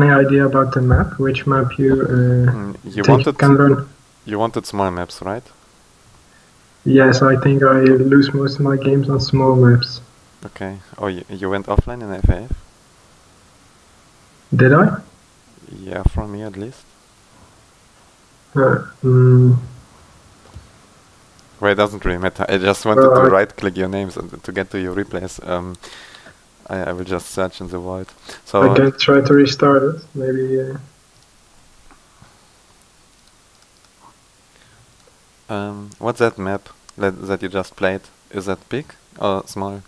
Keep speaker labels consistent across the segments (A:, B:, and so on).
A: any idea about the map? Which map you
B: You
A: think you can learn?
B: wanted small maps, right?
A: Yes, I think I lose most of my games on small maps.
B: Okay. Oh, you went offline in FAF?
A: Did I?
B: Yeah, from me at least.
A: Uh, mm,
B: Well, it doesn't really matter. I just wanted to right-click your names and to get to your replays. I will just search in the void. So
A: I can try to restart it. Maybe.
B: what's that map that you just played? Is that big or small?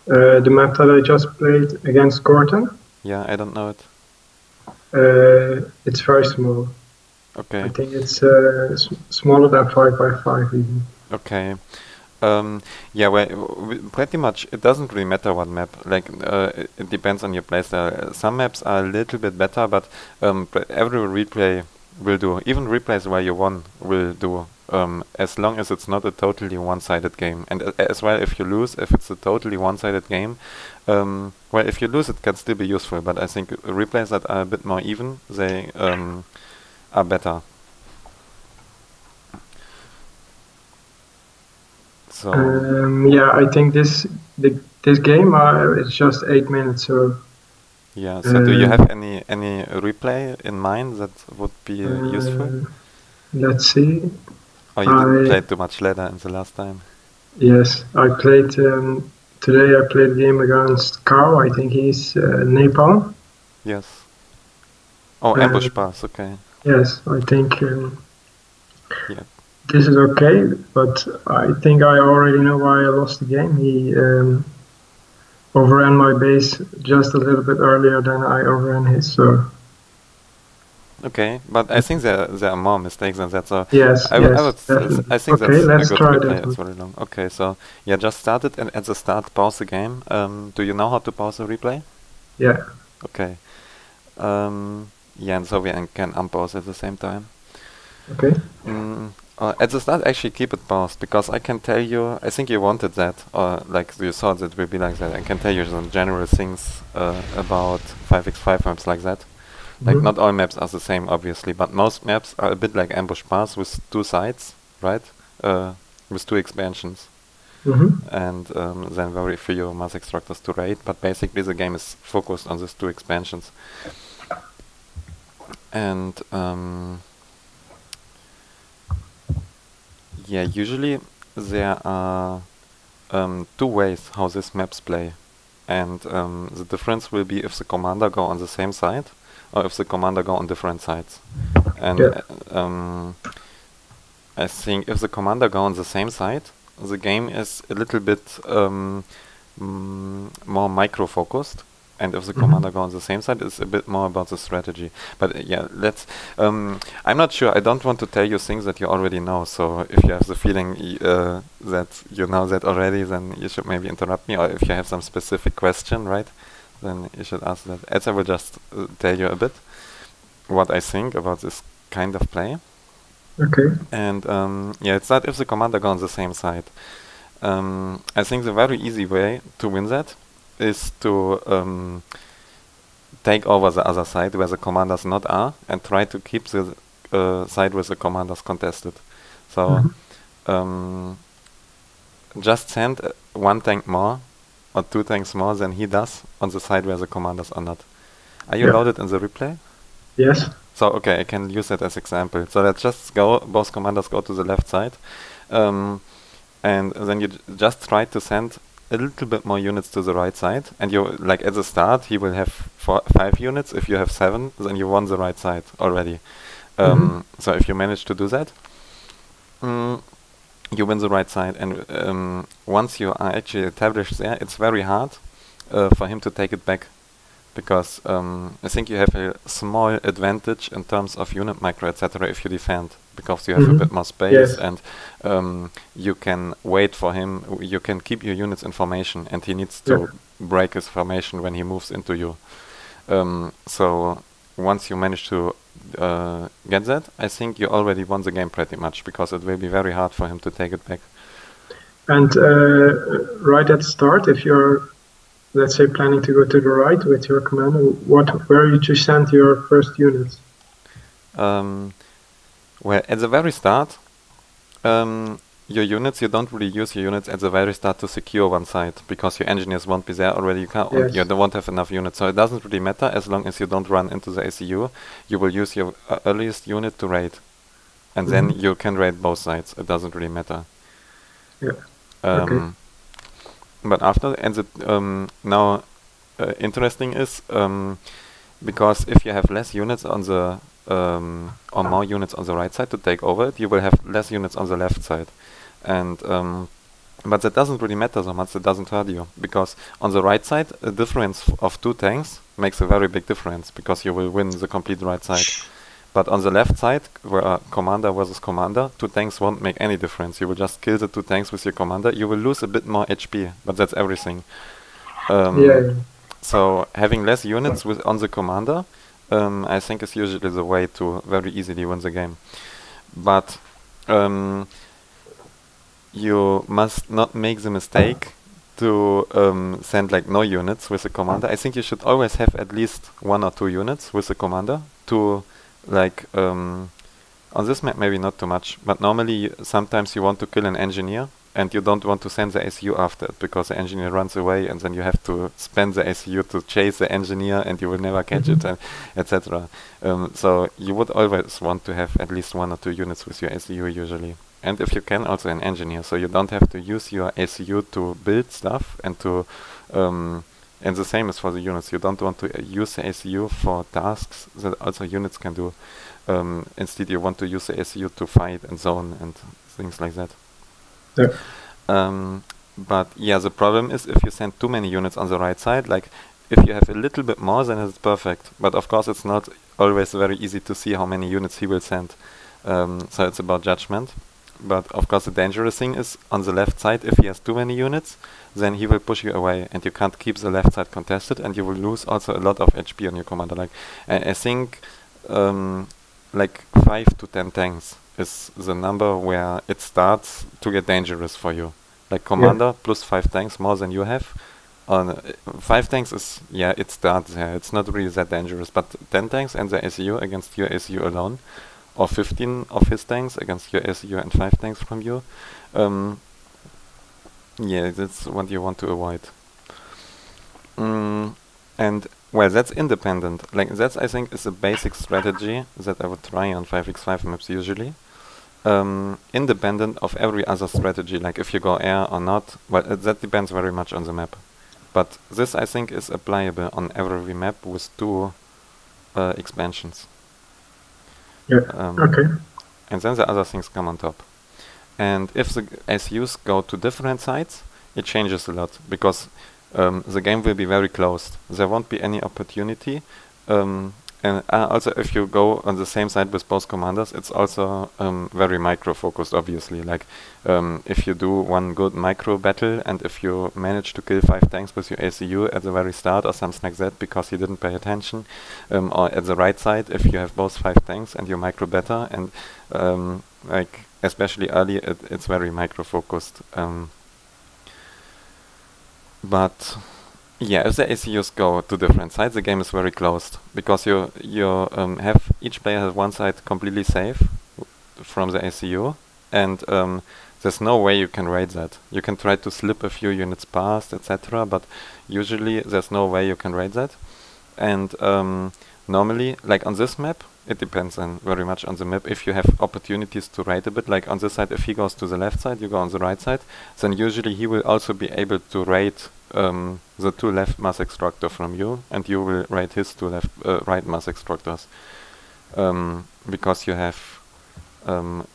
A: The map that I just played against Gorton.
B: Yeah, I don't know it.
A: It's very small.
B: Okay.
A: I think it's smaller than 5x5 even.
B: Okay. Yeah, well, pretty much it doesn't really matter what map. Like, it depends on your playstyle. Some maps are a little bit better, but every replay will do. Even replays where you won will do, as long as it's not a totally one-sided game. And as well, if you lose, if it's a totally one-sided game, well, if you lose, it can still be useful. But I think replays that are a bit more even, they are better. So
A: yeah, I think this game it's just 8 minutes. So
B: yeah. So do you have any replay in mind that would be useful?
A: Let's see.
B: Oh, you didn't play too much ladder in the last time.
A: Yes, I played today. I played a game against Carl. I think he's Nepal.
B: Yes. Oh, ambush pass. Okay.
A: Yes, I think.
B: Yeah.
A: This is okay, but I think I already know why I lost the game. He overran my base just a little bit earlier than I overran his, so...
B: Okay, but I think there are more mistakes than that, so...
A: Yes,
B: I think
A: okay,
B: that's a good
A: try
B: replay.
A: that.
B: It's very long. Okay, so, yeah, just start it, and at the start, pause the game. Do you know how to pause a replay?
A: Yeah.
B: Okay. Yeah, and so we can unpause at the same time.
A: Okay.
B: At the start, actually keep it paused, because I can tell you, I think you wanted that, or like you thought it would be like that. I can tell you some general things about 5x5 maps like that. Like, not all maps are the same, obviously, but most maps are a bit like ambush pass with two sides, right? With two expansions. And then very few mass extractors to raid, but basically the game is focused on these two expansions. And yeah, usually there are two ways how these maps play, and the difference will be if the commander go on the same side or if the commander go on different sides. And I think if the commander go on the same side, the game is a little bit more micro-focused. And if the commander go on the same side, it's a bit more about the strategy. But yeah, let's... I'm not sure. I don't want to tell you things that you already know. So if you have the feeling that you know that already, then you should maybe interrupt me. Or if you have some specific question, right, then you should ask that. As I will just tell you a bit what I think about this kind of play.
A: Okay.
B: And yeah, it's not if the commander go on the same side. I think the very easy way to win that is to take over the other side where the commanders not are and try to keep the side with the commanders contested. So just send one tank more or two tanks more than he does on the side where the commanders are not. Are you loaded in the replay?
A: Yes.
B: So okay, I can use that as example. So let's just go, both commanders go to the left side, and then you just try to send a little bit more units to the right side, and you, like at the start, he will have 5 units. If you have 7, then you won the right side already. So if you manage to do that, you win the right side, and once you are actually established there, it's very hard for him to take it back, because I think you have a small advantage in terms of unit micro, etc. if you defend, because you have a bit more space, and you can wait for him, you can keep your units in formation, and he needs to break his formation when he moves into you. So once you manage to get that, I think you already won the game pretty much, because it will be very hard for him to take it back.
A: And right at the start, if you're let's say, planning to go to the right with your commander, where you to send your first units?
B: Well, at the very start, your units, you don't really use your units at the very start to secure one side, because your engineers won't be there already. You won't have enough units, so it doesn't really matter as long as you don't run into the ACU. You will use your earliest unit to raid, and then you can raid both sides. It doesn't really matter.
A: Yeah. Okay.
B: But after, and now interesting is because if you have less units on the or more units on the right side to take over it, you will have less units on the left side, and but that doesn't really matter so much. It doesn't hurt you, because on the right side a difference of 2 tanks makes a very big difference, because you will win the complete right side. But on the left side, where commander versus commander, 2 tanks won't make any difference. You will just kill the 2 tanks with your commander. You will lose a bit more HP, but that's everything. So having less units on the commander, I think is usually the way to very easily win the game. But you must not make the mistake to send like no units with the commander. I think you should always have at least 1 or 2 units with the commander to like on this map maybe not too much, but normally sometimes you want to kill an engineer and you don't want to send the ACU after it, because the engineer runs away and then you have to spend the ACU to chase the engineer and you will never catch it, and etc. So you would always want to have at least 1 or 2 units with your ACU usually. And if you can, also an engineer, so you don't have to use your ACU to build stuff and to and the same is for the units. You don't want to use the ACU for tasks that also units can do. Instead, you want to use the ACU to fight and zone and things like that.
A: Yeah.
B: But yeah, the problem is if you send too many units on the right side, like if you have a little bit more, then it's perfect. But of course, it's not always very easy to see how many units he will send. So it's about judgment. But of course, the dangerous thing is on the left side, if he has too many units, then he will push you away and you can't keep the left side contested, and you will lose also a lot of HP on your commander. Like I think like 5 to 10 tanks is the number where it starts to get dangerous for you. Like commander plus 5 tanks, more than you have. On 5 tanks is, yeah, it starts there. It's not really that dangerous, but 10 tanks and the ACU against your ACU alone, or 15 of his tanks against your ACU and 5 tanks from you. Yeah, that's what you want to avoid. And well, that's independent. Like that's, I think, is a basic strategy that I would try on 5x5 maps usually. Independent of every other strategy, like if you go air or not. Well, that depends very much on the map. But this, I think, is applicable on every map with 2 expansions.
A: Okay.
B: And then the other things come on top. And if the SUs go to different sides, it changes a lot, because the game will be very closed. There won't be any opportunity. And also, if you go on the same side with both commanders, it's also very micro-focused, obviously. Like, if you do one good micro battle, and if you manage to kill 5 tanks with your ACU at the very start or something like that, because you didn't pay attention, or at the right side, if you have both 5 tanks and you micro better, and like, especially early, it's very micro-focused. But yeah, if the ACUs go to different sides, the game is very closed, because you have each player has one side completely safe from the ACU, and there's no way you can raid that. You can try to slip a few units past, etc., but usually there's no way you can raid that. And normally, like on this map, it depends on very much on the map. If you have opportunities to raid a bit, like on this side, if he goes to the left side, you go on the right side, then usually he will also be able to raid the 2 left mass extractor from you, and you will raid his 2 right mass extractors, because you have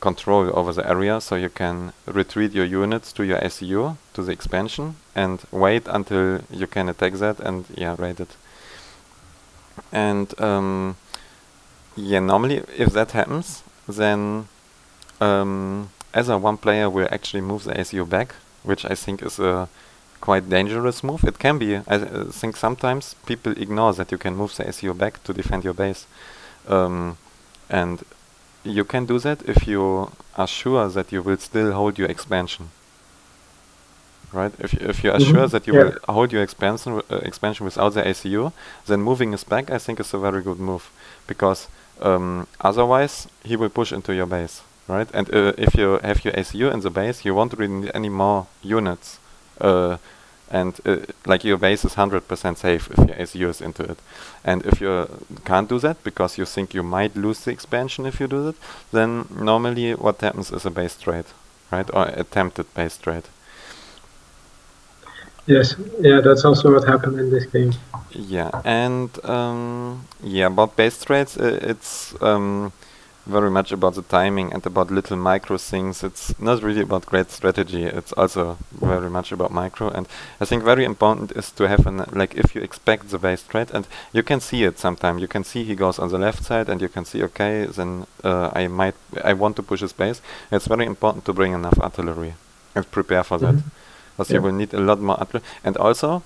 B: control over the area, so you can retreat your units to your ACU, to the expansion, and wait until you can attack that and raid it. And yeah, normally if that happens, then either one player will actually move the ACU back, which I think is a quite dangerous move. It can be. I think sometimes people ignore that you can move the ACU back to defend your base. And you can do that if you are sure that you will still hold your expansion. right? If you are sure that you will hold your expansion without the ACU, then moving his back, I think, is a very good move, because otherwise he will push into your base, right? And if you have your ACU in the base, you won't really need any more units, and like your base is 100% safe if your ACU is into it. And if you can't do that because you think you might lose the expansion if you do that, then normally what happens is a base trade, right? Or attempted base trade.
A: Yes, yeah, that's also what happened in this game.
B: Yeah, and yeah, about base trades, it's very much about the timing and about little micro things. It's not really about great strategy. It's also very much about micro. And I think very important is to have like, if you expect the base trade, and you can see it sometime. You can see he goes on the left side, and you can see, okay, then I want to push his base. It's very important to bring enough artillery and prepare for that, because you will need a lot more artillery. And also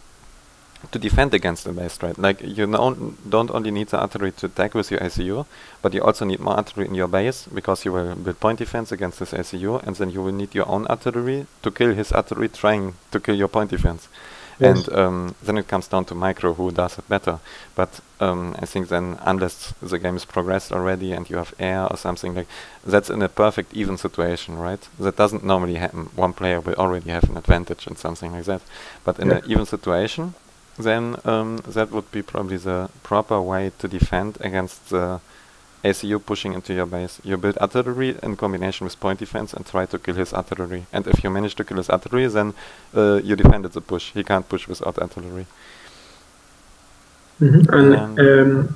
B: to defend against the base trade. Like, you don't only need the artillery to attack with your ACU, but you also need more artillery in your base, because you will build point defense against his ACU, and then you will need your own artillery to kill his artillery trying to kill your point defense. Yes. And then it comes down to micro who does it better. But I think then, unless the game is progressed already and you have air or something, like that's in a perfect even situation, right? That doesn't normally happen. One player will already have an advantage in something like that. But in an even situation, then that would be probably the proper way to defend against the ACU pushing into your base. You build artillery in combination with point defense and try to kill his artillery. And if you manage to kill his artillery, then you defended the push. He can't push without artillery.
A: And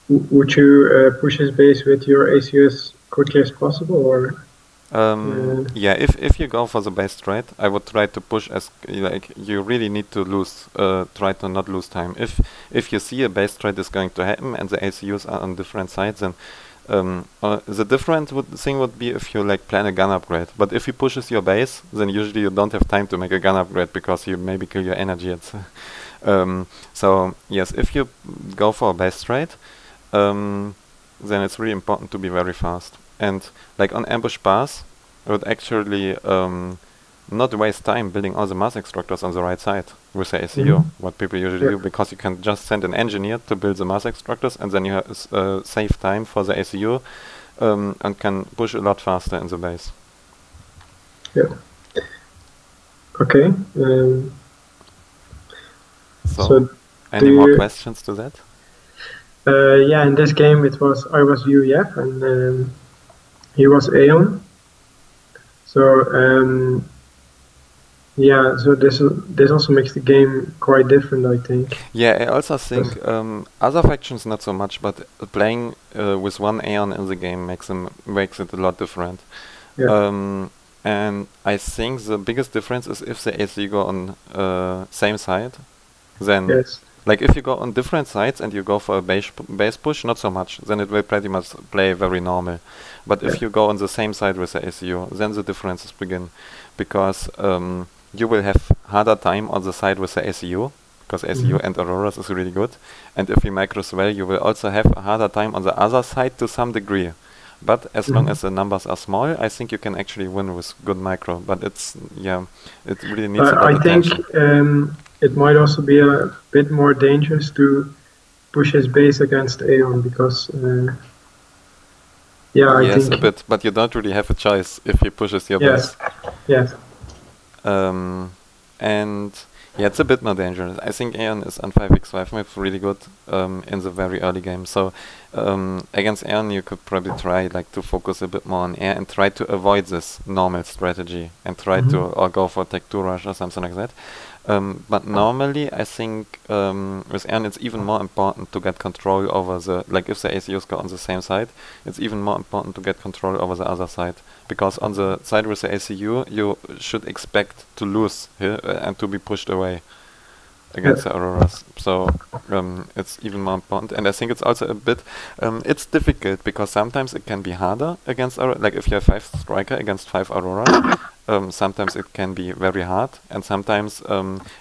A: would you push his base with your ACU as quickly as possible, or?
B: Yeah, if you go for the base trade, I would try to push as like you really need to lose. Try to not lose time. If you see a base trade is going to happen and the ACUs are on different sides, then the different thing would be if you like plan a gun upgrade. But if he pushes your base, then usually you don't have time to make a gun upgrade because you maybe kill your energy. So yes, if you go for a base trade, then it's really important to be very fast. And like on ambush pass, I would actually not waste time building all the mass extractors on the right side with the ACU, what people usually do, because you can just send an engineer to build the mass extractors, and then you have save time for the ACU and can push a lot faster in the base.
A: Yeah. Okay.
B: So any more questions to that?
A: Yeah, in this game I was UEF and he was Aeon. So yeah, so this also makes the game quite different, I think.
B: Yeah, I also think other factions not so much, but playing with one Aeon in the game makes it a lot different. Yeah. And I think the biggest difference is if the AC go on same side, then like if you go on different sides and you go for a base push, not so much, then it will pretty much play very normal. But if you go on the same side with the ACU, then the differences begin, because you will have harder time on the side with the ACU, because ACU and Auroras is really good. And if you micros well, you will also have a harder time on the other side to some degree. But as long as the numbers are small, I think you can actually win with good micro. But it's, yeah, it really needs a lot of attention.
A: I think it might also be a bit more dangerous to push his base against Aeon, because yeah, I think
B: a bit, but you don't really have a choice if he pushes your base.
A: Yes.
B: And yeah, it's a bit more dangerous. I think Aeon is on 5x5 map really good in the very early game. So against Aeon, you could probably try like to focus a bit more on air and try to avoid this normal strategy and try to or go for tech 2 rush or something like that. But normally, I think with Aeon, it's even more important to get control over the, like if the ACUs go on the same side, it's even more important to get control over the other side. Because on the side with the ACU, you should expect to lose here and to be pushed away against the Auroras. So it's even more important. And I think it's also a bit, it's difficult because sometimes it can be harder against Aurora. Like if you have 5 striker against 5 Auroras, sometimes it can be very hard, and sometimes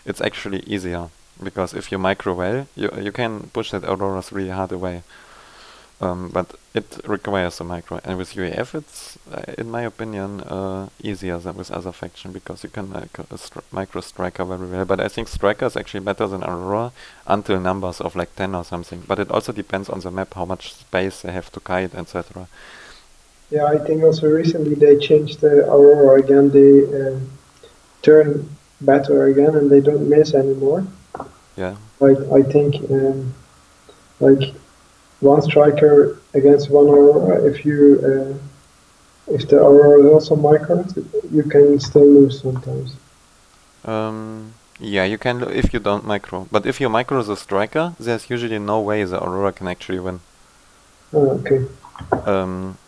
B: it's actually easier, because if you micro well, you can push that Auroras really hard away. but it requires a micro. And with UEF, it's, in my opinion, easier than with other faction because you can make a micro striker very well. But I think striker is actually better than Aurora until numbers of like 10 or something. But it also depends on the map, how much space they have to kite, etc.
A: Yeah, I think also recently they changed the Aurora again. They turn better again and they don't miss anymore.
B: Yeah.
A: I think like one striker against one Aurora, if the Aurora is also micro, you can still lose sometimes.
B: Yeah, you can if you don't micro. But if you micro the striker, there's usually no way the Aurora can actually win.
A: Oh, okay.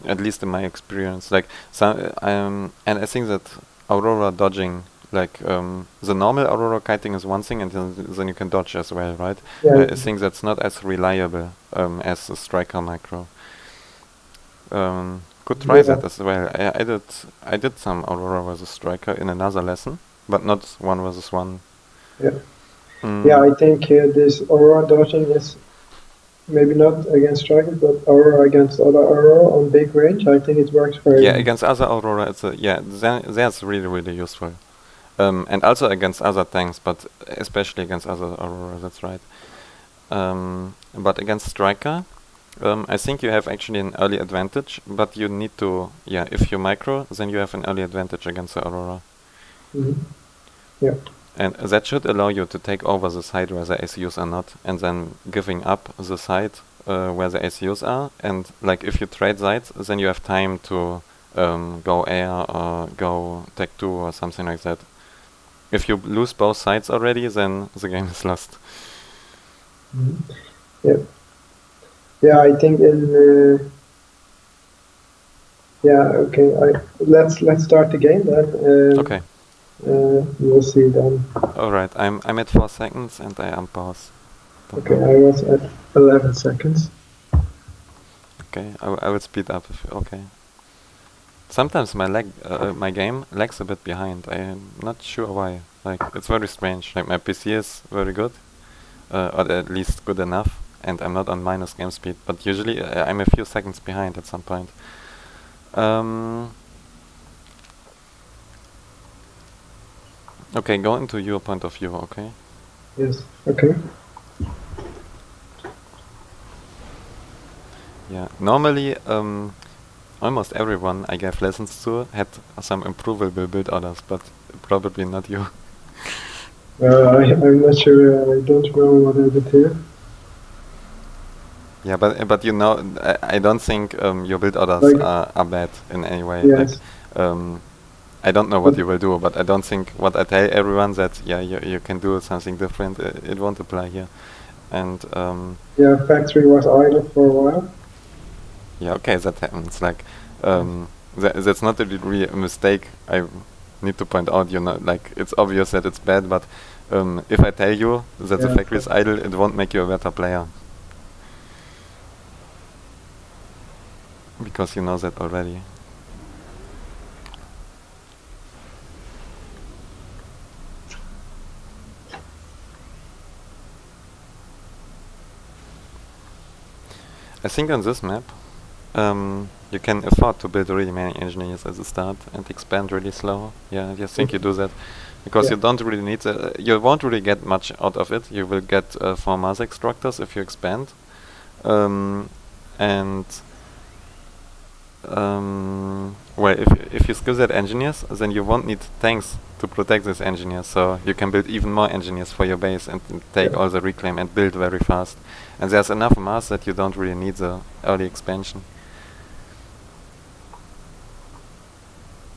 B: At least in my experience, like and I think that Aurora dodging, like the normal Aurora kiting is one thing, and then you can dodge as well, right?
A: Yeah.
B: I think that's not as reliable as the striker micro. Could try that as well. I did some Aurora versus striker in another lesson, but not 1 versus 1.
A: Yeah. Yeah, I think this Aurora dodging is maybe not against strikers, but Aurora against other Aurora on big range. I think it works very well.
B: Yeah, against other Aurora, it's that's really useful. And also against other tanks, but especially against other Aurora, that's right. But against striker, I think you have actually an early advantage, but you need to, if you micro, then you have an early advantage against the Aurora.
A: Yeah.
B: And that should allow you to take over the side where the ACUs are not, and then giving up the side where the ACUs are. And like if you trade sides, then you have time to go air or go tech 2 or something like that. If you lose both sides already, then the game is lost.
A: Yeah. Yeah, I think in okay. Let's start the game then.
B: Okay.
A: We'll see then.
B: Alright, I'm at 4 seconds and I unpause.
A: Okay, I was at 11 seconds.
B: Okay, I will speed up if okay. Sometimes my game lags a bit behind. I'm not sure why. Like it's very strange. Like my PC is very good, or at least good enough, and I'm not on minus game speed. But usually I'm a few seconds behind at some point. Okay, go into your point of view, okay?
A: Yes, okay.
B: Yeah, normally almost everyone I gave lessons to had some improvable build orders, but probably not you.
A: I'm not sure, I don't know what I did here.
B: Yeah, but you know, I don't think your build orders are bad in any way.
A: Yes.
B: Like, I don't know what you will do, but I don't think what I tell everyone that you can do something different. It won't apply here, and
A: yeah, factory was idle for a while.
B: Yeah, okay, that happens. Like that's not really a mistake. I need to point out. You know, like it's obvious that it's bad, but if I tell you that the factory is idle, it won't make you a better player because you know that already. I think on this map, you can afford to build really many engineers at the start and expand really slow. Yeah, I think you do that because you don't really need you won't really get much out of it. You will get 4 mass extractors if you expand, and well, if you skill set engineers, then you won't need tanks to protect these engineers, so you can build even more engineers for your base and take all the reclaim and build very fast. And there's enough mass that you don't really need the early expansion.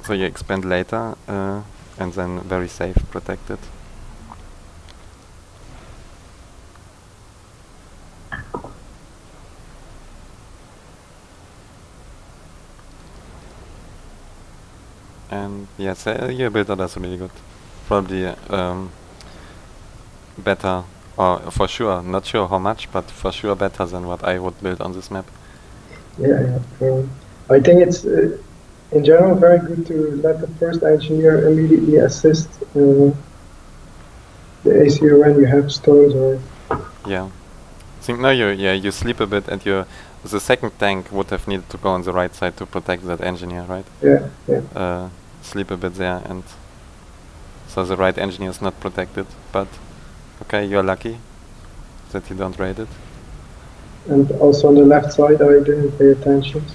B: So you expand later and then very safe, protected. And yes, your build order really good. Probably better, or for sure, not sure how much, but for sure better than what I would build on this map.
A: Yeah. I think it's in general very good to let the first engineer immediately assist the ACU when you have stones or...
B: Yeah. think now you sleep a bit, and the second tank would have needed to go on the right side to protect that engineer, right?
A: Yeah.
B: Sleep a bit there, and so the right engineer is not protected. But okay, you're lucky that you don't raid it.
A: And also on the left side, I didn't pay attention. So.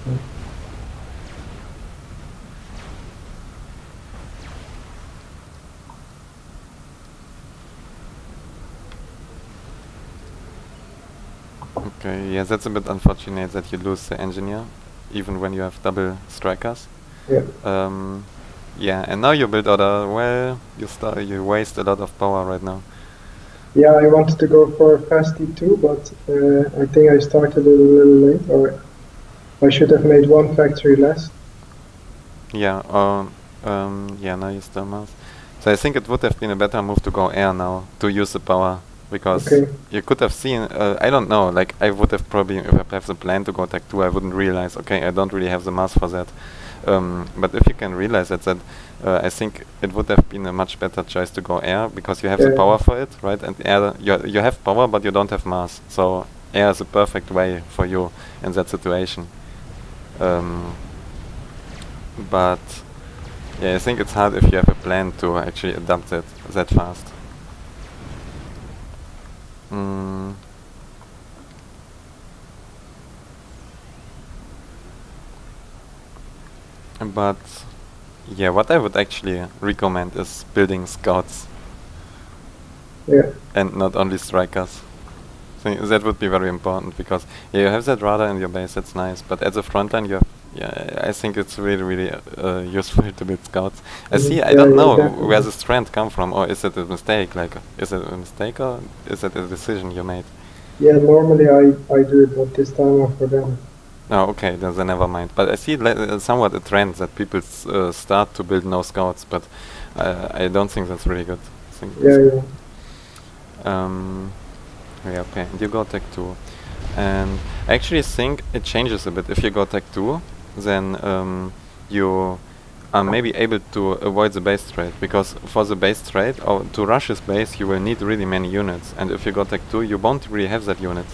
B: Okay, yeah, that's a bit unfortunate that you lose the engineer, even when you have double strikers.
A: Yeah.
B: Yeah, and now you build order. Well, you waste a lot of power right now.
A: Yeah, I wanted to go for fast D2, but I think I started a little late, or I should have made one factory less.
B: Yeah, yeah, now you still must. So I think it would have been a better move to go air now, to use the power, because you could have seen, I don't know, like I would have probably, if I have the plan to go tech 2, I wouldn't realize, okay, I don't really have the mass for that. But if you can realize that, I think it would have been a much better choice to go air, because you have the power for it, right? And air, you have power, but you don't have mass. So air is a perfect way for you in that situation. But yeah, I think it's hard if you have a plan to actually adapt it that fast. But yeah, what I would actually recommend is building scouts.
A: Yeah.
B: And not only strikers. So that would be very important, because yeah, you have that radar in your base, that's nice, but at the front line you have, yeah, I think it's really, really useful to build scouts. I don't know where this trend come from, or is it a mistake? Like, is it a mistake, or is it a decision you made?
A: Yeah, normally I do it, but this time I forgot.
B: Oh, okay, then never mind. But I see somewhat a trend that people start to build no scouts, but I don't think that's really good.
A: Yeah.
B: Yeah, okay, and you go tech 2. And I actually think it changes a bit. If you go tech 2, then you are maybe able to avoid the base trade, because for the base trade, or to rush his base, you will need really many units. And if you go tech 2, you won't really have that unit.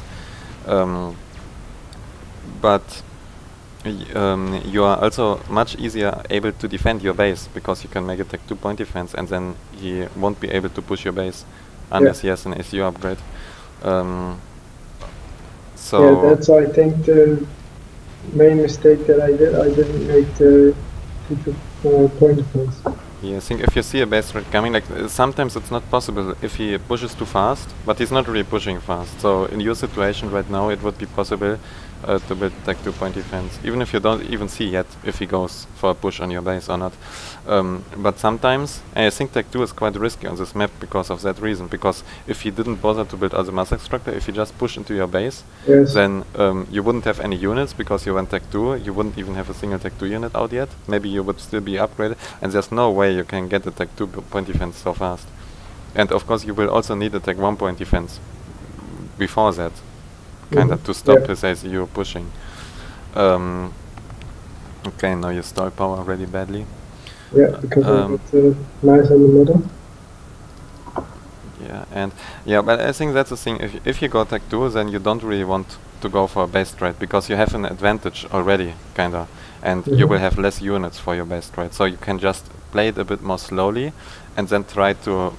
B: But you are also much easier able to defend your base, because you can make a tech 2 point defense, and then he won't be able to push your base unless he has an ACU upgrade. So
A: yeah, that's I think the main mistake that I did. I didn't make the point defense.
B: Yeah, I think if you see a base trade coming, like sometimes it's not possible if he pushes too fast, but he's not really pushing fast. So in your situation right now, it would be possible to build tech 2 point defense, even if you don't even see yet if he goes for a push on your base or not. But sometimes, I think tech 2 is quite risky on this map because of that reason, because if he didn't bother to build other mass extractor, if he just pushed into your base, then you wouldn't have any units, because you went tech 2, you wouldn't even have a single tech 2 unit out yet. Maybe you would still be upgraded, and there's no way you can get a tech 2 point defense so fast. And of course you will also need a tech 1 point defense before that, kinda to stop his ACU pushing. Okay, now you stall power really badly.
A: Yeah, because I got nice in the middle.
B: Yeah, and yeah, but I think that's the thing. If you go tech 2, then you don't really want to go for a base trade, because you have an advantage already, kinda, and you will have less units for your base trade. So you can just play it a bit more slowly, and then try to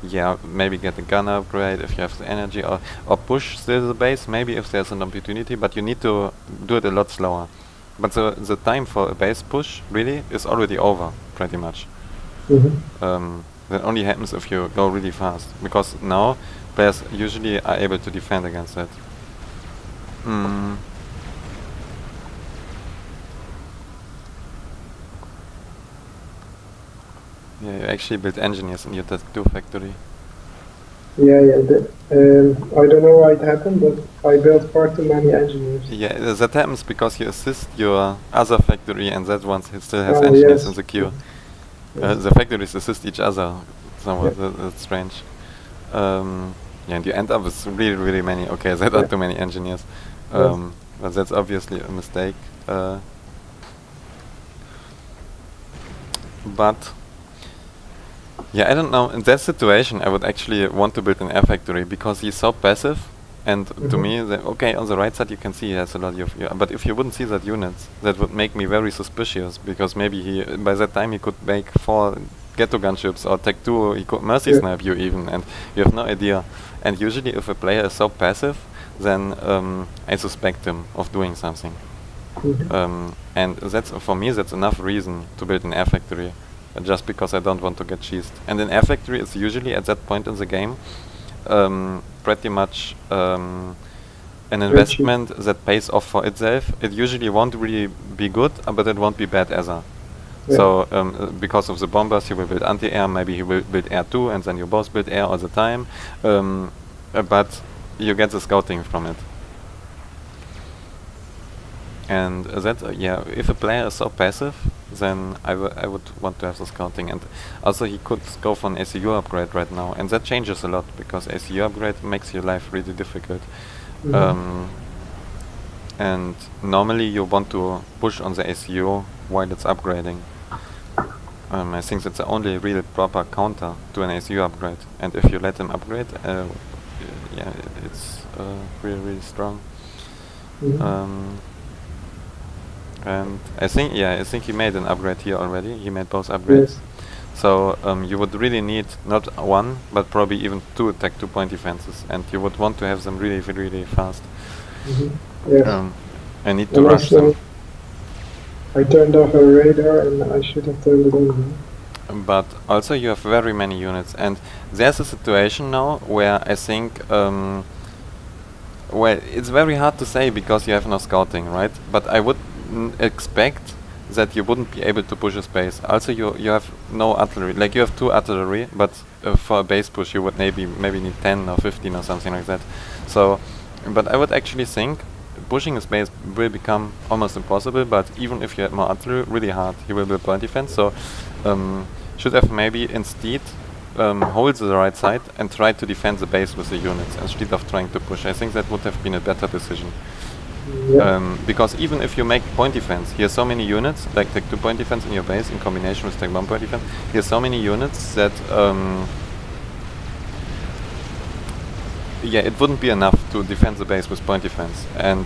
B: yeah, maybe get a gun upgrade if you have the energy, or push still the base, maybe if there's an opportunity, but you need to do it a lot slower. But the time for a base push really is already over, pretty much. That only happens if you go really fast, because now players usually are able to defend against that. Yeah, you actually build engineers in your tech 2 factory.
A: Yeah. I don't know why it happened, but I built far too many engineers.
B: Yeah, that happens because you assist your other factory, and that one still has engineers in the queue. The factories assist each other. Somewhat, that's strange. Yeah, and you end up with really, really many. Okay, that are too many engineers. But that's obviously a mistake. But yeah, I don't know. In that situation, I would actually want to build an air factory, because he's so passive, And to me, okay, on the right side you can see he has a lot of, but if you wouldn't see that units, that would make me very suspicious, because maybe he, by that time he could make 4 ghetto gunships or tech 2, he could mercy snipe you even, and you have no idea. And usually if a player is so passive, then I suspect him of doing something. And that's, for me, that's enough reason to build an air factory, just because I don't want to get cheesed. And an air factory is usually at that point in the game pretty much an investment that pays off for itself. It usually won't really be good, but it won't be bad either. So because of the bombers, he will build anti-air, maybe he will build air too, and then you both build air all the time. But you get the scouting from it. And that, if a player is so passive, then I would want to have the scouting. And also he could go for an ACU upgrade right now, and that changes a lot, because ACU upgrade makes your life really difficult. And normally you want to push on the ACU while it's upgrading. I think that's the only real proper counter to an ACU upgrade. And if you let him upgrade, it's really, really strong. And I think he made an upgrade here already. He made both upgrades. So you would really need not 1, but probably even 2 attack 2 point defenses, and you would want to have them really, really fast. I need to rush them.
A: I turned off a radar, and I should have turned it on.
B: But also you have very many units, and there's a situation now where I think, well, it's very hard to say because you have no scouting, right? But I would expect that you wouldn't be able to push a space. Also you have no artillery, like you have 2 artillery, but for a base push you would maybe need 10 or 15 or something like that. So, but I would actually think pushing a space will become almost impossible, but even if you had more artillery, really hard. He will build point defense, so should have maybe instead hold the right side and try to defend the base with the units instead of trying to push. I think that would have been a better decision. Because even if you make point defense, here are so many units, like tech 2 point defense in your base in combination with tech 1 point defense, here are so many units that it wouldn't be enough to defend the base with point defense. And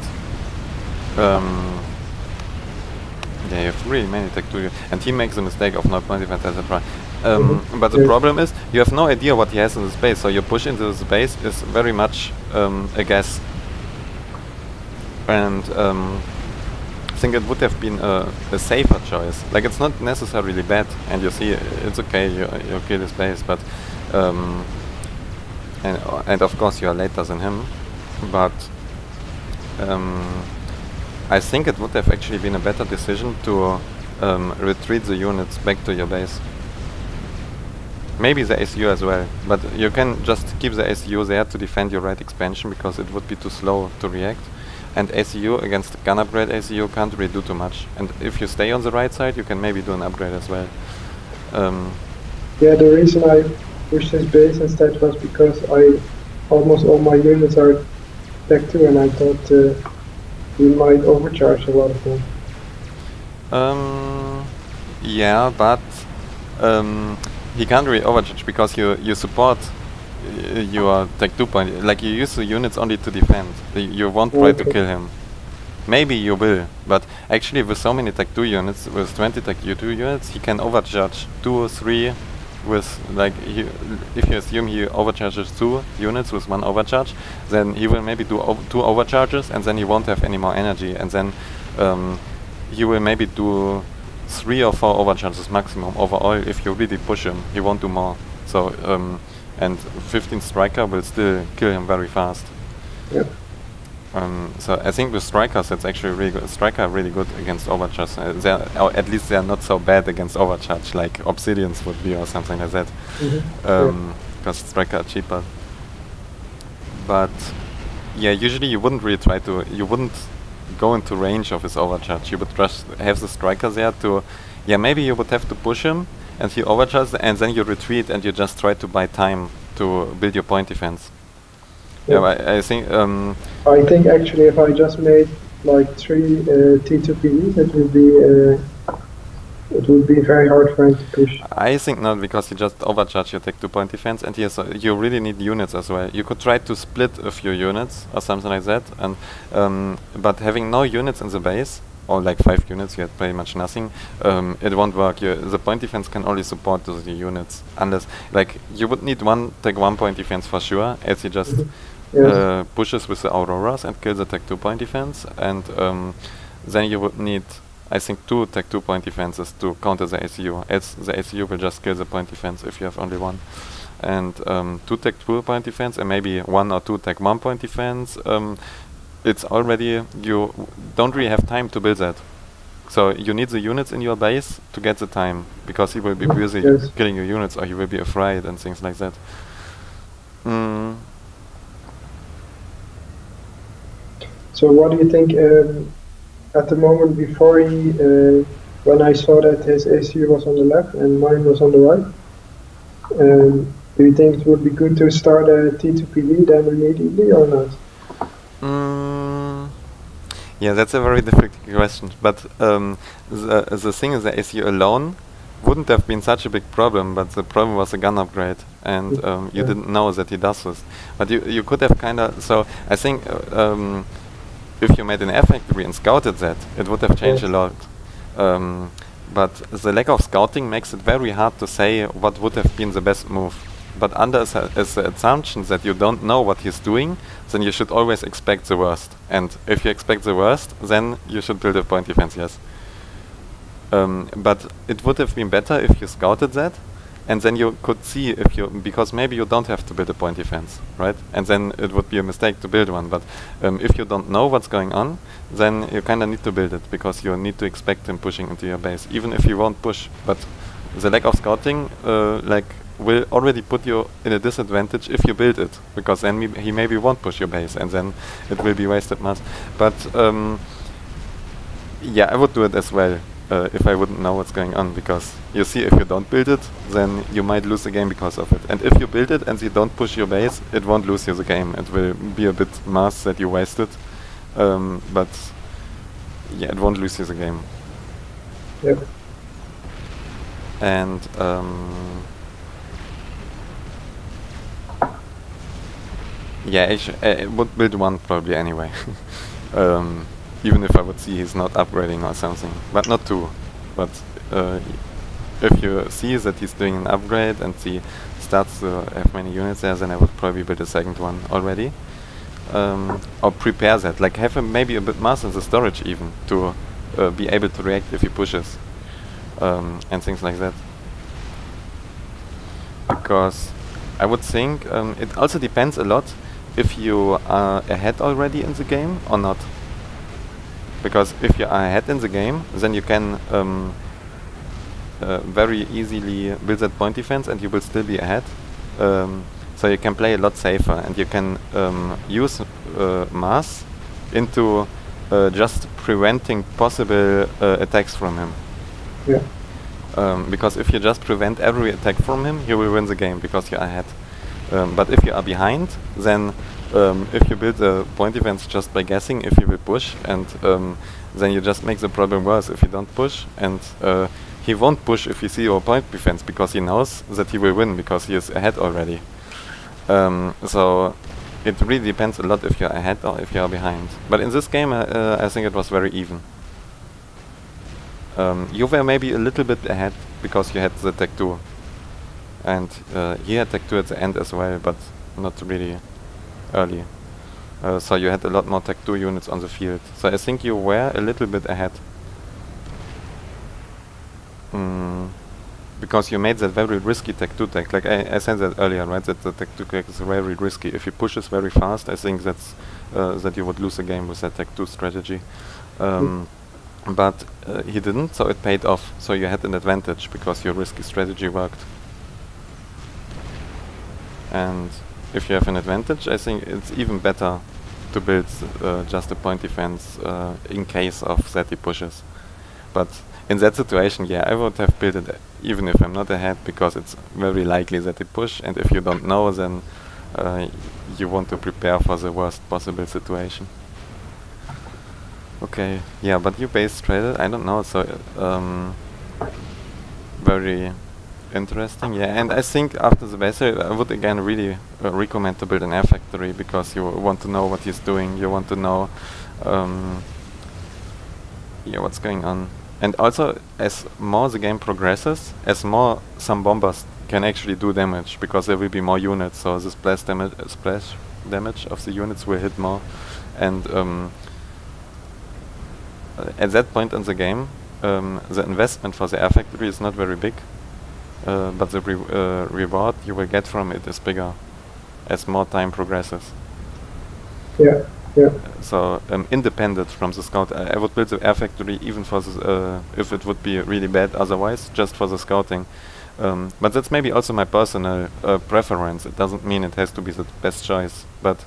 B: you have really many tech 2, and he makes the mistake of not point defense as a try. But the problem is, you have no idea what he has in the space, so your push into the space is very much a guess. And I think it would have been a safer choice. Like, it's not necessarily bad, and you see it's okay, you kill his base, but and of course you are later than him, but I think it would have actually been a better decision to retreat the units back to your base. Maybe the ACU as well, but you can just keep the ACU there to defend your right expansion, because it would be too slow to react. And ACU against gun upgrade ACU can't really do too much. And if you stay on the right side, you can maybe do an upgrade as well.
A: Yeah, the reason I pushed his base instead was because almost all my units are tech 2, and I thought he might overcharge a lot of them.
B: Yeah, but he can't really overcharge because you support your tech 2 point. Like, you use the units only to defend. You won't try to kill him. Maybe you will, but actually with so many tech 2 units, with 20 tech 2 units, he can overcharge 2 or 3 with, like, if you assume he overcharges 2 units with 1 overcharge, then he will maybe do 2 overcharges, and then he won't have any more energy, and then he will maybe do 3 or 4 overcharges maximum overall. If you really push him, he won't do more. So and 15 striker will still kill him very fast.
A: Yep.
B: So I think with strikers it's actually really good. Striker are really good against overcharge. Or at least they are not so bad against overcharge like obsidians would be or something like that. Because striker are cheaper. But yeah, usually you wouldn't really try to. You wouldn't go into range of his overcharge. You would just have the striker there to. Yeah, maybe you would have to push him, and he overcharges, and then you retreat and you just try to buy time to build your point defense. Yeah, I think
A: actually if I just made like 3 T2PDs, it would be it would be very hard for him to push.
B: I think not, because you just overcharge your tech 2-point defense, and yes, you really need units as well. You could try to split a few units or something like that, and but having no units in the base, or like 5 units, you have pretty much nothing. It won't work. The point defense can only support the units, unless like you would need one tech 1-point defense for sure, as he just
A: Yes.
B: pushes with the Auroras and kills the tech 2-point defense, and then you would need, I think, 2 tech 2-point defenses to counter the ACU, as the ACU will just kill the point defense if you have only one. And 2 tech 2-point defense and maybe 1 or 2 tech 1-point defense, it's already, you don't really have time to build that. So you need the units in your base to get the time, because he will be busy killing your units, or he will be afraid and things like that.
A: So what do you think, at the moment before he, when I saw that his ACU was on the left and mine was on the right, do you think it would be good to start a T2PD then immediately or not?
B: Yeah, that's a very difficult question, but the thing is, the ACU alone wouldn't have been such a big problem, but the problem was the gun upgrade, and you didn't know that he does this. But you could have kinda, so I think if you made an Air Factory and scouted that, it would have changed a lot. But the lack of scouting makes it very hard to say what would have been the best move. But under the assumption that you don't know what he's doing, then you should always expect the worst. And if you expect the worst, then you should build a point defense, yes. But it would have been better if you scouted that, and then you could see if you, because maybe you don't have to build a point defense, right? And then it would be a mistake to build one. But if you don't know what's going on, then you kind of need to build it, because you need to expect him pushing into your base, even if he won't push. But the lack of scouting, will already put you in a disadvantage if you build it, because then he maybe won't push your base, and then it will be wasted mass. But yeah, I would do it as well if I wouldn't know what's going on, because you see, if you don't build it, then you might lose the game because of it. And if you build it and you don't push your base, it won't lose you the game. It will be a bit mass that you wasted, but yeah, it won't lose you the game.
A: Yep.
B: And yeah, I would build one probably anyway. Even if I would see he's not upgrading or something, but not 2. But if you see that he's doing an upgrade and he starts to have many units there, then I would probably build a second one already. Or prepare that, like have maybe a bit mass in the storage even, to be able to react if he pushes, and things like that. Because I would think it also depends a lot if you are ahead already in the game or not. Because if you are ahead in the game, then you can very easily build that point defense, and you will still be ahead. So you can play a lot safer, and you can use mass into just preventing possible attacks from him.
A: Yeah.
B: Because if you just prevent every attack from him, you will win the game because you're ahead. But if you are behind, then if you build a point defense just by guessing if he will push, and then you just make the problem worse if you don't push, and he won't push if you see your point defense, because he knows that he will win because he is ahead already. So it really depends a lot if you're ahead or if you're behind. But in this game, I think it was very even. You were maybe a little bit ahead because you had the tech 2, and he had tech 2 at the end as well, but not really early. So you had a lot more tech 2 units on the field. So I think you were a little bit ahead. Because you made that very risky tech 2 tech. Like I said that earlier, right? That the tech 2 tech is very risky. If he pushes very fast, I think that's that you would lose a game with that tech 2 strategy. But he didn't, so it paid off. So you had an advantage because your risky strategy worked. And if you have an advantage, I think it's even better to build just a point defense in case of that he pushes. But in that situation, yeah, I would have built it even if I'm not ahead, because it's very likely that he push, and if you don't know, then you want to prepare for the worst possible situation. Okay, yeah, but you base traded, I don't know, so very interesting. Yeah, and I think after the basic, I would again really recommend to build an air factory, because you want to know what he's doing. You want to know, yeah, what's going on. And also, as more the game progresses, as more some bombers can actually do damage, because there will be more units, so the splash damage of the units will hit more. And at that point in the game, the investment for the air factory is not very big, but the reward you will get from it is bigger as more time progresses.
A: Yeah. Yeah.
B: So independent from the scout, I would build the air factory even for the, if it would be really bad otherwise, just for the scouting. But that's maybe also my personal preference. It doesn't mean it has to be the best choice, but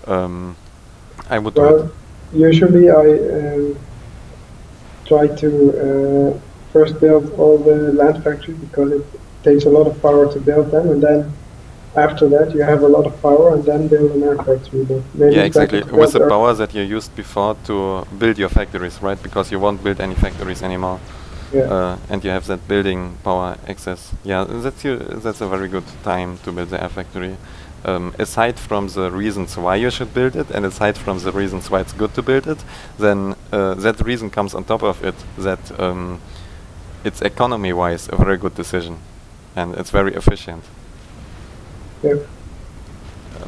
B: I would do it.
A: Well, usually I try to first build all the land factory, because it takes a lot of power to build them, and then after that you have a lot of power, and then build an air factory. But maybe
B: Yeah, exactly. With the power that you used before to build your factories, right? Because you won't build any factories anymore.
A: Yeah.
B: And you have that building power access. Yeah, that's a very good time to build the air factory. Aside from the reasons why you should build it, and aside from the reasons why it's good to build it, then that reason comes on top of it, that it's economy-wise a very good decision, and it's very efficient.
A: Yeah.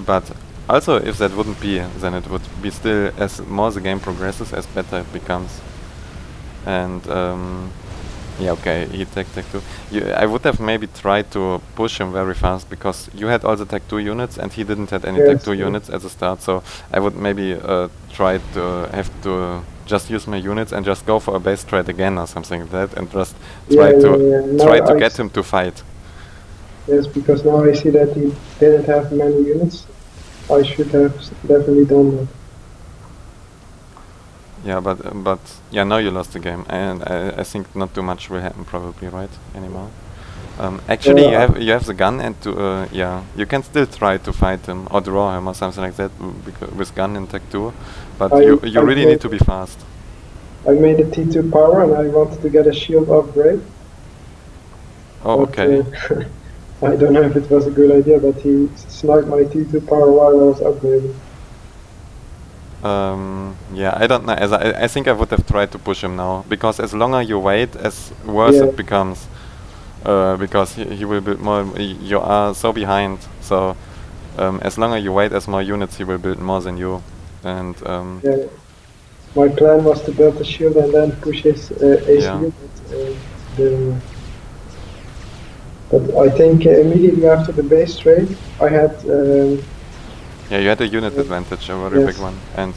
B: But also, if that wouldn't be, then it would be still, as more the game progresses, as better it becomes. And yeah, okay, he tech 2. I would have maybe tried to push him very fast, because you had all the tech 2 units and he didn't have any tech 2 units at the start. So I would maybe try to have to just use my units and just go for a base trade again or something like that, and just try to get him to fight.
A: Yes, because now I see that he didn't have many units. I should have definitely done that.
B: Yeah, but yeah, now you lost the game, and I think not too much will happen probably, right, anymore. Actually, you have the gun, and yeah, you can still try to fight him or draw him or something like that with gun in tech 2, but you really need to be fast.
A: I made a T2 power, and I wanted to get a shield upgrade.
B: Oh, okay.
A: I don't know if it was a good idea, but he sniped my T2 power while I was upgrading.
B: Yeah, I don't know. I think I would have tried to push him now, because as longer you wait, as worse it becomes. Because he will build more. You are so behind. So as longer you wait, as more units he will build more than you. And
A: yeah, my plan was to build the shield and then push his ACU. But I think immediately after the base trade, I had.
B: Yeah, you had a unit advantage, a very big one, and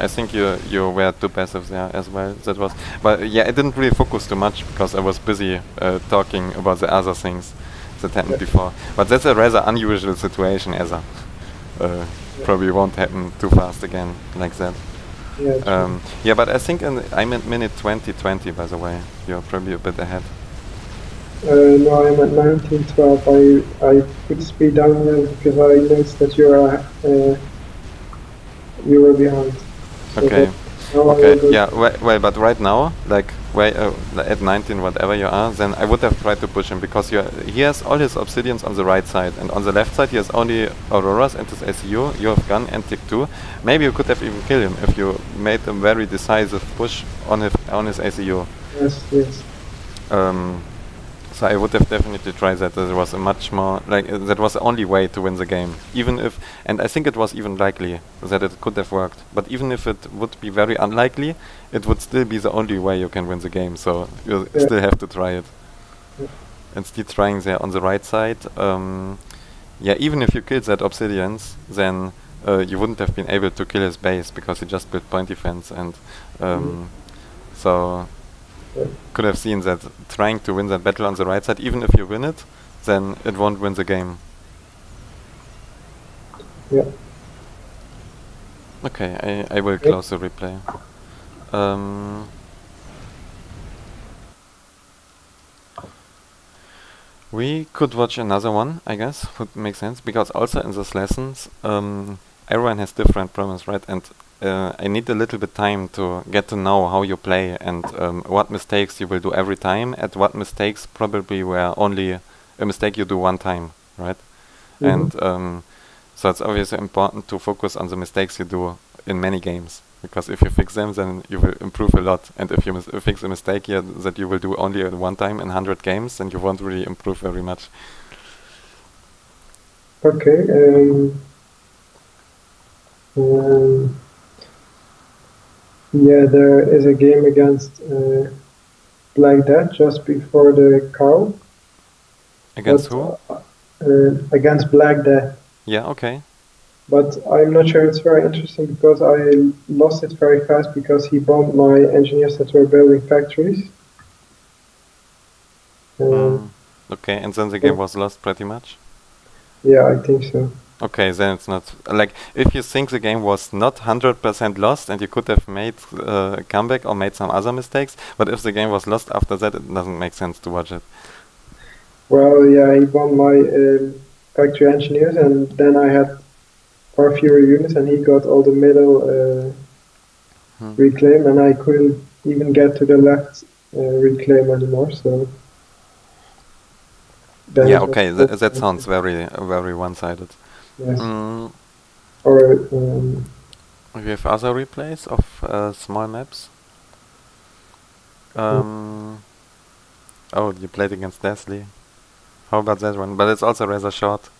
B: I think you were too passive there as well. That was, but yeah, I didn't really focus too much because I was busy talking about the other things that happened before. But that's a rather unusual situation, as probably won't happen too fast again like that. Yeah, but I think I'm at minute 2020, by the way. You're probably a bit ahead.
A: No, I'm at 1912. I put the speed down a little because I noticed that you were behind. So
B: okay. Okay. Yeah. Well, but right now, like at 19, whatever you are, then I would have tried to push him, because he has all his obsidians on the right side, and on the left side he has only auroras and his ACU. You have gun and tick 2. Maybe you could have even killed him if you made a very decisive push on his ACU.
A: Yes. Yes.
B: So I would have definitely tried that. There was a much more, like, that was the only way to win the game. Even if, and I think it was even likely that it could have worked. But even if it would be very unlikely, it would still be the only way you can win the game. So you still have to try it. And still trying there on the right side. Yeah, even if you killed that obsidians, then you wouldn't have been able to kill his base, because he just built point defense, and so. Could have seen that trying to win that battle on the right side, even if you win it, then it won't win the game.
A: Yeah.
B: Okay, I will close the replay. We could watch another one, I guess, would make sense, because also in these lessons, everyone has different problems, right? And I need a little bit time to get to know how you play and what mistakes you will do every time, and what mistakes probably were only a mistake you do one time, right? And so it's obviously important to focus on the mistakes you do in many games, because if you fix them, then you will improve a lot. And if you fix a mistake here that you will do only one time in 100 games, then you won't really improve very much.
A: Okay. Yeah, there is a game against Black Death just before the cow.
B: Against who?
A: Against Black Death.
B: Yeah, okay.
A: But I'm not sure it's very interesting because I lost it very fast because he bombed my engineers that were building factories.
B: Okay, and then the game was lost pretty much?
A: Yeah, I think so.
B: Okay, then it's not... Like, if you think the game was not 100% lost and you could have made a comeback or made some other mistakes, but if the game was lost after that, it doesn't make sense to watch it.
A: Well, yeah, he bombed my factory engineers, and then I had far fewer units, and he got all the middle reclaim, and I couldn't even get to the left reclaim anymore, so...
B: Yeah, okay, that sounds very, very one-sided.
A: Yes.
B: Or do you have other replays of small maps? Oh, you played against Deathly. How about that one? But it's also rather short.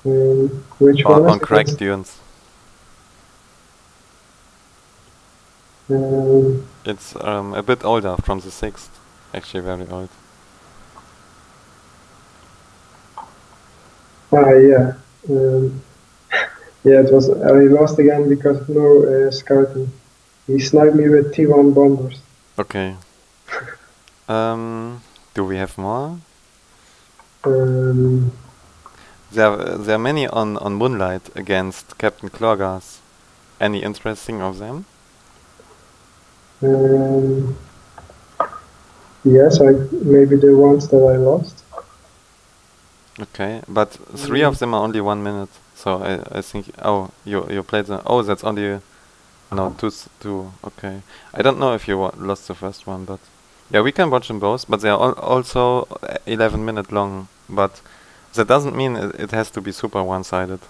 A: Which one?
B: On Cracked Dunes. It's a bit older, from the 6th. Actually very old.
A: Yeah. Yeah, it was. I lost again because of no scouting. He sniped me with T1 bombers.
B: Okay. Do we have more? There are many on Moonlight against Captain Clawgas. Any interesting of them?
A: Yes, maybe the ones that I lost.
B: Okay, but 3 of them are only 1 minute. So I think... Oh, you played them... Oh, that's only... No, two. Okay. I don't know if you lost the first one, but... Yeah, we can watch them both, but they are also 11 minutes long. But that doesn't mean it has to be super one-sided.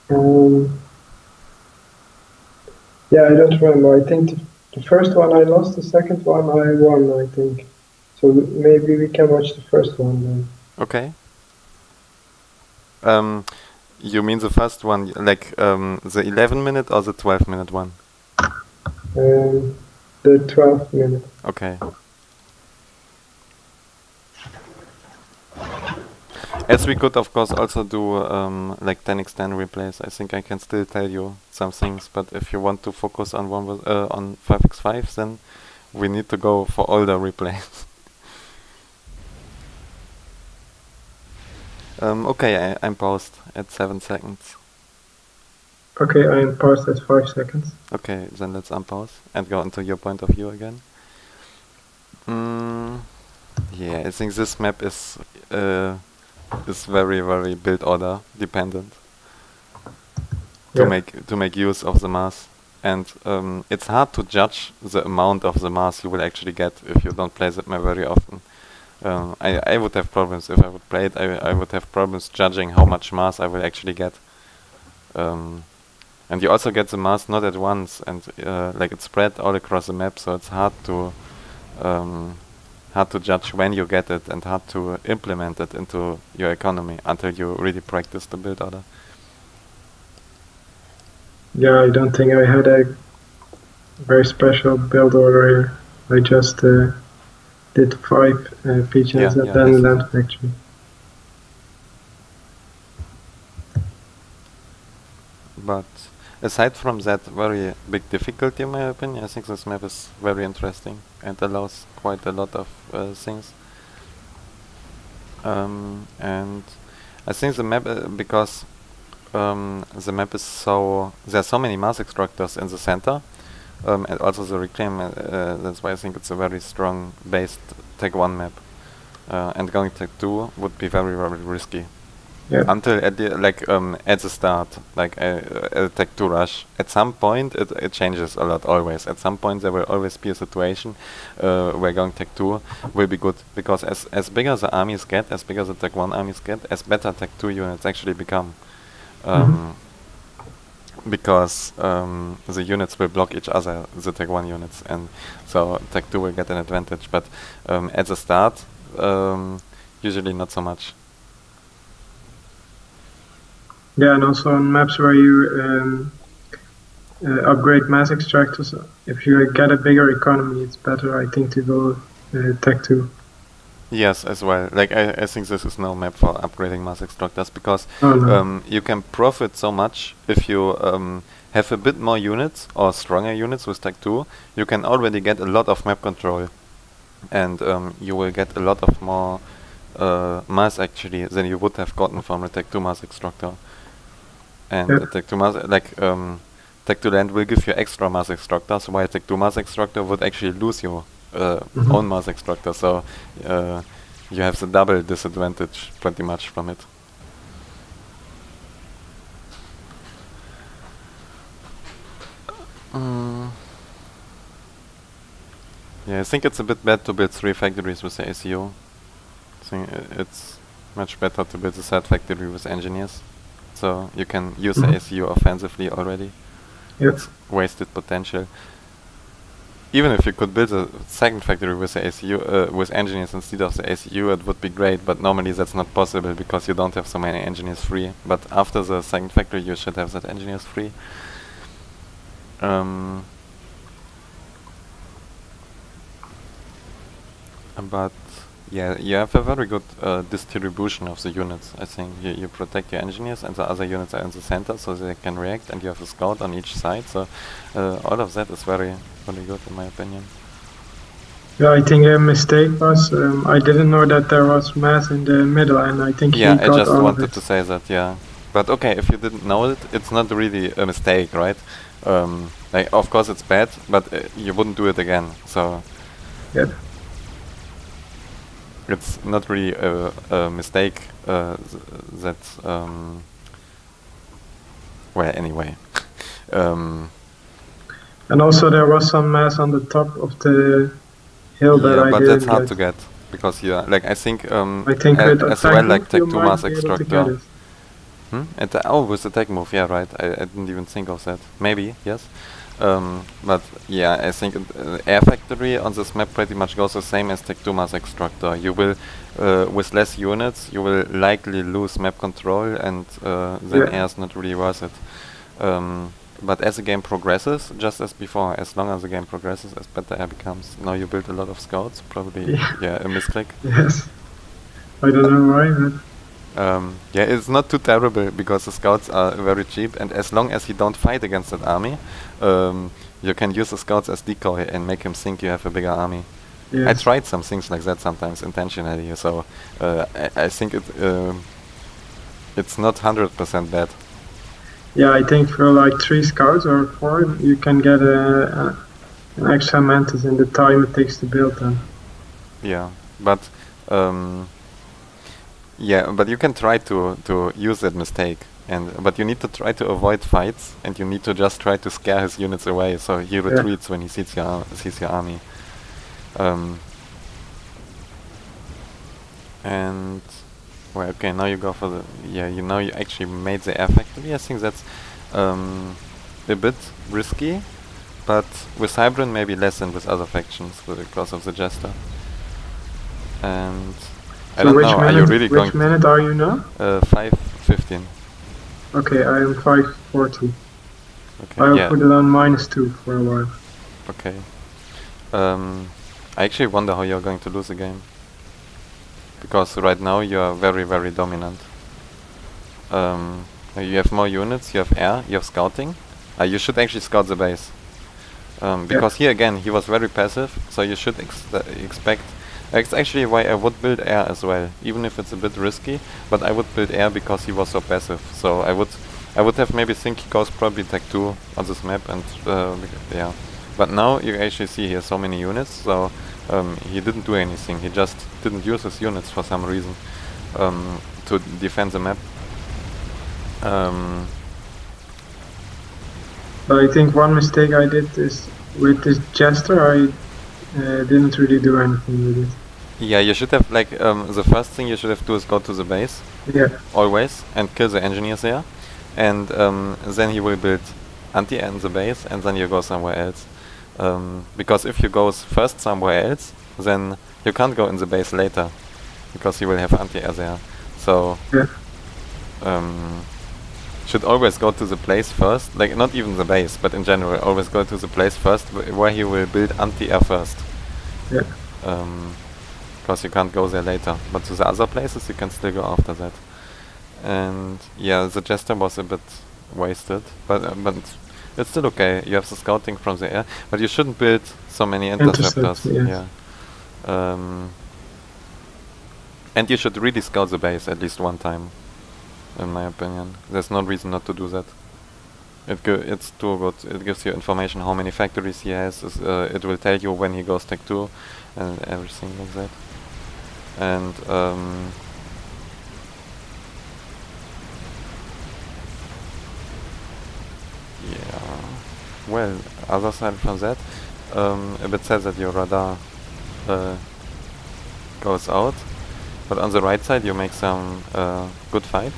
A: Yeah, I don't remember. I think the first one I lost, the second one I won, I think. So maybe we can watch the first one then.
B: Okay. You mean the first one, like the 11-minute or the 12-minute one?
A: The 12-minute.
B: Okay. As we could, of course, also do like 10x10 replays. I think I can still tell you some things, but if you want to focus on on 5x5, then we need to go for older replays. Okay, I'm paused at 7 seconds.
A: Okay, I am paused at 5 seconds.
B: Okay, then let's unpause and go into your point of view again. Yeah, I think this map is very, very build order dependent to make use of the mass, and it's hard to judge the amount of the mass you will actually get if you don't play that map very often. I would have problems if I would play it. I would have problems judging how much mass I will actually get. And you also get the mass not at once, and like it's spread all across the map, so it's hard to judge when you get it and hard to implement it into your economy until you really practice the build order.
A: Yeah, I don't think I had a very special build order here. I just did 5 pigeons and then land factory.
B: But aside from that very big difficulty, in my opinion, I think this map is very interesting and allows quite a lot of things. And I think the map, because the map is so... There are so many mass extractors in the center, and also the reclaim, that's why I think it's a very strong based Tech 1 map. And going Tech 2 would be very, very risky.
A: Yeah.
B: until at the at the start, like Tech 2 rush. At some point, it changes a lot. Always, at some point, there will always be a situation where going Tech 2 will be good, because as bigger the armies get, as bigger the Tech 1 armies get, as better Tech 2 units actually become. Because the units will block each other, the Tech 1 units, and so Tech 2 will get an advantage. But at the start, usually not so much.
A: Yeah, and also on maps where you upgrade mass extractors, if you get a bigger economy, it's better, I think, to go Tech 2.
B: Yes, as well. Like I think this is no map for upgrading mass extractors, because you can profit so much if you have a bit more units or stronger units with Tech 2. You can already get a lot of map control, and you will get a lot of more mass actually than you would have gotten from a Tech 2 mass extractor. And the Tech 2 mass, Tech 2 land will give you extra mass extractors, while Tech 2 mass extractor would actually lose you own mass extractor, so you have the double disadvantage pretty much from it. Yeah, I think it's a bit bad to build 3 factories with the ACU. I think it's much better to build a third factory with engineers, so you can use the ACU offensively already. It's wasted potential. Even if you could build a second factory with the ACU, with engineers instead of the ACU, it would be great, but normally that's not possible because you don't have so many engineers free. But after the second factory you should have that engineers free. But yeah, you have a very good distribution of the units. I think you protect your engineers and the other units are in the center so they can react, and you have a scout on each side, so all of that is very good in my opinion.
A: Yeah, I think a mistake was I didn't know that there was mass in the middle, and I think
B: yeah, I just wanted to say that, yeah. But okay, if you didn't know it, it's not really a mistake, right? Like, of course it's bad, but you wouldn't do it again, so
A: yeah.
B: It's not really a mistake that well, anyway.
A: And also there was some mass on the top of the hill that I didn't get. Yeah,
B: but that's hard to get, because you are, like, I think as well, like Tech 2 mass extractor. With the tech move, yeah, right. I didn't even think of that. Maybe, yes. But yeah, I think Air Factory on this map pretty much goes the same as Tech 2 mass extractor. You will, with less units, you will likely lose map control, and then air is not really worth it. But as the game progresses, just as before, as long as the game progresses, as better air becomes. Now you build a lot of scouts, probably, a misclick.
A: Yes. I don't know why, but...
B: yeah, it's not too terrible because the scouts are very cheap, and as long as you don't fight against that army, you can use the scouts as decoy and make him think you have a bigger army. Yes. I tried some things like that sometimes intentionally, so I think it's not 100% bad.
A: Yeah, I think for like 3 scouts or 4, you can get an extra mantis in the time it takes to build them.
B: Yeah, but but you can try to use that mistake, but you need to try to avoid fights, and you need to just try to scare his units away, so he retreats when he sees your army. And well, okay, now you go for the you actually made the air factory. I think that's a bit risky, but with Hybrid maybe less than with other factions because of the Jester. And I don't know, are you really going...
A: Which minute are you now?
B: 5:15.
A: Okay, I am 5:40. Okay, I'll put it on -2 for a while.
B: Okay. I actually wonder how you're going to lose the game. Because right now you are very, very dominant. You have more units, you have air, you have scouting. You should actually scout the base. Because here again, he was very passive, so you should expect... That's actually why I would build air as well, even if it's a bit risky, but I would build air because he was so passive. So I would have maybe think he goes probably Tech 2 on this map, and yeah. But now you actually see he has so many units, so he didn't do anything. He just didn't use his units for some reason to defend the map.
A: I think one mistake I did is with this jester, I didn't really do anything with it.
B: Yeah, you should have, like, the first thing you should have to is go to the base.
A: Yeah.
B: Always, and kill the engineers there. And then he will build anti-air in the base, and then you go somewhere else. Because if you go first somewhere else, then you can't go in the base later, because he will have anti-air there. So,
A: Yeah.
B: should always go to the place first, like not even the base, but in general, always go to the place first where he will build anti-air first.
A: Yeah.
B: Because you can't go there later, but to the other places you can still go after that. And yeah, the jester was a bit wasted, but it's still okay. You have the scouting from the air, but you shouldn't build so many interceptors.
A: Yes.
B: Yeah. And you should really scout the base at least one time, in my opinion. There's no reason not to do that. It's too good. It gives you information how many factories he has. It will tell you when he goes tech 2 and everything like that. And yeah, well, other side from that, a bit sad that your radar goes out, but on the right side you make some good fight.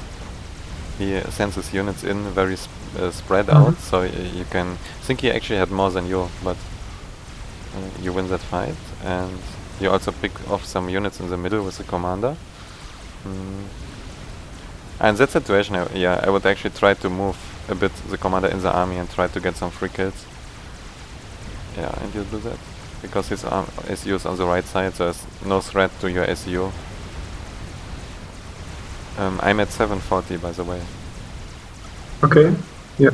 B: He sends his units in very spread out, so you can think he actually had more than you, but you win that fight, and you also pick off some units in the middle with the commander. And that situation, I would actually try to move a bit the commander in the army and try to get some free kills. Yeah, and you do that because his SU is on the right side, so there's no threat to your SU. I'm at 740, by the way.
A: Okay. Yeah.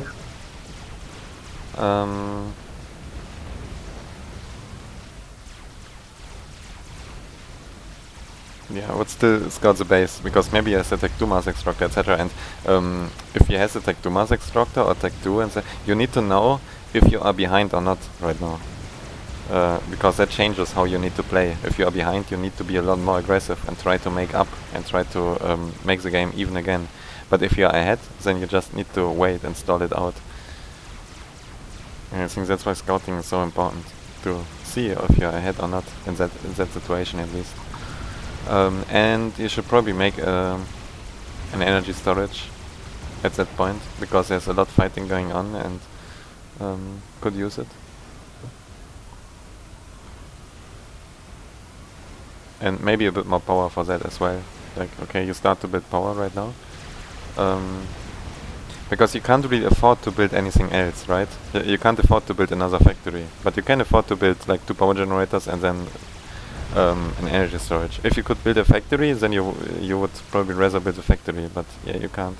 B: Yeah, I would still scout the base, because maybe he has a Tech 2 Mars Extractor, etc. And if he has a Tech 2 Mars Extractor or Tech 2, and you need to know if you are behind or not right now. Because that changes how you need to play. If you are behind, you need to be a lot more aggressive and try to make up and try to make the game even again. But if you are ahead, then you just need to wait and stall it out. And I think that's why scouting is so important, to see if you are ahead or not in that situation at least. And you should probably make an energy storage at that point, because there's a lot of fighting going on and could use it. And maybe a bit more power for that as well. Like, okay, you start to build power right now. Because you can't really afford to build anything else, right? You can't afford to build another factory, but you can afford to build like 2 power generators and then an energy storage. If you could build a factory, then you would probably rather build a factory, but yeah, you can't.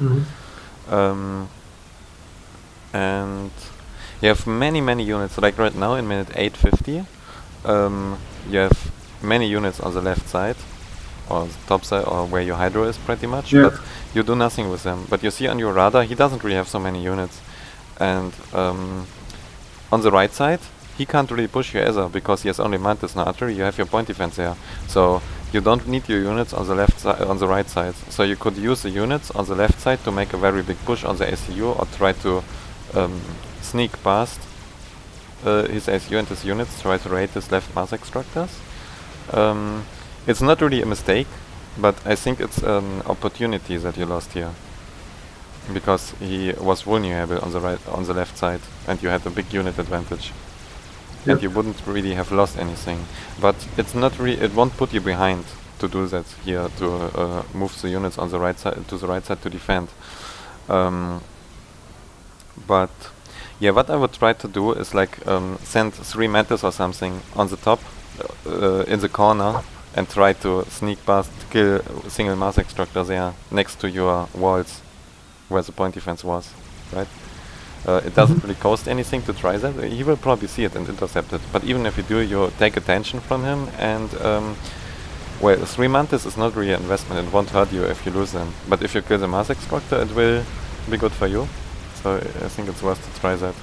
B: And you have many units. Like right now in minute 850, you have many units on the left side, or the top side, or where your hydro is pretty much, but you do nothing with them. But you see on your radar, he doesn't really have so many units. And on the right side, he can't really push you either, because he has only Mantis and artillery. You have your point defense there, so you don't need your units on the left side, on the right side. So you could use the units on the left side to make a very big push on the SCU, or try to sneak past his SU and his units, try to raid his left Mars Extractors. It's not really a mistake, but I think it's an opportunity that you lost here, because he was vulnerable on the left side, and you had a big unit advantage, and you wouldn't really have lost anything. But it's not really, it won't put you behind to do that here, to move the units on the right side to defend. But yeah, what I would try to do is like send 3 Mantis or something on the top, in the corner, and try to sneak past, kill single Mars Extractor there next to your walls where the point defense was, right? It doesn't really cost anything to try that. He will probably see it and intercept it, but even if you do, you take attention from him, and well, 3 Mantis is not really an investment. It won't hurt you if you lose them, but if you kill the Mars Extractor, it will be good for you. So I think it's worth to try that.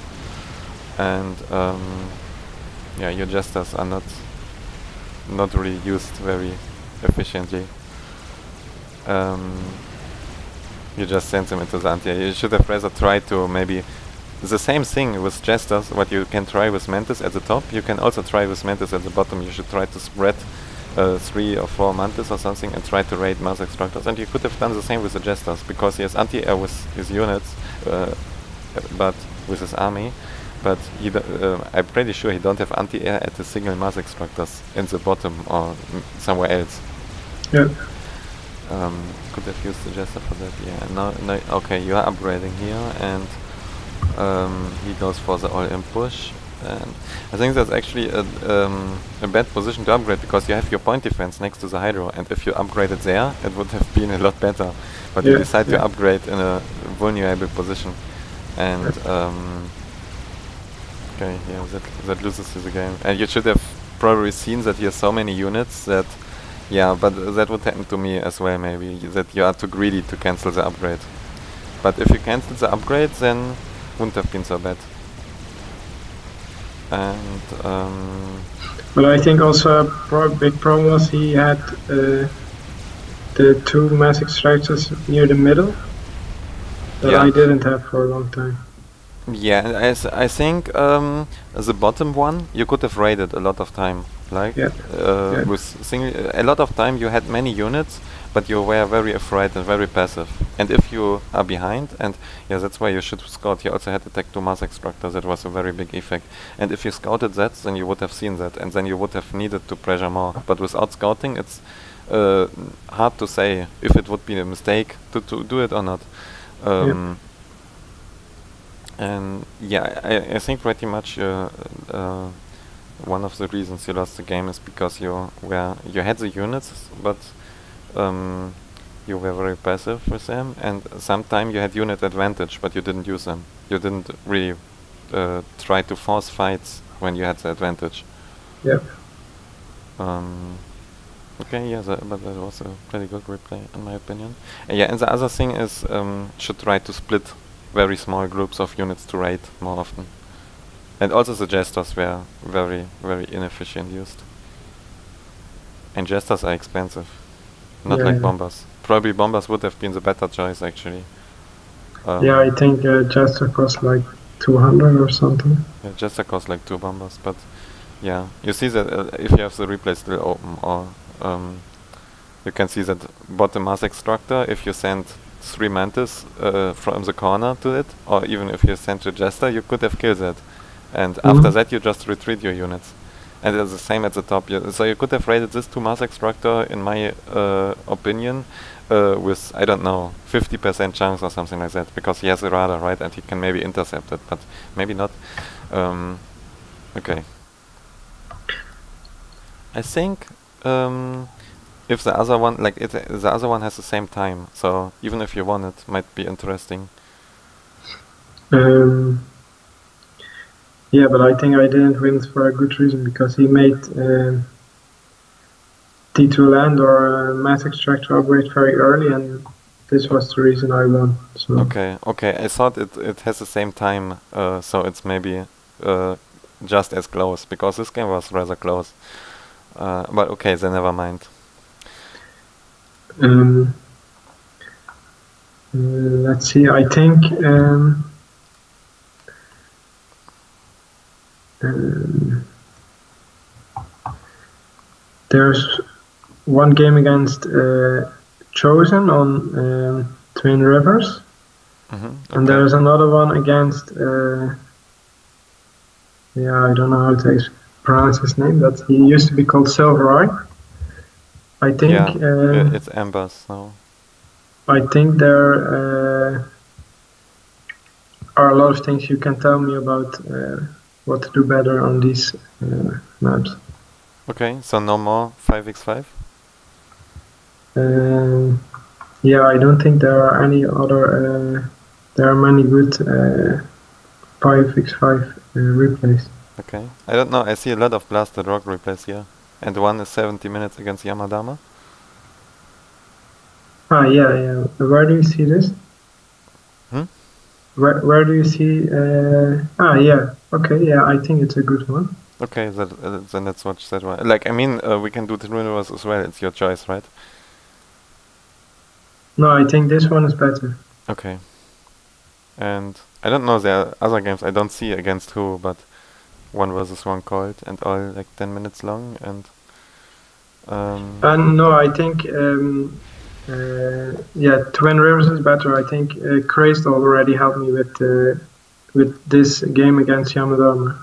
B: And yeah, your jesters are not really used very efficiently. You just send them into the anti-air. You should have rather tried to maybe the same thing with Jesters, what you can try with Mantis at the top, you can also try with Mantis at the bottom. You should try to spread 3 or 4 Mantis or something and try to raid Mass Extractors. And you could have done the same with the Jesters, because he has anti-air with his units, but with his army. But he I'm pretty sure he don't have anti-air at the single Mass Extractors in the bottom or somewhere else.
A: Yeah.
B: Could have used the Jester for that, yeah. No, okay, you are upgrading here, and he goes for the all-in push. And I think that's actually a bad position to upgrade, because you have your point defense next to the Hydro, and if you upgraded there, it would have been a lot better. But you decide to upgrade in a vulnerable position. And okay, yeah, that loses you the game. And you should have probably seen that he has so many units that, yeah, but that would happen to me as well, maybe, that you are too greedy to cancel the upgrade. But if you cancel the upgrade, then wouldn't have been so bad. And
A: but I think also a big problem was he had the 2 Mass Extractors near the middle that I didn't have for a long time.
B: Yeah, I think the bottom one you could have raided a lot of time. Like with a lot of time you had many units, but you were very afraid and very passive. And if you are behind, and yeah, that's why you should scout. You also had attack 2 Mass Extractors. That was a very big effect. And if you scouted that, then you would have seen that, and then you would have needed to pressure more. But without scouting, it's hard to say if it would be a mistake to do it or not. And yeah, I think pretty much one of the reasons you lost the game is because you had the units, but you were very passive with them, and sometimes you had unit advantage, but you didn't use them. You didn't really try to force fights when you had the advantage.
A: Yep.
B: Okay, yeah, but that was a pretty good replay in my opinion. Yeah, and the other thing is should try to split very small groups of units to raid more often. And also the Jesters were very, very inefficient used. And Jesters are expensive. Not like Bombers. Probably Bombers would have been the better choice actually.
A: Yeah, I think Jester cost like 200 or something.
B: Yeah, Jester cost like 2 Bombers, but yeah. You see that if you have the replay still open, or you can see that bottom Mass Extractor, if you send 3 Mantis from the corner to it, or even if you send a Jester, you could have killed that. And after that you just retreat your units. And it's the same at the top. So you could have raided this 2 Mass Extractor, in my opinion, with, I don't know, 50% chance or something like that, because he has a radar, right, and he can maybe intercept it, but maybe not. Okay. I think if the other one, like the other one has the same time, so even if you won it, might be interesting.
A: Yeah, but I think I didn't win for a good reason, because he made T2 land or Mass Extractor upgrade very early, and this was the reason I won. So.
B: Okay, I thought it has the same time, so it's maybe just as close, because this game was rather close. But okay, then never mind.
A: Let's see, I think there's one game against Chosen on Twin Rivers, and there's another one against I don't know how to pronounce his name, but he used to be called Silver Eye. I think
B: it's Embers now.
A: I think there are a lot of things you can tell me about what to do better on these maps.
B: Okay, so no more 5x5?
A: Yeah, I don't think there are any other. There are many good 5x5 replays.
B: Okay, I don't know, I see a lot of Blasted Rock replays here. And one is 70 minutes against Yamadama.
A: Ah, yeah. Where do you see this? Where do you see? Yeah. Okay, yeah. I think it's a good one.
B: Okay, then let's watch that one. Like, I mean, we can do the universe as well. It's your choice, right?
A: No, I think this one is better.
B: Okay. And I don't know, there are other games I don't see against who, but 1 versus 1 called and all like 10 minutes long and
A: No, I think yeah, Twin Rivers is better. I think Crazed already helped me with this game against Yamadama.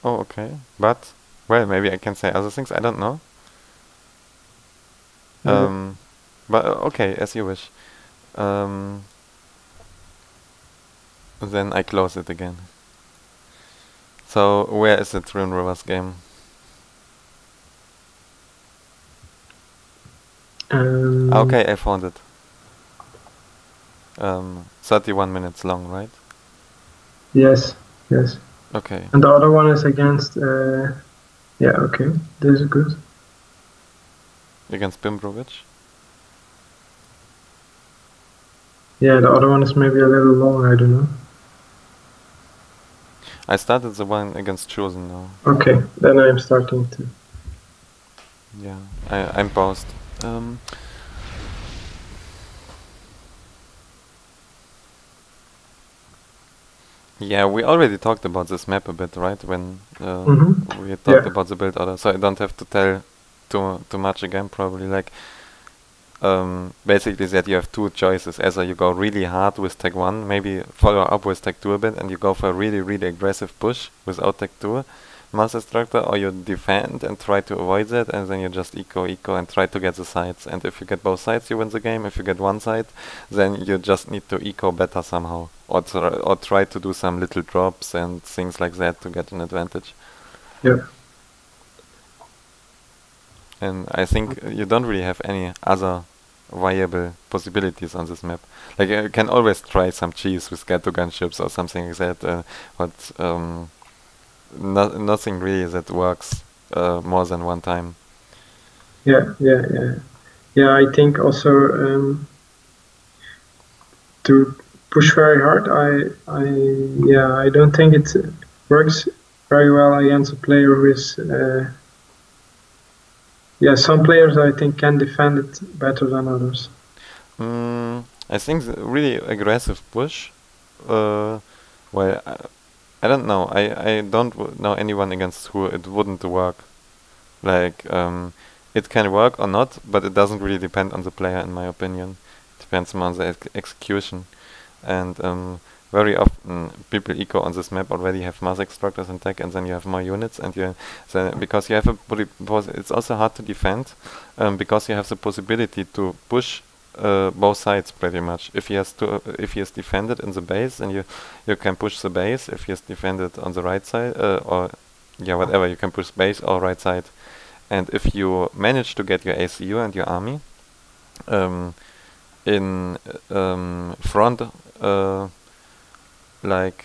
B: oh, okay. But well, maybe I can say other things, I don't know. But okay, as you wish. Then I close it again. So where is the Twin Rivers game? Okay, I found it. 31 minutes long, right?
A: Yes, yes.
B: Okay.
A: And the other one is against yeah, okay, this is good.
B: Against Bimbrovic?
A: Yeah, the other one is maybe a little long, I don't know.
B: I started the one against Chosen now.
A: Okay, then I'm starting to.
B: Yeah, I'm paused. Yeah, we already talked about this map a bit, right? When we talked about the build order, so I don't have to tell too much again. Probably like basically that you have two choices: either you go really hard with tech 1, maybe follow up with tech 2 a bit, and you go for a really aggressive push without tech 2 master structure, or you defend and try to avoid that, and then you just eco and try to get the sides. And if you get both sides, you win the game. If you get one side, then you just need to eco better somehow, or try to do some little drops and things like that to get an advantage.
A: Yeah.
B: And I think you don't really have any other viable possibilities on this map. Like you can always try some cheese with get to gunships or something like that, but nothing really that works more than one time.
A: Yeah. I think also to push very hard. I don't think it works very well against a player who is. Yeah, some players I think can defend it better than others.
B: I think the really aggressive push. Well, I don't know. I don't know anyone against who it wouldn't work. Like it can work or not, but it doesn't really depend on the player, in my opinion. It depends more on the execution. And very often people eco on this map already have mass extractors in tech, and then you have more units, and because you have it's also hard to defend because you have the possibility to push both sides pretty much. If he has defended in the base, then you can push the base. If he has defended on the right side or yeah, whatever, you can push base or right side. And if you manage to get your ACU and your army in front, like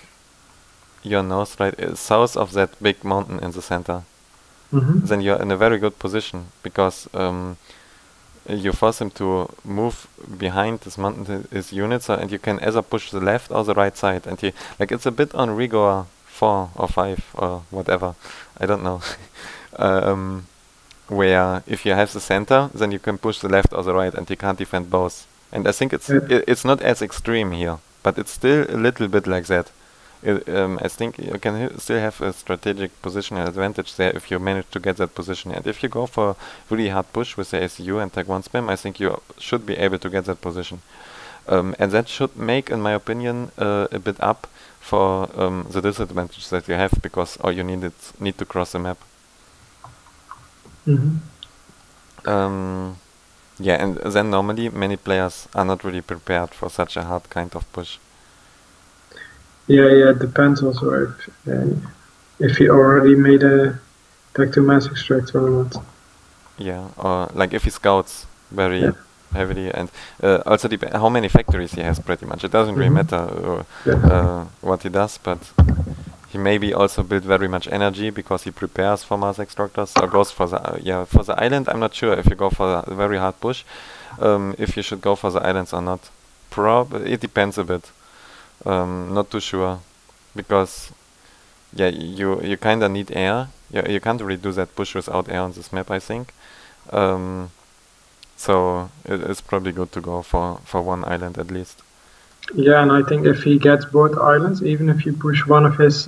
B: your north, right, south of that big mountain in the center, then you're in a very good position because you force him to move behind this mountain, his units, and you can either push the left or the right side. And it's a bit on rigor 4 or 5 or whatever, I don't know. Where if you have the center, then you can push the left or the right, and you can't defend both. And I think it's not as extreme here, but it's still a little bit like that. I think you can still have a strategic positional advantage there if you manage to get that position. And if you go for really hard push with the ACU and tag 1 spam, I think you should be able to get that position. And that should make, in my opinion, a bit up for the disadvantage that you have, because you need to cross the map. Yeah, and then normally many players are not really prepared for such a hard kind of push.
A: Yeah, it depends also if he already made a tag to mass extractor or not.
B: Yeah, or like if he scouts very heavily, and also how many factories he has pretty much. It doesn't really matter what he does, but he maybe also build very much energy because he prepares for mass extractors or goes for the island. I'm not sure if you go for a very hard push, if you should go for the islands or not. It depends a bit. Not too sure, because you kind of need air. You can't really do that push without air on this map, I think. So it's probably good to go for one island at least.
A: Yeah, and I think if he gets both islands, even if you push one of his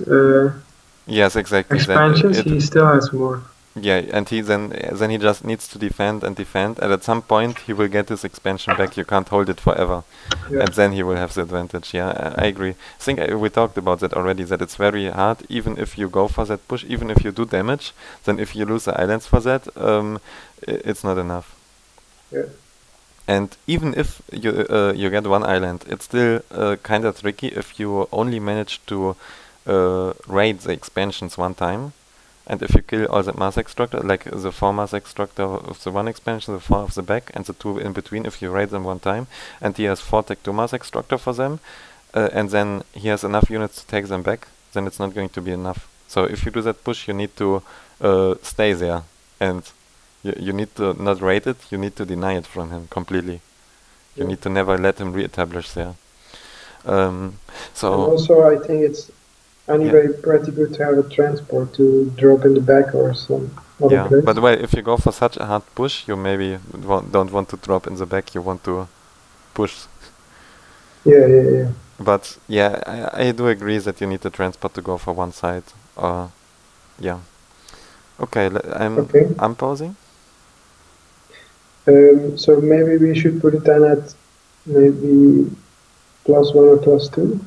B: Yes, exactly. Then
A: expansions, he still has more.
B: yeah, and then he just needs to defend and defend, and at some point he will get his expansion back. You can't hold it forever,
A: Yeah.
B: and then he will have the advantage. Yeah, I agree. I think we talked about that already. That it's very hard, even if you go for that push, even if you do damage. Then if you lose the islands for that, it's not enough.
A: Yeah.
B: And even if you get one island, it's still kind of tricky if you only manage to raid the expansions one time. And if you kill all the mass extractor, like the 4 mass extractor of the one expansion, the 4 of the back, and the 2 in between, if you raid them one time, and he has 4 tech 2 mass extractor for them, and then he has enough units to take them back, then it's not going to be enough. So if you do that push, you need to stay there, and you need to not raid it, you need to deny it from him completely. You need to never let him re-establish there.
A: And also, I think it's anyway pretty good to have a transport to drop in the back or some other place.
B: But well, if you go for such a hard push, you maybe don't want to drop in the back, you want to push.
A: Yeah.
B: But yeah, I do agree that you need the transport to go for one side. Yeah. Okay, I'm pausing.
A: So maybe we should put it then at maybe +1 or +2,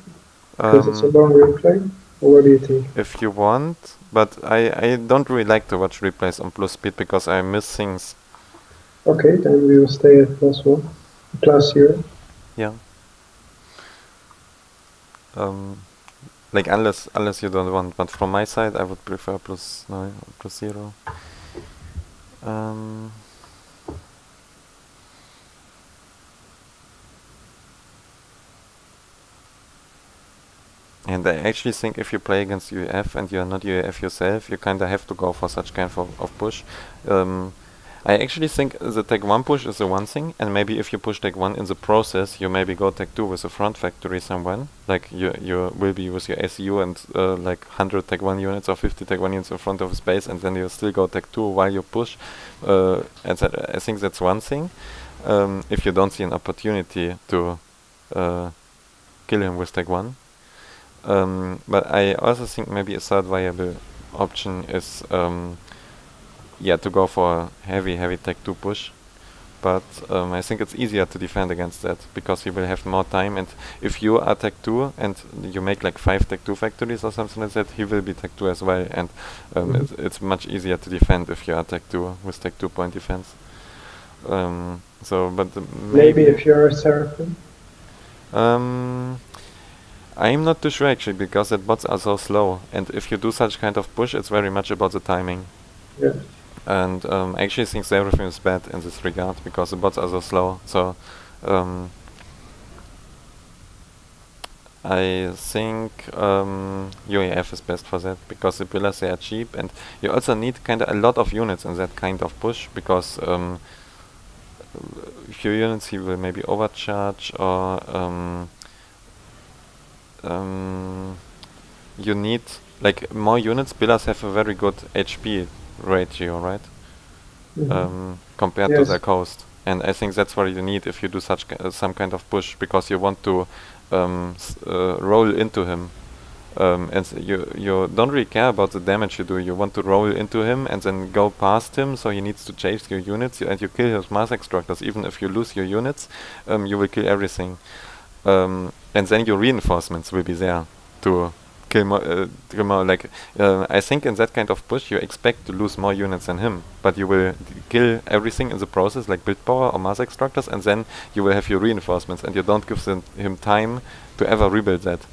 A: because it's a long replay. Or what do you think?
B: If you want, but I don't really like to watch replays on plus speed because I miss things.
A: Okay, then we will stay at +1, +0.
B: Yeah. Like unless you don't want, but from my side I would prefer +9 or +0. And I actually think if you play against UEF and you're not UEF yourself, you kinda have to go for such kind of push. I actually think the tech 1 push is the one thing, and maybe if you push tech 1 in the process, you maybe go tech 2 with a front factory somewhere. Like you will be with your ACU and like 100 tech 1 units or 50 tech 1 units in front of a space, and then you still go tech 2 while you push. And I think that's one thing. If you don't see an opportunity to kill him with tech 1. But I also think maybe a third viable option is to go for a heavy tech 2 push. But I think it's easier to defend against that because you will have more time, and if you are tech 2 and you make like 5 tech 2 factories or something like that, he will be tech 2 as well, and it's much easier to defend if you are tech 2 with tech 2 point defense. But
A: maybe if you're a Seraphim?
B: I'm not too sure actually, because the bots are so slow, and if you do such kind of push, it's very much about the timing.
A: Yeah.
B: And I actually think everything is bad in this regard, because the bots are so slow. So I think UAF is best for that, because the pillars, they are cheap, and you also need kinda a lot of units in that kind of push, because few units he will maybe overcharge, or you need like more units. Pillars have a very good HP ratio, right? Compared to their cost, and I think that's what you need if you do such some kind of push, because you want to roll into him, and you don't really care about the damage you do. You want to roll into him and then go past him, so he needs to chase your units, and you kill his mass extractors. Even if you lose your units, you will kill everything. And then your reinforcements will be there to kill more. Like I think in that kind of push, you expect to lose more units than him, but you will kill everything in the process, like build power or mass extractors, and then you will have your reinforcements, and you don't give him time to ever rebuild that.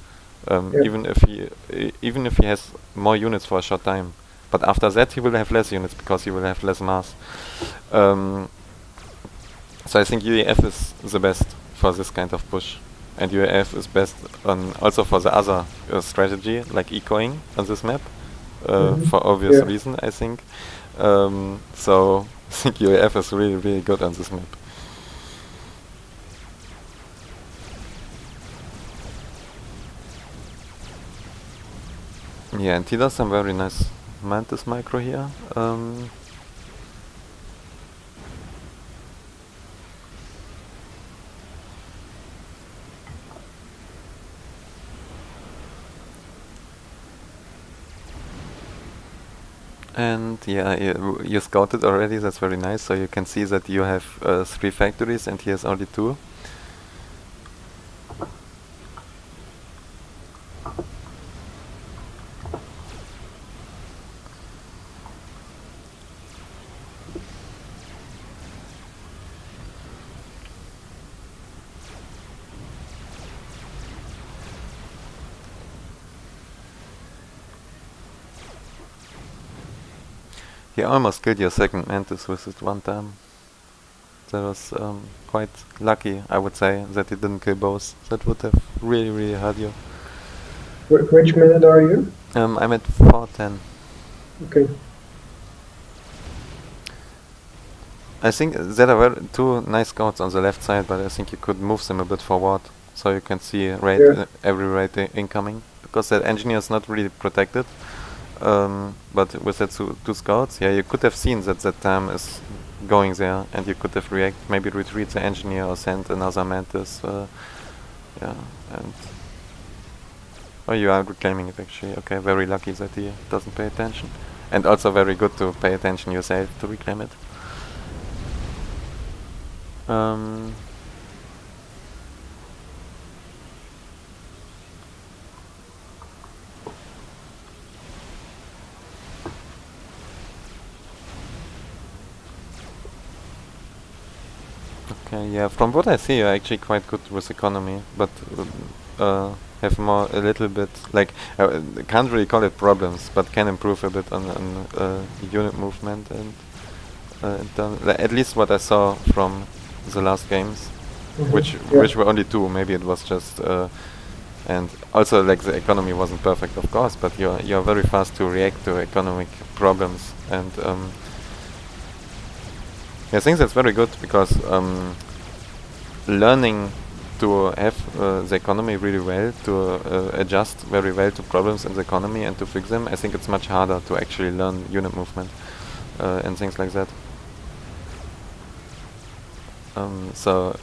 B: Even if he has more units for a short time, but after that he will have less units because he will have less mass. So I think UEF is the best for this kind of push. And UAF is best also for the other strategy, like ecoing on this map, for obvious reason, I think. So I think UAF is really good on this map. Yeah, and he does some very nice Mantis micro here. And yeah, you scouted already, that's very nice. So you can see that you have 3 factories and he has only 2. He almost killed your second mantis with it one time. That was quite lucky, I would say, that he didn't kill both. That would have really, really hurt you.
A: Which minute are you?
B: I'm at 410.
A: Okay.
B: I think there are 2 nice scouts on the left side, but I think you could move them a bit forward, so you can see every raid incoming, because that engineer is not really protected. But with that 2 scouts, yeah, you could have seen that time is going there, and you could have maybe retreat the engineer or send another mantis. Yeah, and oh, you are reclaiming it actually. Okay, very lucky that he doesn't pay attention, and also very good to pay attention yourself to reclaim it. Okay, yeah, from what I see, you're actually quite good with economy, but have a little bit, like, can't really call it problems, but can improve a bit on unit movement and at least what I saw from the last games, which were only 2. Maybe it was just, and also like the economy wasn't perfect, of course, but you're very fast to react to economic problems, and I think that's very good, because learning to have the economy really well, to adjust very well to problems in the economy and to fix them, I think it's much harder to actually learn unit movement and things like that. So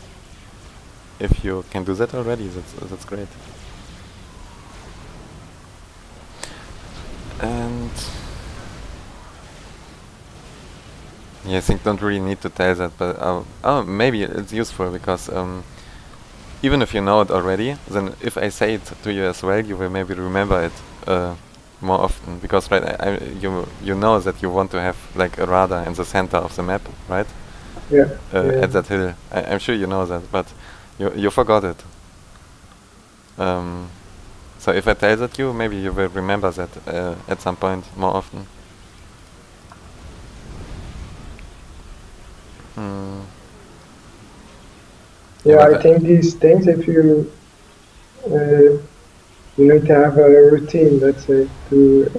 B: if you can do that already, that's great. And yeah, I think don't really need to tell that, but oh, maybe it's useful, because even if you know it already, then if I say it to you as well, you will maybe remember it more often, because you know that you want to have like a radar in the center of the map, right?
A: Yeah.
B: At that hill. I'm sure you know that, but you forgot it. So if I tell that you, maybe you will remember that at some point more often.
A: Yeah, I think these things, if you need to have a routine, let's say, to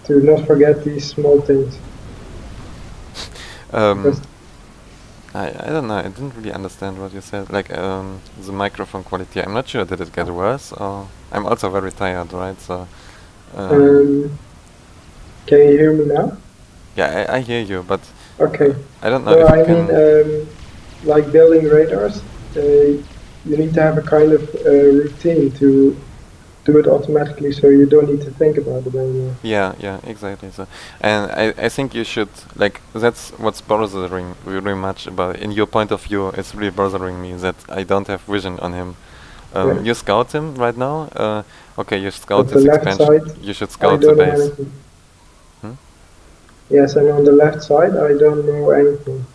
A: not forget these small things.
B: I don't know, I didn't really understand what you said, like the microphone quality. I'm not sure, did it get worse, or I'm also very tired, right? So
A: can you hear me now?
B: Yeah, I hear you, but
A: okay.
B: I don't know if
A: I mean, like building radars, you need to have a kind of routine to do it automatically, so you don't need to think about it anymore.
B: Yeah, exactly. So, and I think you should, like, that's what's bothering very much about, in your point of view, it's really bothering me that I don't have vision on him. You scout him right now? Okay, you scout this expansion. You should scout the base.
A: Yes, and on the left side, I don't know anything.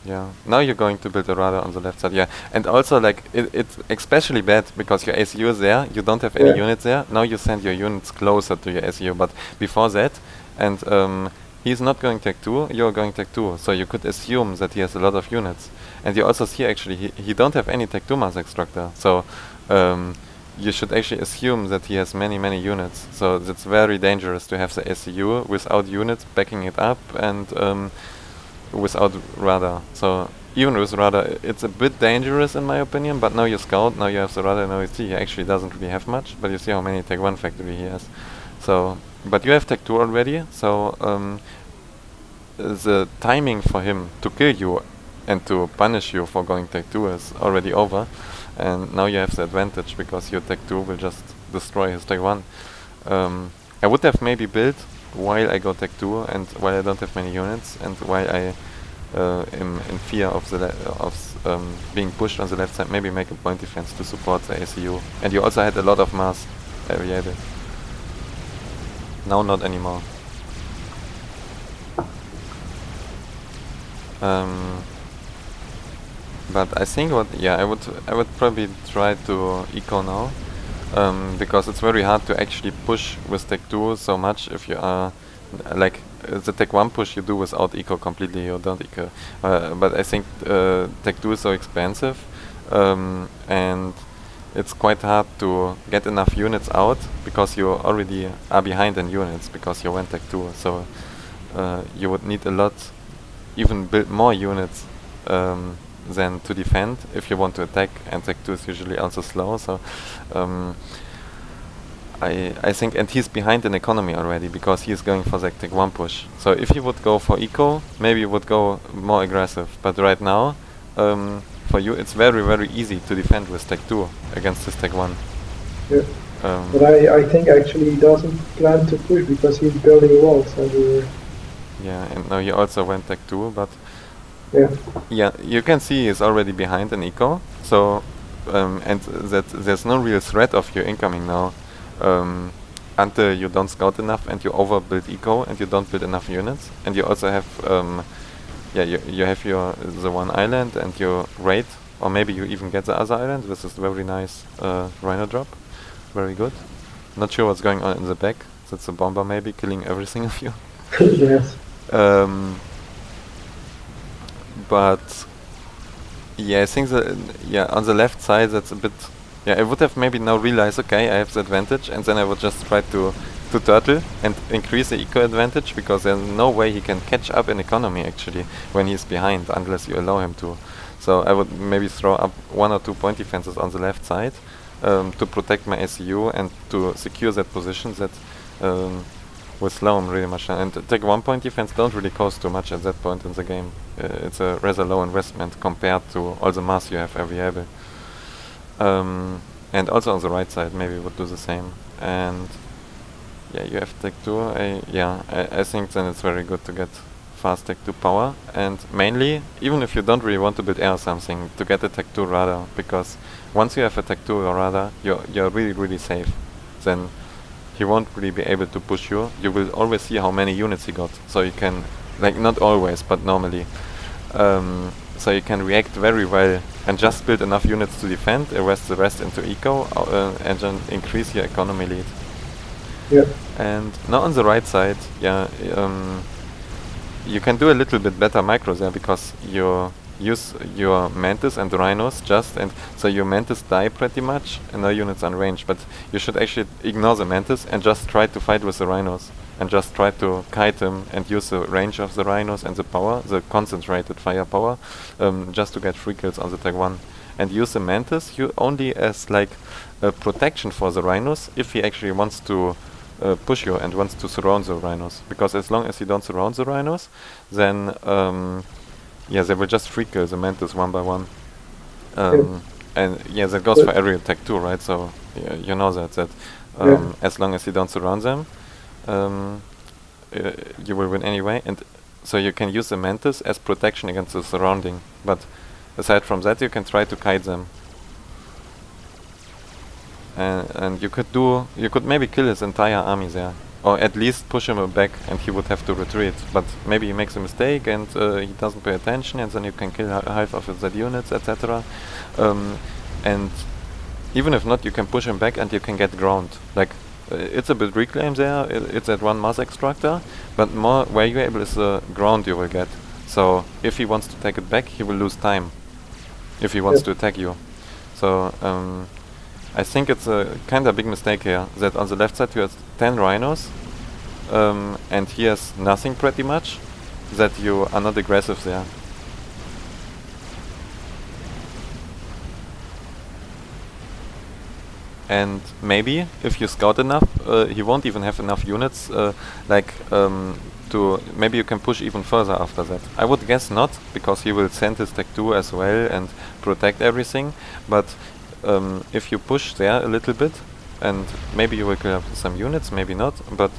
B: Yeah, now you're going to build a radar on the left side, yeah. And also, like, it's especially bad because your SU is there, you don't have any units there. Now you send your units closer to your SU, but before that, and he's not going tech 2, you're going tech 2, so you could assume that he has a lot of units. And you also see, actually, he don't have any tech 2 mass extractor, so you should actually assume that he has many units. So it's very dangerous to have the SU without units backing it up, and without radar. So even with radar, it's a bit dangerous in my opinion, but now you scout, now you have the radar, now you see he actually doesn't really have much, but you see how many tech 1 factory he has. So, but you have tech 2 already, so the timing for him to kill you and to punish you for going tech 2 is already over, and now you have the advantage because your tech 2 will just destroy his tech 1. I would have maybe built while I go tech 2 and while I don't have many units and while I am in fear of being pushed on the left side, maybe make a point defense to support the ACU. And you also had a lot of mass variable. Now not anymore. But I think I would probably try to eco now, because it's very hard to actually push with tech 2 so much if you are like the tech 1 push you do without eco completely, you don't eco. But I think tech 2 is so expensive, and it's quite hard to get enough units out because you already are behind in units because you went tech 2. So you would need a lot, even build more units than to defend if you want to attack, and tech 2 is usually also slow. So I think, and he's behind in economy already because he's going for the tech 1 push. So if he would go for eco, maybe he would go more aggressive. But right now, for you, it's very easy to defend with tech 2 against this tech 1.
A: Yeah. But I think actually he doesn't plan to push because he's building walls everywhere.
B: Yeah, and now he also went tech 2, but
A: yeah,
B: you can see he's already behind in eco. So and that there's no real threat of you incoming now. Until you don't scout enough and you overbuild eco and you don't build enough units, and you also have you have the one island and your raid, or maybe you even get the other island. This is very nice rhino drop, very good. Not sure what's going on in the back. That's a bomber maybe killing everything of you.
A: Yes.
B: But yeah, I think on the left side that's a bit. Yeah, I would have maybe now realized, okay, I have the advantage, and then I would just try to turtle and increase the eco advantage, because there's no way he can catch up in economy actually when he's behind unless you allow him to. So I would maybe throw up 1 or 2 point defenses on the left side to protect my ACU and to secure that position that will slow him really much. And take 1 point defense don't really cost too much at that point in the game. It's a rather low investment compared to all the mass you have available. And also on the right side maybe would do the same. And yeah, you have tech 2. I think then it's very good to get fast tech 2 power, and mainly, even if you don't really want to build air or something, to get a tech 2 radar, because once you have a tech 2 radar, you're really safe. Then he won't really be able to push you. You will always see how many units he got, so you can, like, not always, but normally. So you can react very well and just build enough units to defend, arrest the rest into eco, and then increase your economy lead.
A: Yep.
B: And now on the right side, you can do a little bit better micros there, because you use your mantis and rhinos just, and so your mantis die pretty much and no units on range, but you should actually ignore the mantis and just try to fight with the rhinos. And just try to kite him and use the range of the rhinos and the power, the concentrated firepower, just to get free kills on the tech 1. And use the mantis only as like a protection for the rhinos if he actually wants to push you and wants to surround the rhinos. Because as long as you don't surround the rhinos, then they will just free kill the mantis 1 by 1. And that goes for every tech 2, right? So you know that as long as you don't surround them, you will win anyway, and so you can use the mantis as protection against the surrounding. But aside from that, you can try to kite them, and you could maybe kill his entire army there, or at least push him back, and he would have to retreat. But maybe he makes a mistake and he doesn't pay attention, and then you can kill half of his units, etc. And even if not, you can push him back and you can get ground. Like, it's a bit reclaim there, it's at 1 mass extractor, but more valuable is the ground you will get. So if he wants to take it back, he will lose time if he wants to attack you. So I think it's a kind of big mistake here, that on the left side you have 10 rhinos, and he has nothing pretty much, that you are not aggressive there. And maybe if you scout enough, he won't even have enough units, maybe you can push even further after that. I would guess not, because he will send his tech 2 as well and protect everything. But if you push there a little bit, and maybe you will kill up some units, maybe not, but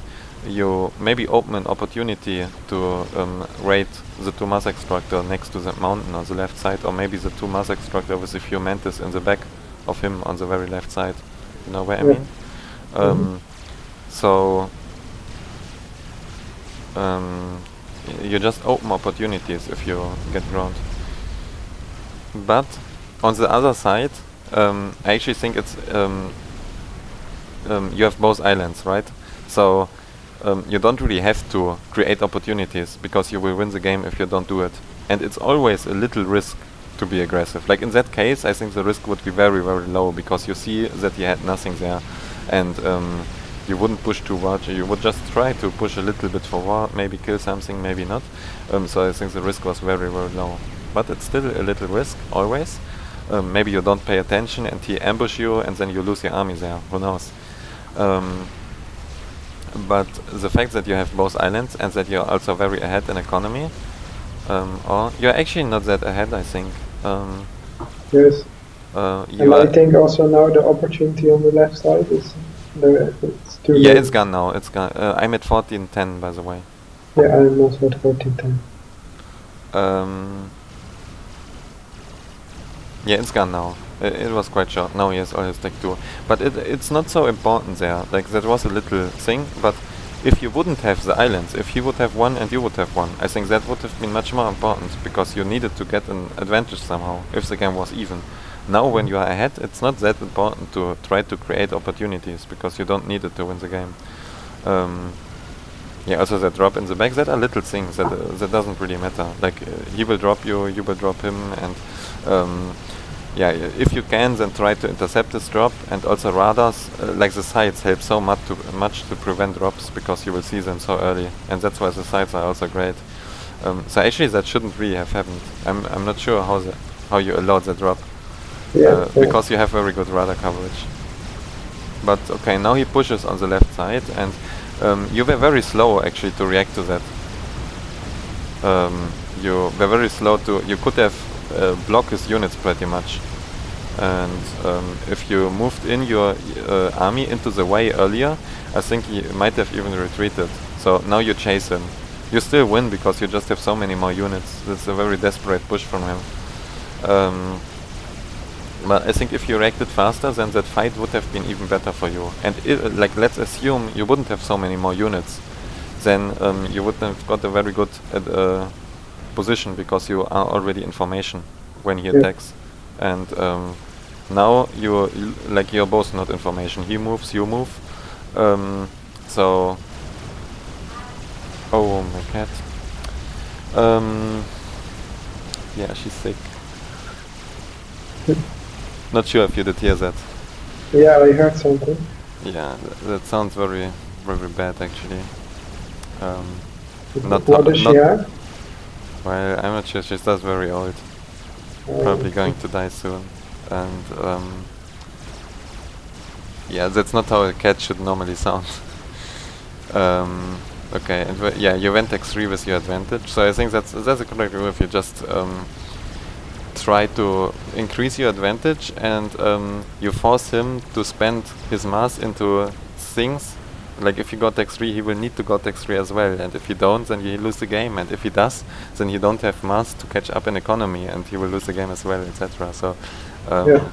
B: you maybe open an opportunity to raid the 2 mass extractor next to that mountain on the left side, or maybe the 2 mass extractor with a few mantis in the back of him on the very left side. You know where I mean? So you just open opportunities if you get ground. But on the other side, I actually think it's you have both islands, right? So you don't really have to create opportunities, because you will win the game if you don't do it. And it's always a little risk to be aggressive. Like in that case, I think the risk would be very, very low, because you see that you had nothing there, and you wouldn't push too much. You would just try to push a little bit forward, maybe kill something, maybe not. So I think the risk was very, very low. But it's still a little risk, always. Maybe you don't pay attention and he ambush you, and then you lose your army there. Who knows? But the fact that you have both islands and that you're also very ahead in economy, or you're actually not that ahead, I think.
A: Yes.
B: You
A: and I think also now the opportunity on the left side is it's too
B: yeah,
A: late.
B: it's gone now. It's gone. I'm at 1410, by the way.
A: Yeah, I'm also at 1410.
B: Yeah, it's gone now. It was quite short. Now he has all his tech too. But it's not so important there. Like, that was a little thing, but if you wouldn't have the islands, if he would have one and you would have one, I think that would have been much more important, because you needed to get an advantage somehow, if the game was even. Now when you are ahead, it's not that important to try to create opportunities, because you don't need it to win the game. Yeah, also that drop in the back, that are little things that doesn't really matter. Like, he will drop you, you will drop him, and yeah, if you can, then try to intercept this drop. And also radars, like the sides, help so much to prevent drops, because you will see them so early, and that's why the sides are also great. So actually that shouldn't really have happened. I'm not sure how you allowed the drop, because you have very good radar coverage. But okay, now he pushes on the left side, and you were very slow actually to react to that. You were very slow to. You could have blocked his units pretty much, and if you moved in your army into the way earlier, I think he might have even retreated. So now you chase him. You still win because you just have so many more units. That's a very desperate push from him. But I think if you reacted faster, then that fight would have been even better for you. And like, let's assume you wouldn't have so many more units, then you would have got a very good position, because you are already in formation when he attacks. And now you're both not in formation. He moves, you move. So, oh my cat. Yeah, she's sick. Not sure if you did hear that.
A: Yeah, I heard something.
B: Yeah, that sounds very, very bad actually.
A: What does she have?
B: Well, I'm not sure. She's just very old. Probably going to die soon. And yeah, that's not how a cat should normally sound. Okay, and yeah, you went x3 with your advantage. So I think that's a correct move. If you just try to increase your advantage, and you force him to spend his mass into things. Like, if you got x3, he will need to got x3 as well, and if you don't, then you lose the game, and if he does, then you don't have mass to catch up in economy, and he will lose the game as well, etc. So
A: yeah.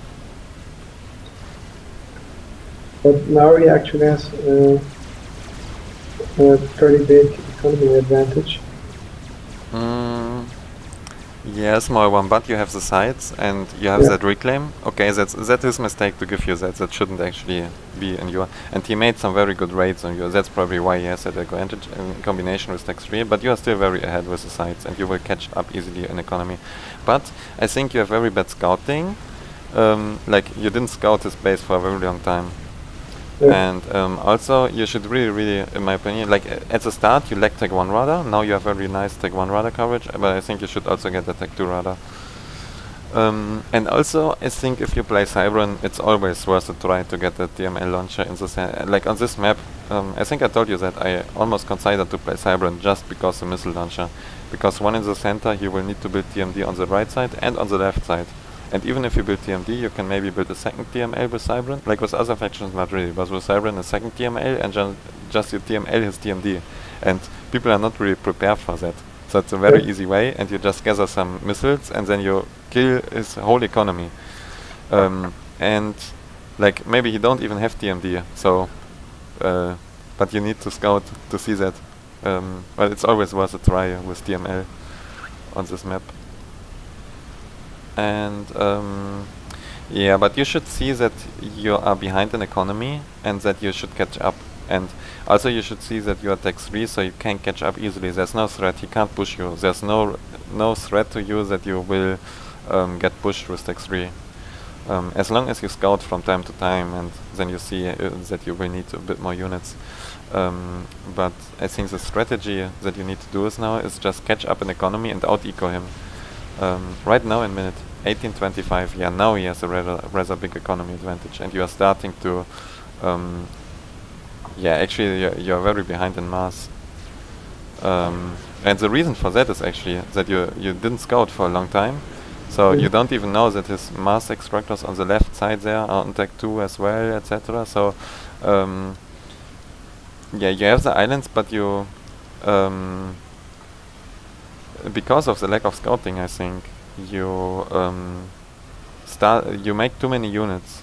A: But now he actually has a pretty big economy advantage.
B: Yeah, small one, but you have the sides and you have that reclaim. Okay, that's his mistake to give you that. That shouldn't actually be in your. And he made some very good raids on you. That's probably why he has that advantage in combination with Tech 3. But you are still very ahead with the sides, and you will catch up easily in economy. But I think you have very bad scouting. Like, you didn't scout his base for a very long time. And also, you should really, in my opinion, like, at the start you lack Tech 1 radar. Now you have very nice Tech 1 radar coverage, but I think you should also get the Tech 2 radar. And also, I think if you play Cybran, it's always worth a try to get the DML launcher in the like on this map. I think I told you that I almost considered to play Cybran just because the missile launcher. Because one in the center, you will need to build DMD on the right side and on the left side. And even if you build TMD, you can maybe build a second TML with Cybran. Like with other factions, not really, but with Cybran, a second TML, and just your TML his TMD. And people are not really prepared for that. So it's a very easy way, and you just gather some missiles, and then you kill his whole economy. And like maybe he don't even have TMD, so but you need to scout to see that. Well, it's always worth a try with TML on this map. And yeah, but you should see that you are behind in economy and that you should catch up. And also you should see that you are tech 3, so you can catch up easily. There's no threat, he can't push you. There's no threat to you that you will get pushed with tech 3. As long as you scout from time to time, and then you see that you will need a bit more units. But I think the strategy that you need to do is now is just catch up in economy and out-eco him. Right now in minute 18:25, yeah, now he has a rather big economy advantage, and you are starting to yeah, actually you're very behind in mass. And the reason for that is actually that you didn't scout for a long time, so you don't even know that his mass extractors on the left side there are on tech 2 as well, etc. So yeah, you have the islands, but you because of the lack of scouting, I think you you make too many units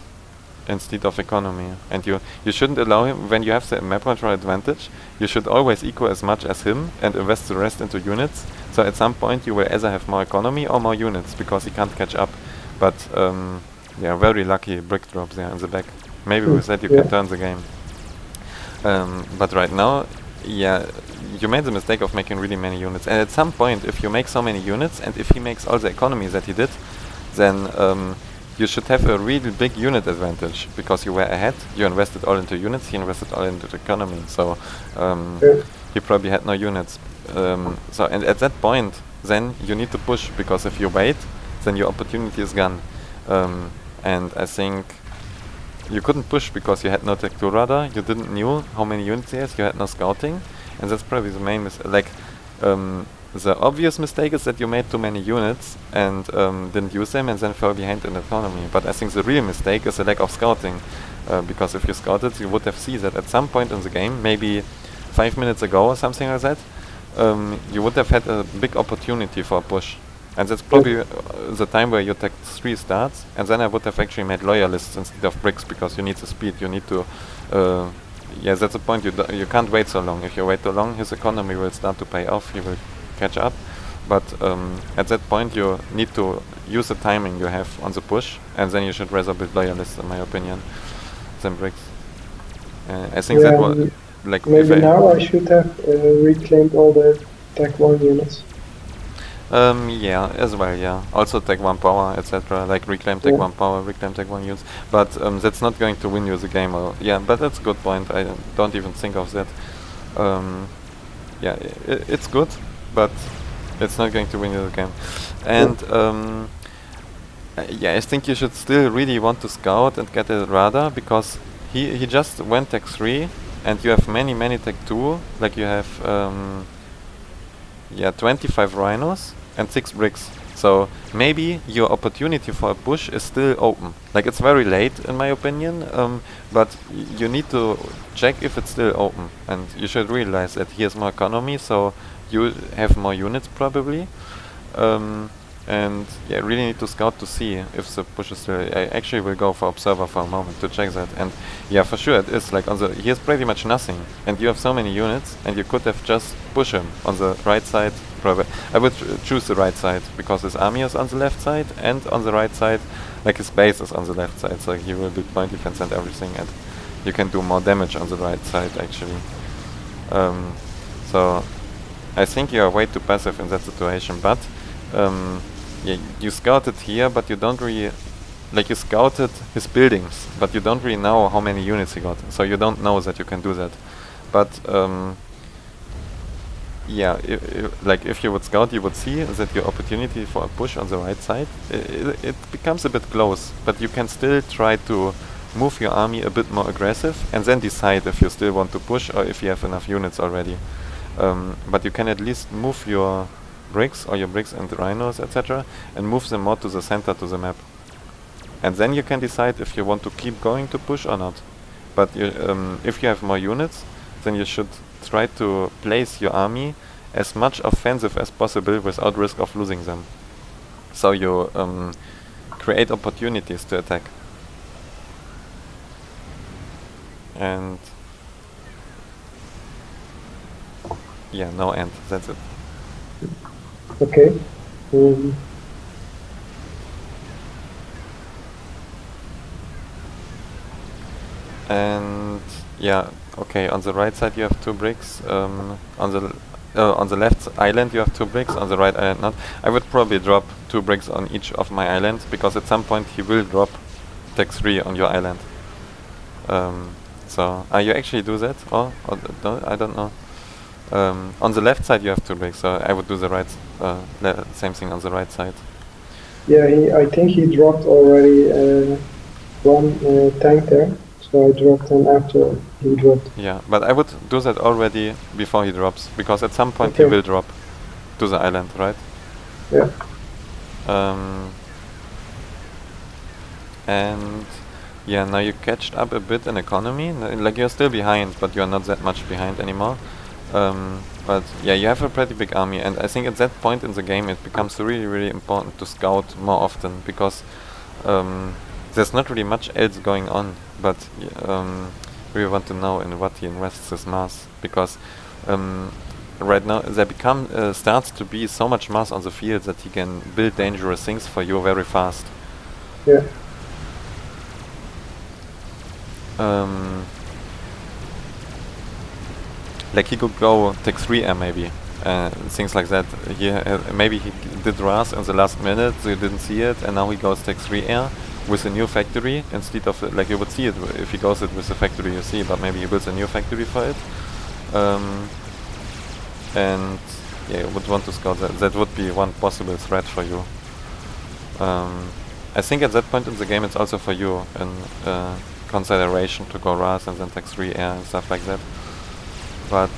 B: instead of economy, and you shouldn't allow him. When you have the map control advantage, you should always eco as much as him and invest the rest into units. So at some point you will either have more economy or more units because he can't catch up. But yeah, very lucky brick drop there in the back. Maybe with that you can turn the game. But right now, yeah, you made the mistake of making really many units. And at some point, if you make so many units, and if he makes all the economy that he did, then you should have a really big unit advantage because you were ahead. You invested all into units, he invested all into the economy. So he probably had no units. So and at that point, then you need to push, because if you wait, then your opportunity is gone. And I think you couldn't push because you had no tech 2 radar, you didn't knew how many units he has, you had no scouting, and that's probably the main mistake. The obvious mistake is that you made too many units and didn't use them and then fell behind in economy. But I think the real mistake is the lack of scouting, because if you scouted, you would have seen that at some point in the game, maybe 5 minutes ago or something like that, you would have had a big opportunity for a push. And that's probably the time where your tech 3 starts, and then I would have actually made loyalists instead of bricks, because you need the speed, you need to yeah, that's the point, you can't wait so long. If you wait too long, his economy will start to pay off, he will catch up. But at that point you need to use the timing you have on the push, and then you should rather build loyalists, in my opinion, than bricks. I think that was like
A: maybe now I should have reclaimed all the tech 1 units.
B: Yeah, as well, yeah. Also tech 1 power, etc. Like reclaim tech 1 power, reclaim tech 1 use. But that's not going to win you the game. Yeah, but that's a good point. I don't even think of that. Yeah, it's good, but it's not going to win you the game. And yeah, I think you should still really want to scout and get a radar, because he just went tech 3, and you have many tech 2. Like you have yeah, 25 rhinos and 6 bricks. So maybe your opportunity for a push is still open. Like it's very late in my opinion, but you need to check if it's still open. And you should realize that he has more economy, so you have more units probably. And yeah, really need to scout to see if the push is still. I actually will go for observer for a moment to check that. And yeah, for sure it is. Like on the, he has pretty much nothing, and you have so many units, and you could have just push him on the right side. Probably I would choose the right side, because his army is on the left side, and on the right side, like his base is on the left side, so he will build point defense and everything, and you can do more damage on the right side actually. So I think you are way too passive in that situation, but yeah, you scouted here, but you don't really, like you scouted his buildings, but you don't really know how many units he got, so you don't know that you can do that. But yeah, like if you would scout, you would see that your opportunity for a push on the right side, it becomes a bit close, but you can still try to move your army a bit more aggressive, and then decide if you still want to push or if you have enough units already. But you can at least move your bricks, or your bricks and rhinos, etc., and move them more to the center to the map. And then you can decide if you want to keep going to push or not. But you, if you have more units, then you should try to place your army as much offensive as possible without risk of losing them. So you create opportunities to attack. And yeah, no end. That's it.
A: Okay.
B: And yeah, okay. On the right side you have 2 bricks. On the left island you have 2 bricks. On the right island not. I would probably drop 2 bricks on each of my islands because at some point he will drop tech 3 on your island. So you actually do that, or no, I don't know. On the left side you have 2 bricks, so I would do the right, same thing on the right side.
A: Yeah, I think he dropped already one tank there, so I dropped him after he dropped.
B: Yeah, but I would do that already before he drops, because at some point he will drop to the island, right?
A: Yeah.
B: And yeah, now you catched up a bit in economy, like you're still behind, but you're not that much behind anymore. But yeah, you have a pretty big army, and I think at that point in the game it becomes really, really important to scout more often, because there's not really much else going on, but we want to know in what he invests his mass, because right now there starts to be so much mass on the field that he can build dangerous things for you very fast.
A: Yeah.
B: Like he could go tech 3 air maybe, things like that. Maybe he did RAS in the last minute, so you didn't see it, and now he goes tech 3 air with a new factory instead of, like you would see it if he goes it with the factory you see, but maybe he builds a new factory for it. And yeah, you would want to scout that. That would be one possible threat for you. I think at that point in the game it's also for you in consideration to go RAS and then tech 3 air and stuff like that. But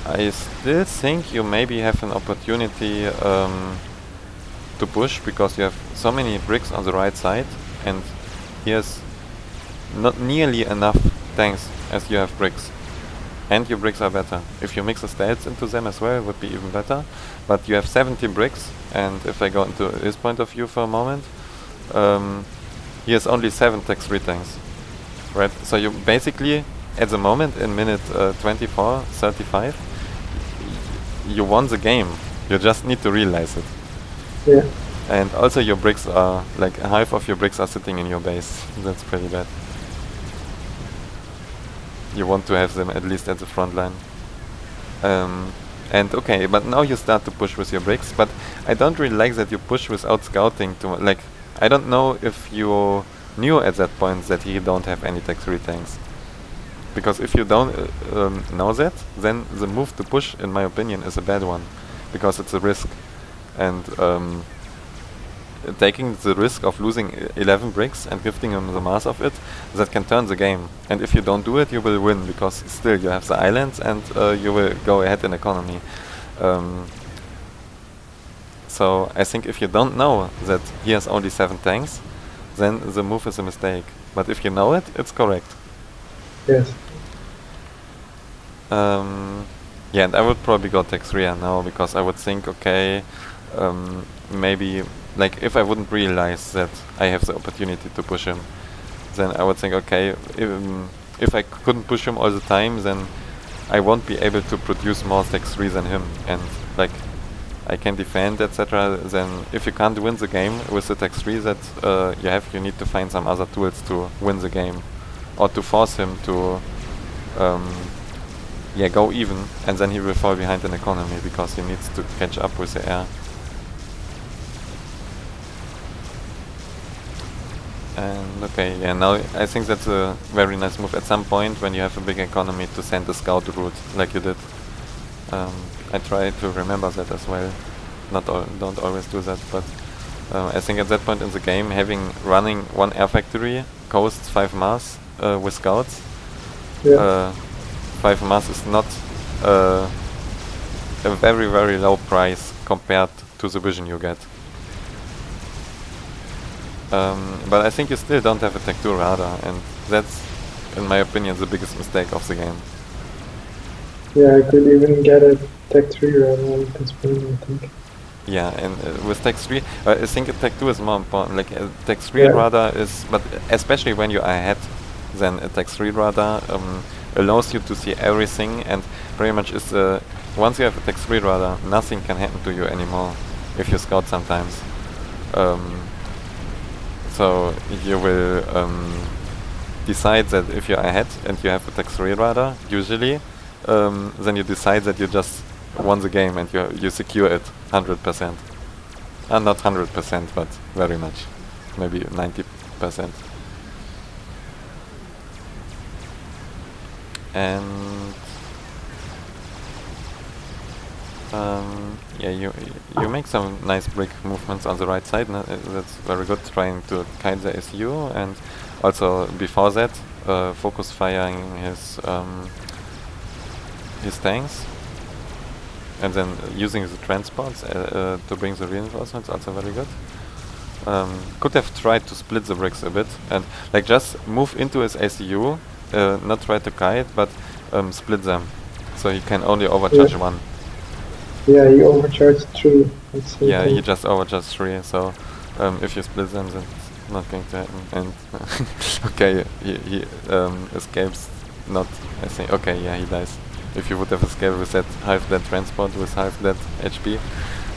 B: I still think you maybe have an opportunity to push, because you have so many bricks on the right side and he has not nearly enough tanks as you have bricks. And your bricks are better. If you mix the stats into them as well, it would be even better. But you have 70 bricks, and if I go into his point of view for a moment, he has only 7 tech 3 tanks. Right? So you basically, at the moment, in minute 24, 35, you won the game. You just need to realize it.
A: Yeah.
B: And also your bricks are, like half of your bricks are sitting in your base. That's pretty bad. You want to have them at least at the front line. And okay, but now you start to push with your bricks, but I don't really like that you push without scouting too much. Like, I don't know if you knew at that point that he don't have any tech 3 tanks. Because if you don't know that, then the move to push, in my opinion, is a bad one. Because it's a risk. And taking the risk of losing 11 bricks and gifting him the mass of it, that can turn the game. And if you don't do it, you will win, because still you have the islands and you will go ahead in economy. So I think if you don't know that he has only 7 tanks, then the move is a mistake. But if you know it, it's correct.
A: Yes.
B: Yeah, and I would probably go tech 3 now, because I would think, okay, maybe, like, if I wouldn't realize that I have the opportunity to push him, then I would think, okay, if I couldn't push him all the time, then I won't be able to produce more tech 3 than him, and like, I can defend, etc. Then if you can't win the game with the tech 3 that you need to find some other tools to win the game, or to force him to go even, and then he will fall behind in economy because he needs to catch up with the air. And okay, yeah, now I think that's a very nice move at some point when you have a big economy to send a scout route like you did. I try to remember that as well. Don't always do that, but I think at that point in the game, running one air factory costs 5 mass with scouts.
A: Yeah.
B: 5 mass is not a very, very low price compared to the vision you get. But I think you still don't have a Tech 2 radar, and that's, in my opinion, the biggest mistake of the game.
A: Yeah, I could even get a Tech 3 radar at this point, I think.
B: Yeah, and with Tech 3, I think a Tech 2 is more important. Like a Tech 3
A: Yeah.
B: radar is, but especially when you are ahead, then a Tech 3 radar allows you to see everything, and pretty much is once you have a Tech 3 radar, nothing can happen to you anymore if you scout sometimes. So you will decide that if you're ahead and you have a Tech 3 radar, usually, then you decide that you just won the game and you secure it 100%. Not 100%, but very much. Maybe 90%. And yeah, you make some nice brick movements on the right side. That's very good, trying to kite the SU, and also before that, focus firing his tanks, and then using the transports to bring the reinforcements, also very good. Could have tried to split the bricks a bit and like just move into his ACU, not try to kite, but split them, so he can only overcharge one.
A: Yeah, he overcharged 3.
B: Yeah, he just overcharged 3, so if you split them, then it's not going to happen. And okay, he escapes. Not, I think. Okay, yeah, he dies. If you would have escaped with that half that transport with half that HP,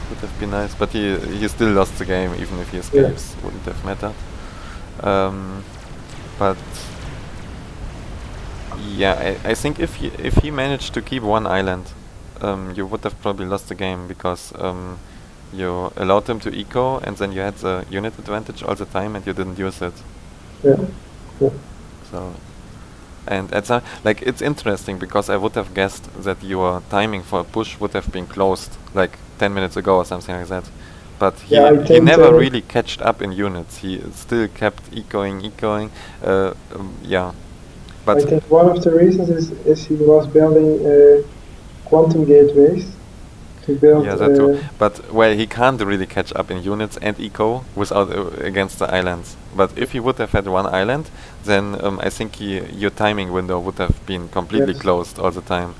B: would have been nice. But he still lost the game, even if he escapes. Yeah. Wouldn't have mattered. But yeah, I think if he managed to keep one island, you would have probably lost the game, because you allowed him to eco, and then you had the unit advantage all the time, and you didn't use it.
A: Yeah. Yeah.
B: So, and at some, like, it's interesting, because I would have guessed that your timing for a push would have been closed like 10 minutes ago or something like that. But he never really catched up in units. He still kept ecoing. Yeah. But
A: I think one of the reasons is he was building quantum gateways to build.
B: Yeah, that too. But well, he can't really catch up in units and eco without against the islands. But if he would have had one island, then I think your timing window would have been completely closed all the time.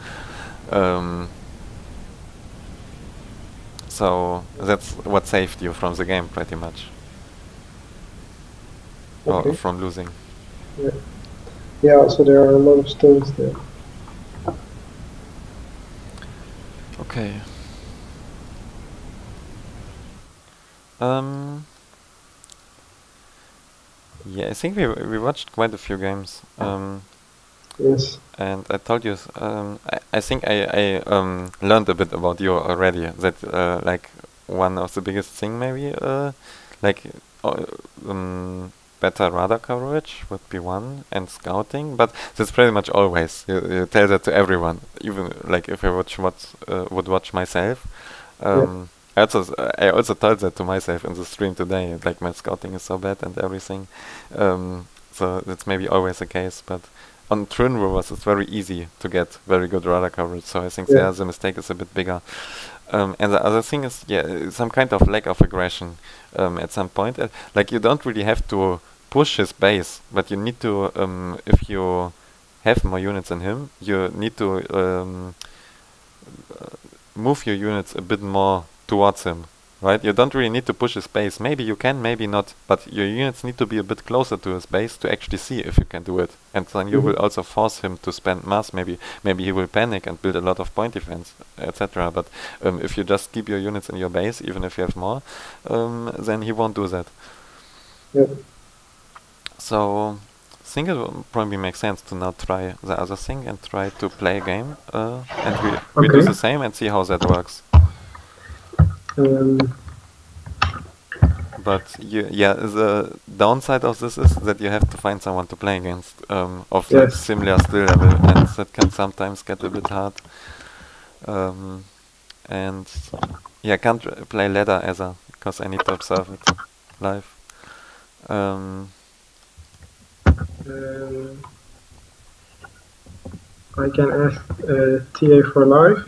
B: So that's what saved you from the game, pretty much, or from losing.
A: Yeah. Yeah. So there are a lot of stones there.
B: Okay. Yeah, I think we watched quite a few games.
A: Yes.
B: And I told you, I think I learned a bit about you already. That like one of the biggest thing maybe like better radar coverage would be one, and scouting. But that's pretty much always you tell that to everyone. Even like if I would watch myself. I also told that to myself in the stream today. Like my scouting is so bad and everything. So that's maybe always the case, but on Twin Rovers it's very easy to get very good radar coverage. So I think there the mistake is a bit bigger. And the other thing is, some kind of lack of aggression at some point. Like you don't really have to push his base, but you need to, if you have more units than him, you need to move your units a bit more towards him, right? You don't really need to push his base. Maybe you can, maybe not, but your units need to be a bit closer to his base to actually see if you can do it. And then you will also force him to spend mass. Maybe he will panic and build a lot of point defense, etc. But if you just keep your units in your base, even if you have more, then he won't do that.
A: Yep.
B: So I think it will probably make sense to now try the other thing and try to play a game, and we do the same and see how that works. But the downside of this is that you have to find someone to play against of like similar skill level, and that can sometimes get a bit hard. And I can't play ladder either because I need to observe it live.
A: I can ask TA for live.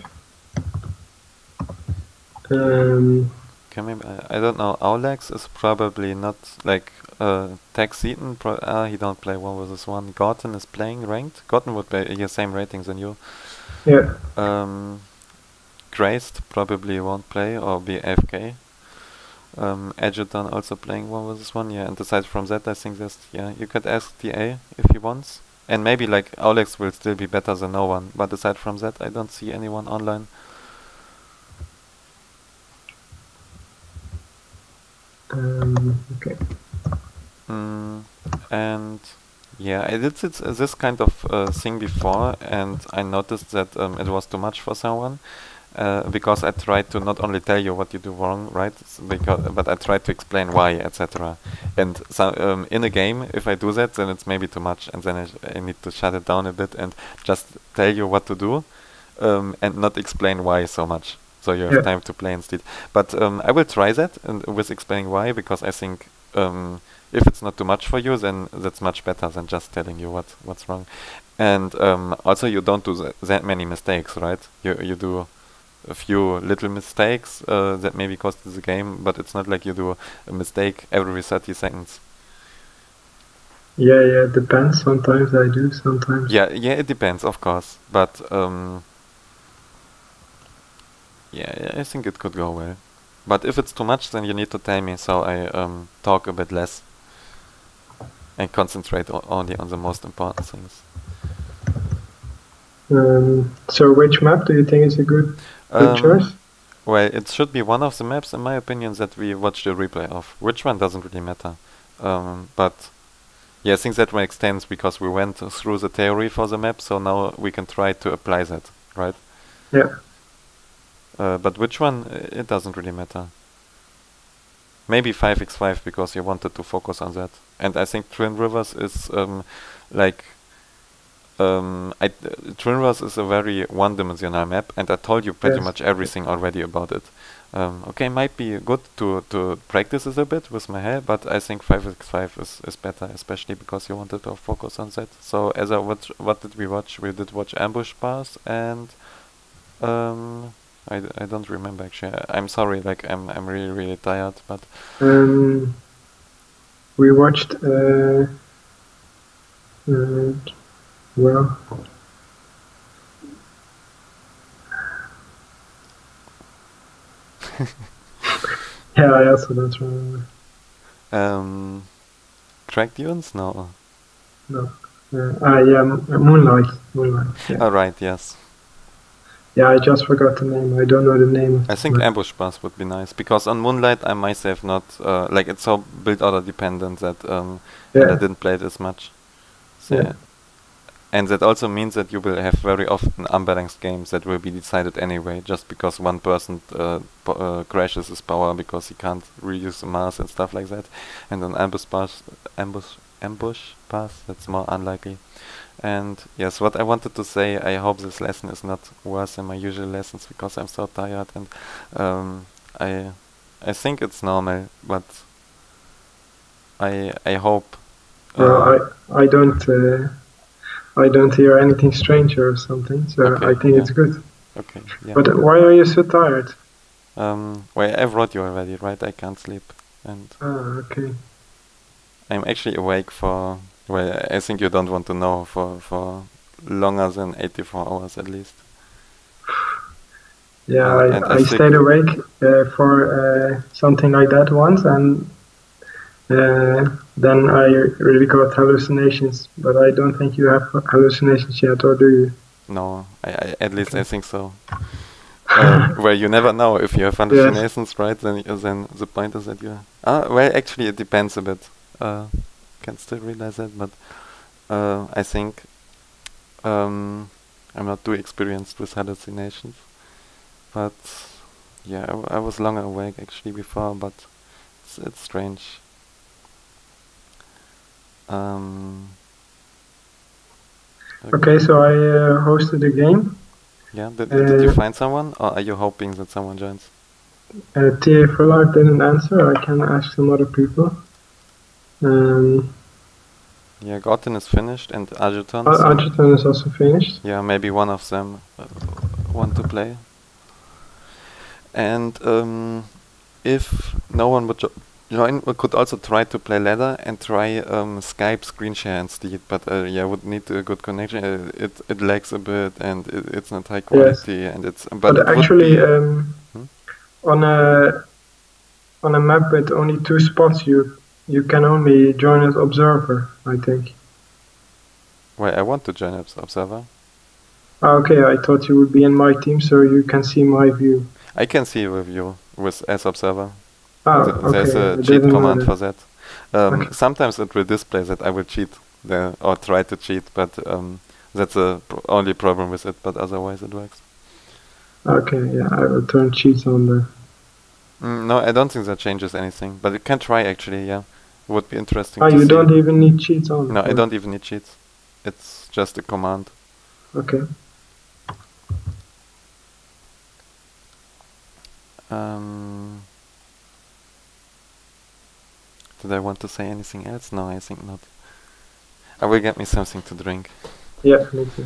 B: Okay, maybe I don't know. Aulex is probably not like Tex Eaton. He don't play 1v1. Gorton is playing ranked. Gorton would be your same ratings than you.
A: Yeah.
B: Graced probably won't play or be AFK. Edgerton also playing 1v1. Yeah, and aside from that, I think there's you could ask TA if he wants. And maybe like Aulex will still be better than no one. But aside from that, I don't see anyone online.
A: Okay.
B: And yeah, I did this kind of thing before, and I noticed that it was too much for someone. Because I tried to not only tell you what you do wrong, right? But I tried to explain why, etc. And so in a game, if I do that, then it's maybe too much, and then I need to shut it down a bit and just tell you what to do, and not explain why so much. So you have time to play instead. But I will try that and with explaining why, because I think if it's not too much for you, then that's much better than just telling you what's wrong. And also, you don't do that many mistakes, right? You do a few little mistakes that maybe cost the game, but it's not like you do a mistake every 30 seconds.
A: Yeah, it depends. Sometimes I do, sometimes.
B: Yeah, it depends, of course. But yeah, I think it could go well. But if it's too much, then you need to tell me, so I talk a bit less and concentrate only on the most important things.
A: So which map do you think is a good choice?
B: Well, it should be one of the maps, in my opinion, that we watched the replay of. Which one doesn't really matter. But yeah, I think that makes sense because we went through the theory for the map, so now we can try to apply that, right?
A: Yeah.
B: But which one, it doesn't really matter. Maybe 5x5 because you wanted to focus on that. And I think Twin Rivers is like Twin Rivers is a very one-dimensional map, and I told you pretty much everything already about it. Okay, might be good to practice this a bit with my hair, but I think 5x5 is better, especially because you wanted to focus on that. So as what did we watch? We did watch Ambush Pass, and I don't remember actually. I'm sorry, like I'm really tired, but
A: we watched well, yeah, I also don't remember.
B: Crack Dunes? No.
A: Yeah, Moonlight. Yeah.
B: Oh, right, yes.
A: Yeah, I just forgot the name. I don't know the name.
B: I think Ambush Pass would be nice, because on Moonlight I myself not, like it's so build order dependent that and I didn't play it as much. So yeah. And that also means that you will have very often unbalanced games that will be decided anyway, just because one person crashes his power because he can't reuse the mass and stuff like that. And on Ambush Pass, that's more unlikely. And yes, what I wanted to say, I hope this lesson is not worse than my usual lessons because I'm so tired, and I think it's normal, but I hope.
A: Well, I don't hear anything strange or something, so okay, I think it's good.
B: Okay. Yeah.
A: But why are you so tired?
B: Well, I wrote you already, right? I can't sleep, and.
A: Okay.
B: I'm actually awake for. Well, I think you don't want to know, for longer than 84 hours at least.
A: Yeah, I stayed awake for something like that once, and then I really got hallucinations. But I don't think you have hallucinations yet, or do you?
B: No, I at least I think so. Well, you never know if you have hallucinations, right? Then the point is that you. Well, actually, it depends a bit. Can still realize that, but I think I'm not too experienced with hallucinations. But yeah, I was longer awake actually before, but it's strange.
A: Okay, so I hosted a game.
B: Yeah, did you find someone, or are you hoping that someone joins?
A: TA Fullard didn't answer. I can ask some other people.
B: Yeah, Gorton is finished, and Adjutant.
A: Adjutant is also finished.
B: Yeah, maybe one of them want to play. And if no one would join, we could also try to play ladder and try Skype screen share instead. But yeah, would need a good connection. It lags a bit and it's not high quality, and it's but it
A: actually,
B: would be,
A: on a map with only 2 spots, you can only join as observer, I think.
B: Wait, I want to join as observer.
A: Okay, I thought you would be in my team, so you can see my view.
B: I can see your view with as observer.
A: Okay.
B: There's a cheat command for that. Sometimes it will display that I will cheat there or try to cheat, but that's the only problem with it. But otherwise, it works.
A: Okay, yeah, I will turn cheats on there.
B: No, I don't think that changes anything, but you can try actually. Yeah, would be interesting.
A: You don't even need cheats on.
B: No, I don't even need cheats. It's just a command.
A: Okay.
B: Did I want to say anything else? No, I think not. I will get me something to drink.
A: Yeah, me too.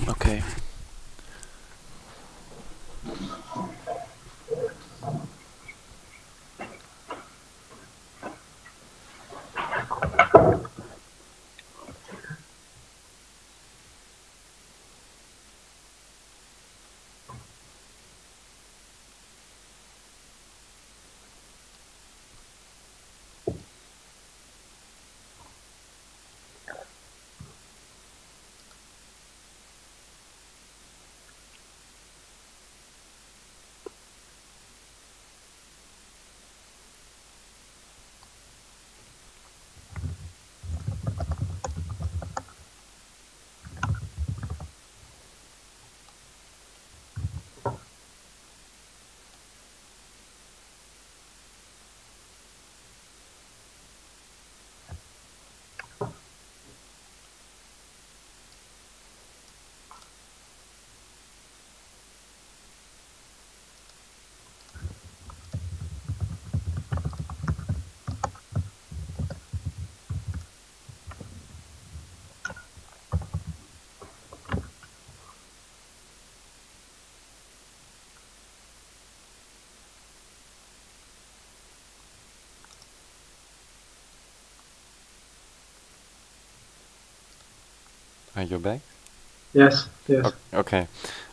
B: Okay. Are you back?
A: Yes.
B: Okay.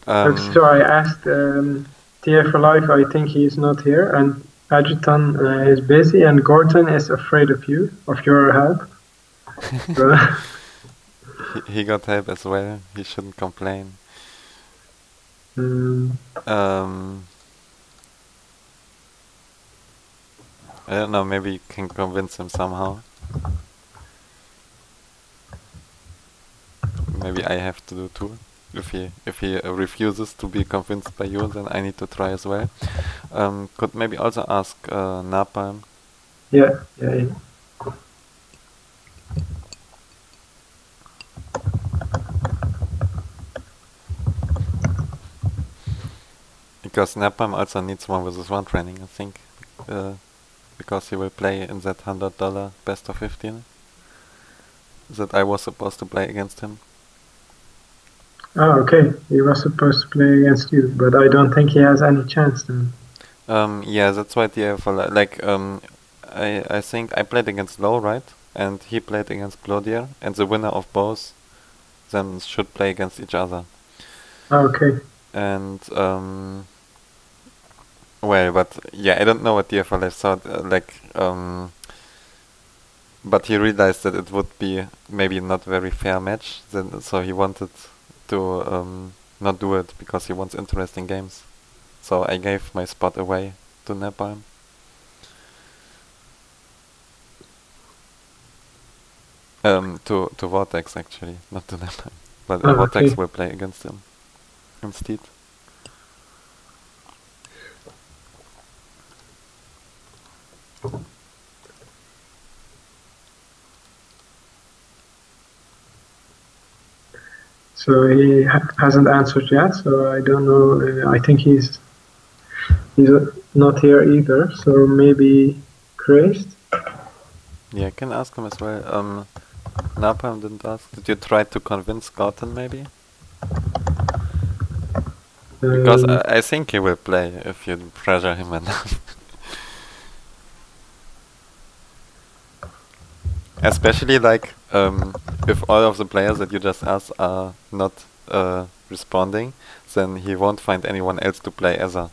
A: So I asked TF for Life, I think he's not here, and Adjutant is busy, and Gordon is afraid of your help.
B: he got help as well. He shouldn't complain. I don't know, maybe you can convince him somehow. Maybe I have to do too. If he refuses to be convinced by you, then I need to try as well. Could maybe also ask Napalm.
A: Yeah.
B: Because Napalm also needs 1v1 training, I think. Because he will play in that $100 best of 15 that I was supposed to play against him.
A: Oh, okay. He was supposed to play against you, but I don't think he has any chance then.
B: Yeah, that's why I think I played against Low, right? And he played against Blodier, and the winner of both them should play against each other.
A: Okay.
B: And well, but yeah, I don't know what DFLF thought. but he realized that it would be maybe not very fair match, then so he wanted to not do it because he wants interesting games. So I gave my spot away to Napalm. To Vortex actually, not to Napalm. But Vortex
A: okay.
B: will play against him instead.
A: So he hasn't answered yet, so I don't know. I think he's not here either, so maybe crazed.
B: Yeah, I can ask him as well. Napalm didn't ask. Did you try to convince Gotten maybe? Because I think he will play if you pressure him enough. Especially like if all of the players that you just asked are not responding, then he won't find anyone else to play either.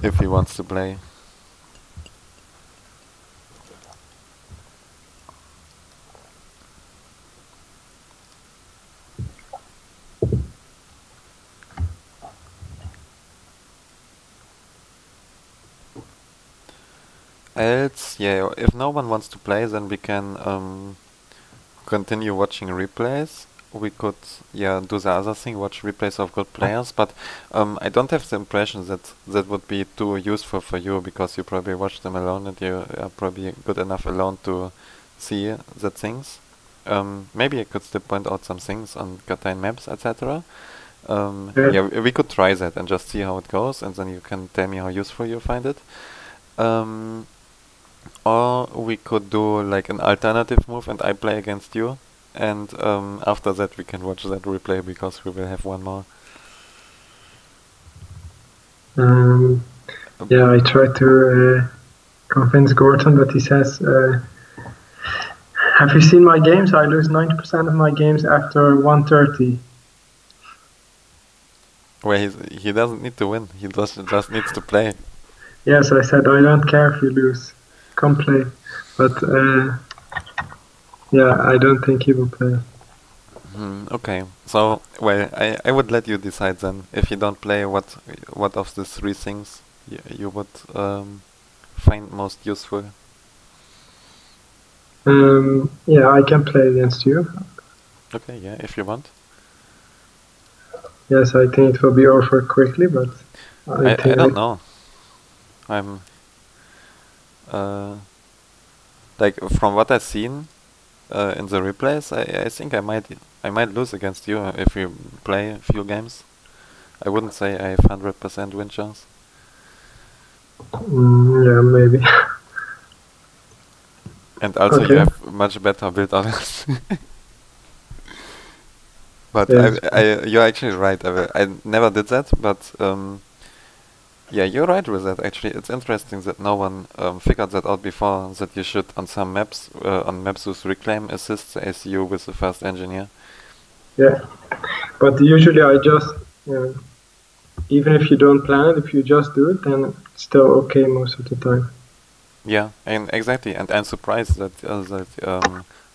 B: If he wants to play. Else, yeah, if no one wants to play, then we can continue watching replays. We could, yeah, do the other thing, watch replays of good players, but I don't have the impression that that would be too useful for you, because you probably watch them alone and you are probably good enough alone to see the things. Maybe I could still point out some things on certain maps, etc. Yeah, we could try that and just see how it goes, and then you can tell me how useful you find it. Or we could do like an alternative move and I play against you, and after that we can watch that replay because we will have one more.
A: Yeah, I tried to convince Gordon, but he says, have you seen my games? I lose 90% of my games after 1:30.
B: Well, he doesn't need to win, he just needs to play.
A: Yes, I said, I don't care if you lose. Come play. But yeah, I don't think he will play.
B: Okay, so well, I would let you decide then. If you don't play, what of the three things you would find most useful?
A: Yeah, I can play against you.
B: Okay, yeah, if you want.
A: Yes, I think it will be over quickly, but
B: I don't know. I'm like from what I've seen in the replays, I think I might lose against you if you play a few games. I wouldn't say I have 100% win chance.
A: Yeah, maybe.
B: And also you have much better build orders. But
A: yes.
B: You're actually right. I never did that, but yeah, you're right with that. Actually, it's interesting that no one figured that out before. That you should on some maps, on maps with reclaim, assist the ACU with the first engineer.
A: Yeah, but usually I just even if you don't plan it, if you just do it, then it's still okay most of the time.
B: Yeah, and exactly. And I'm surprised that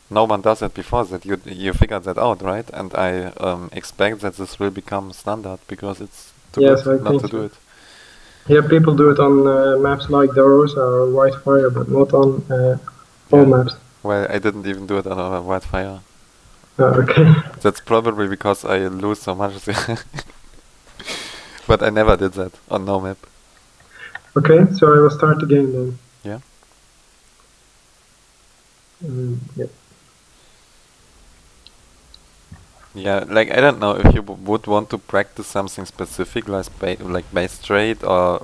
B: no one does that before. That you figured that out, right? And I expect that this will become standard because it's too good not to do it.
A: Yeah, people do it on maps like the Rosa or Whitefire, but not on all maps.
B: Well, I didn't even do it on Whitefire.
A: Okay.
B: That's probably because I lose so much. But I never did that on no map.
A: Okay, so I will start the game then.
B: Yeah.
A: Yeah.
B: Yeah, like I don't know if you would want to practice something specific, like base trade or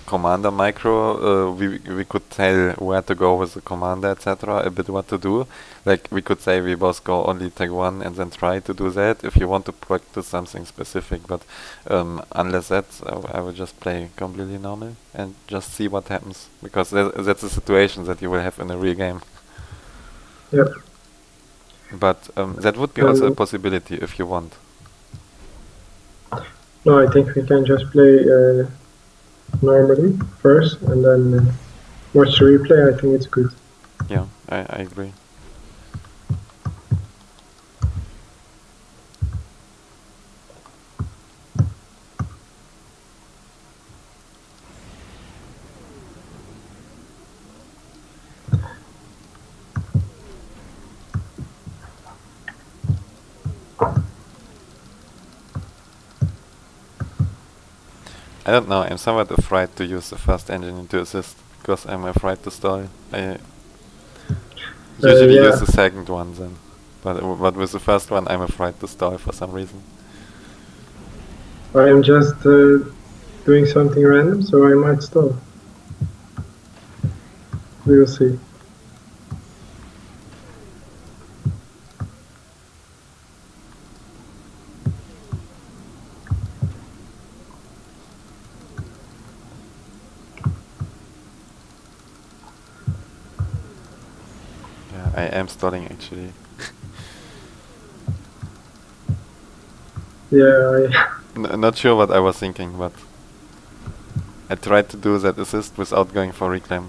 B: commander micro. We could tell where to go with the commander, etc. A bit what to do. Like we could say we both go only take one and then try to do that. If you want to practice something specific, but unless that, I would just play completely normal and just see what happens, because that's a situation that you will have in a real game.
A: Yep.
B: But that would be also a possibility if you want.
A: No, I think we can just play normally first, and then watch the replay, I think it's good.
B: Yeah, I agree. I don't know, I'm somewhat afraid to use the first engine to assist, because I'm afraid to stall. I usually
A: Yeah.
B: use the second one then, but with the first one I'm afraid to stall for some reason.
A: I am just doing something random, so I might stall. We will see.
B: Yeah, I am stalling actually.
A: Yeah,
B: Not sure what I was thinking, but I tried to do that assist without going for reclaim.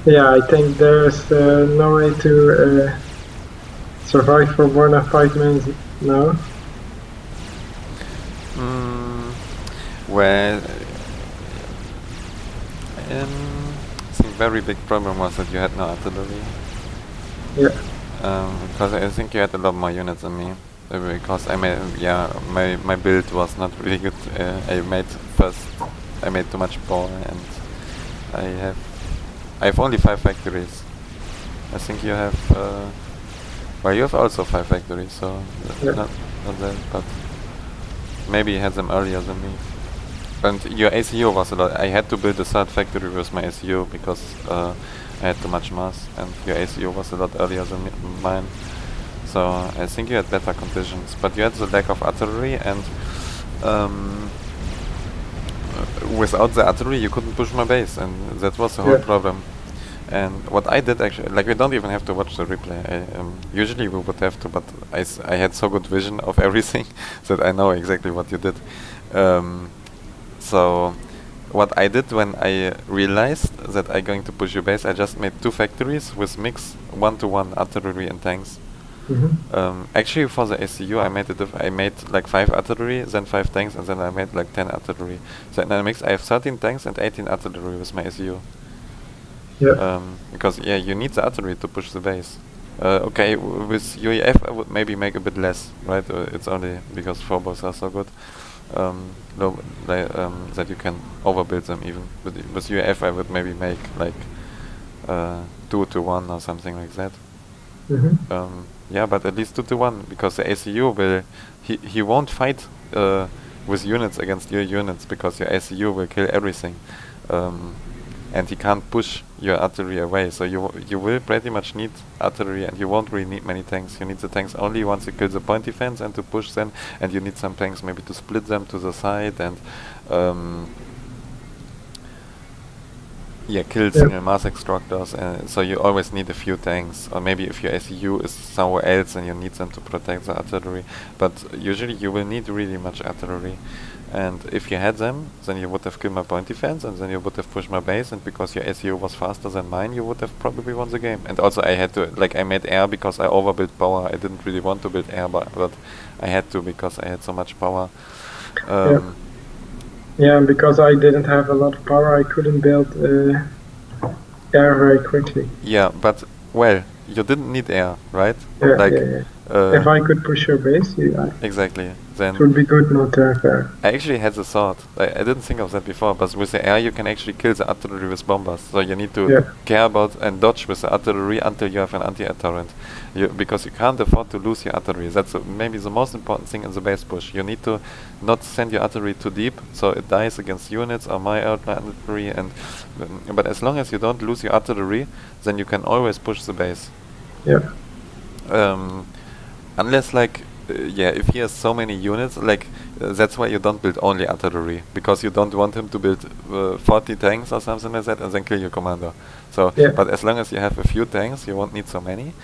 A: Yeah, I think there's no way to survive for more than 5 minutes now.
B: Well, I think very big problem was that you had no artillery.
A: Yeah.
B: Because I think you had a lot more units than me. Because I made, my build was not really good. I made too much power, and I have only 5 factories. I think you have, well, you have also 5 factories, so
A: Yeah.
B: not that, but maybe you had them earlier than me. And your ACU was a lot. I had to build a third factory with my ACU because I had too much mass, and your ACU was a lot earlier than mine. So I think you had better conditions, but you had the lack of artillery, and without the artillery you couldn't push my base, and that was the whole problem. And what I did actually, like, we don't even have to watch the replay. Usually we would have to, but I had so good vision of everything that I know exactly what you did. So what I did when I realized that I'm going to push your base, I just made 2 factories with mix 1-to-1 artillery and tanks. Actually, for the ACU, I made like 5 artillery, then 5 tanks, and then I made like 10 artillery. So in a mix, I have 13 tanks and 18 artillery with my ACU.
A: Yeah.
B: Because you need the artillery to push the base. Okay, with UEF I would maybe make a bit less, right? It's only because phobos are so good. That you can overbuild them even. But with UEF I would maybe make like 2-to-1 or something like that. Yeah, but at least 2-to-1, because the ACU will, he won't fight with units against your units, because your ACU will kill everything. And he can't push your artillery away, so you will pretty much need artillery, and you won't really need many tanks. You need the tanks only once you kill the point defense and to push them, and you need some tanks maybe to split them to the side and kill single mass extractors. So you always need a few tanks, or maybe if your ACU is somewhere else and you need them to protect the artillery. But usually you will need really much artillery. And if you had them, then you would have killed my point defense, and then you would have pushed my base, and because your ACU was faster than mine, you would have probably won the game. And also I had to, like, I made air because I overbuilt power. I didn't really want to build air, but I had to because I had so much power.
A: Yeah, and because I didn't have a lot of power, I couldn't build air very quickly.
B: Yeah, but, well, you didn't need air, right?
A: Yeah, like, if I could push your base,
B: exactly. Then
A: it would be good not to have air.
B: I actually had the thought, I didn't think of that before, but with the air you can actually kill the artillery with bombers. So you need to care about and dodge with the artillery until you have an anti-air turret. Because you can't afford to lose your artillery. That's maybe the most important thing in the base push. You need to not send your artillery too deep, so it dies against units or my artillery. But as long as you don't lose your artillery, then you can always push the base.
A: Yeah.
B: Unless, like, if he has so many units, like, that's why you don't build only artillery, because you don't want him to build 40 tanks or something like that and then kill your commander. So, but as long as you have a few tanks, you won't need so many,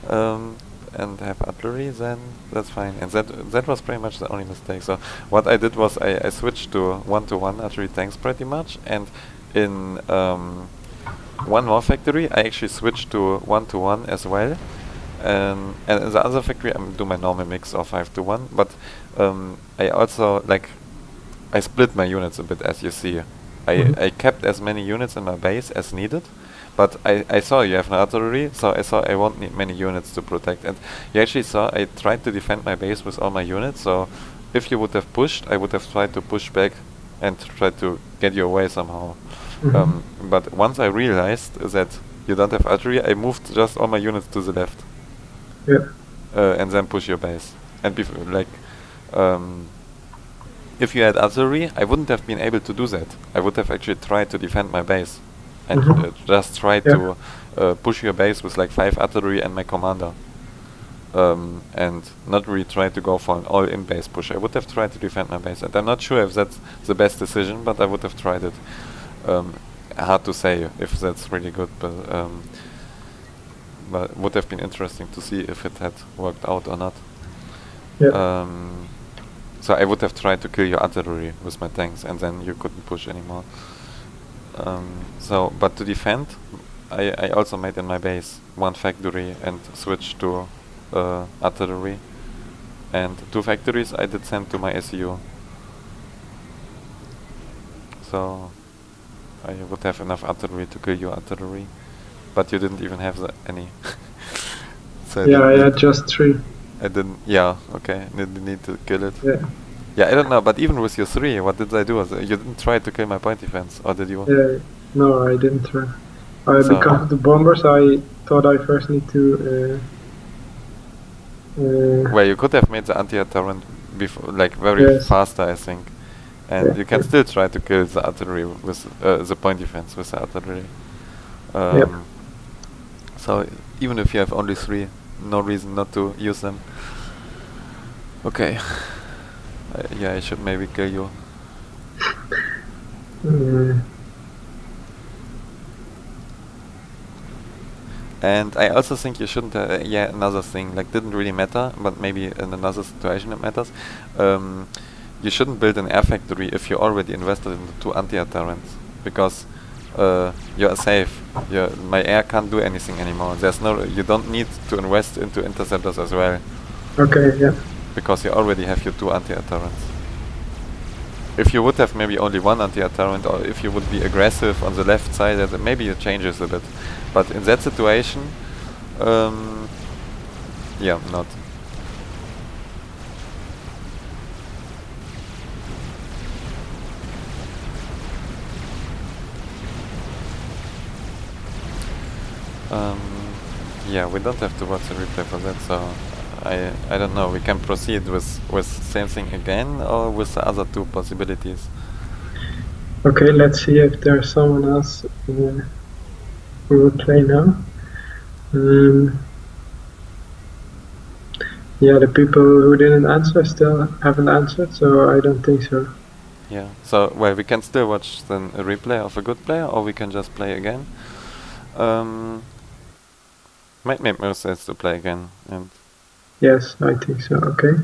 B: and have artillery, then that's fine. And that was pretty much the only mistake. So what I did was I switched to 1-to-1 artillery tanks pretty much, and in one more factory I actually switched to 1-to-1 as well. And in the other factory I do my normal mix of 5-to-1, but I also, like, I split my units a bit, as you see. I kept as many units in my base as needed, but I saw you have an artillery, so I saw I won't need many units to protect. And you actually saw I tried to defend my base with all my units, so if you would have pushed, I would have tried to push back and try to get you away somehow. But once I realized that you don't have artillery, I moved just all my units to the left. And then push your base. And if you had artillery, I wouldn't have been able to do that. I would have actually tried to defend my base and just try to push your base with like 5 artillery and my commander, and not really try to go for an all-in base push. I would have tried to defend my base, and I'm not sure if that's the best decision, but I would have tried it. Hard to say if that's really good, but it would have been interesting to see if it had worked out or not. So I would have tried to kill your artillery with my tanks, and then you couldn't push anymore. But to defend, I also made in my base one factory and switched to artillery, and 2 factories I did send to my SU. So I would have enough artillery to kill your artillery, but you didn't even have any. So
A: Yeah, I had just 3.
B: I didn't. Yeah, okay. Didn't need to kill it.
A: Yeah.
B: Yeah, I don't know. But even with your 3, what did I do? You didn't try to kill my point defense, or did you?
A: Yeah. No, I didn't try.
B: So
A: Because of the bombers, I thought I first need to.
B: well, you could have made the anti-air turret before, like very
A: Yes.
B: faster, I think, and
A: Yeah,
B: you can
A: yeah.
B: still try to kill the artillery with the point defense with the artillery.
A: Yep.
B: So even if you have only 3, no reason not to use them. Okay. Yeah, I should maybe kill you. And I also think you shouldn't, yeah, another thing, like didn't really matter, but maybe in another situation it matters. You shouldn't build an air factory if you already invested in the 2 anti-air turrets, because you are safe. My air can't do anything anymore. You don't need to invest into interceptors as well.
A: Okay, yeah.
B: Because you already have your 2 anti-air turrets. If you would have maybe only 1 anti-air turret, or if you would be aggressive on the left side, maybe it changes a bit. But in that situation, yeah, not. Yeah, we don't have to watch the replay for that, so I don't know. We can proceed with same thing again, or with the other 2 possibilities.
A: Okay, let's see if there's someone else who will play now. Yeah, the people who didn't answer still haven't answered, so I don't think so.
B: Yeah, so well, we can still watch then a replay of a good player, or we can just play again. Might make more sense to play again. And
A: Yes, I think so. Okay.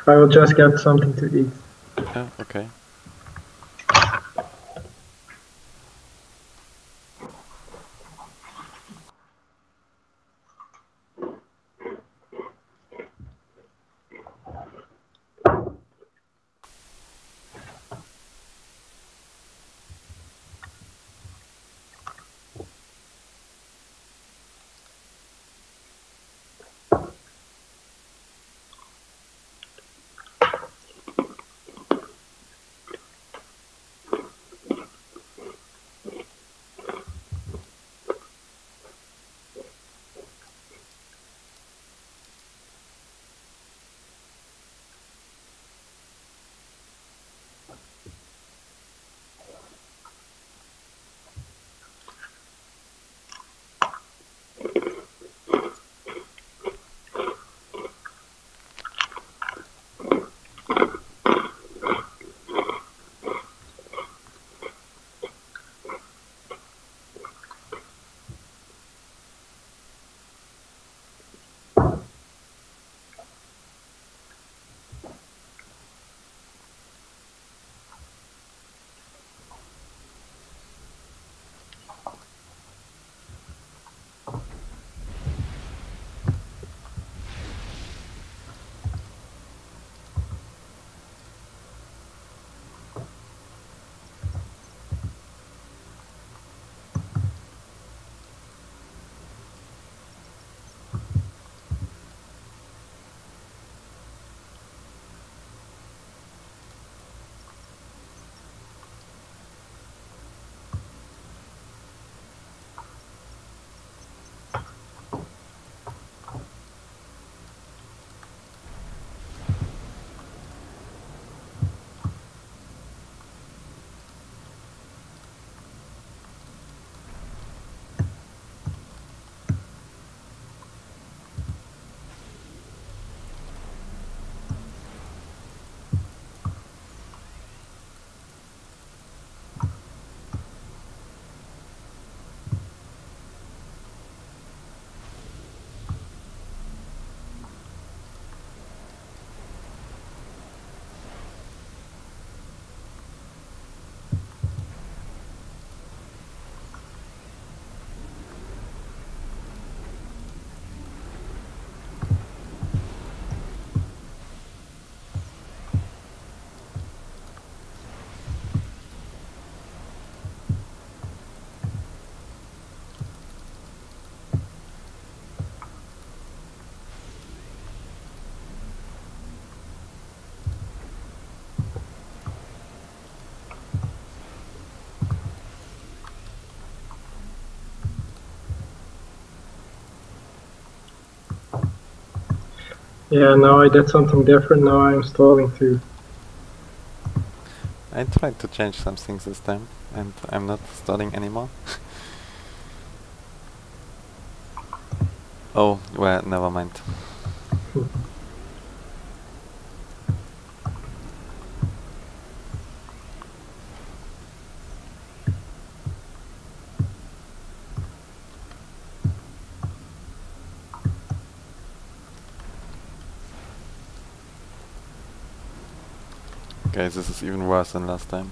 A: I will just get something to eat.
B: yeah, okay.
A: Yeah, now I did something different. Now I'm stalling too.
B: I tried to change some things this time, and I'm not stalling anymore. Oh, well, never mind. Okay, this is even worse than last time.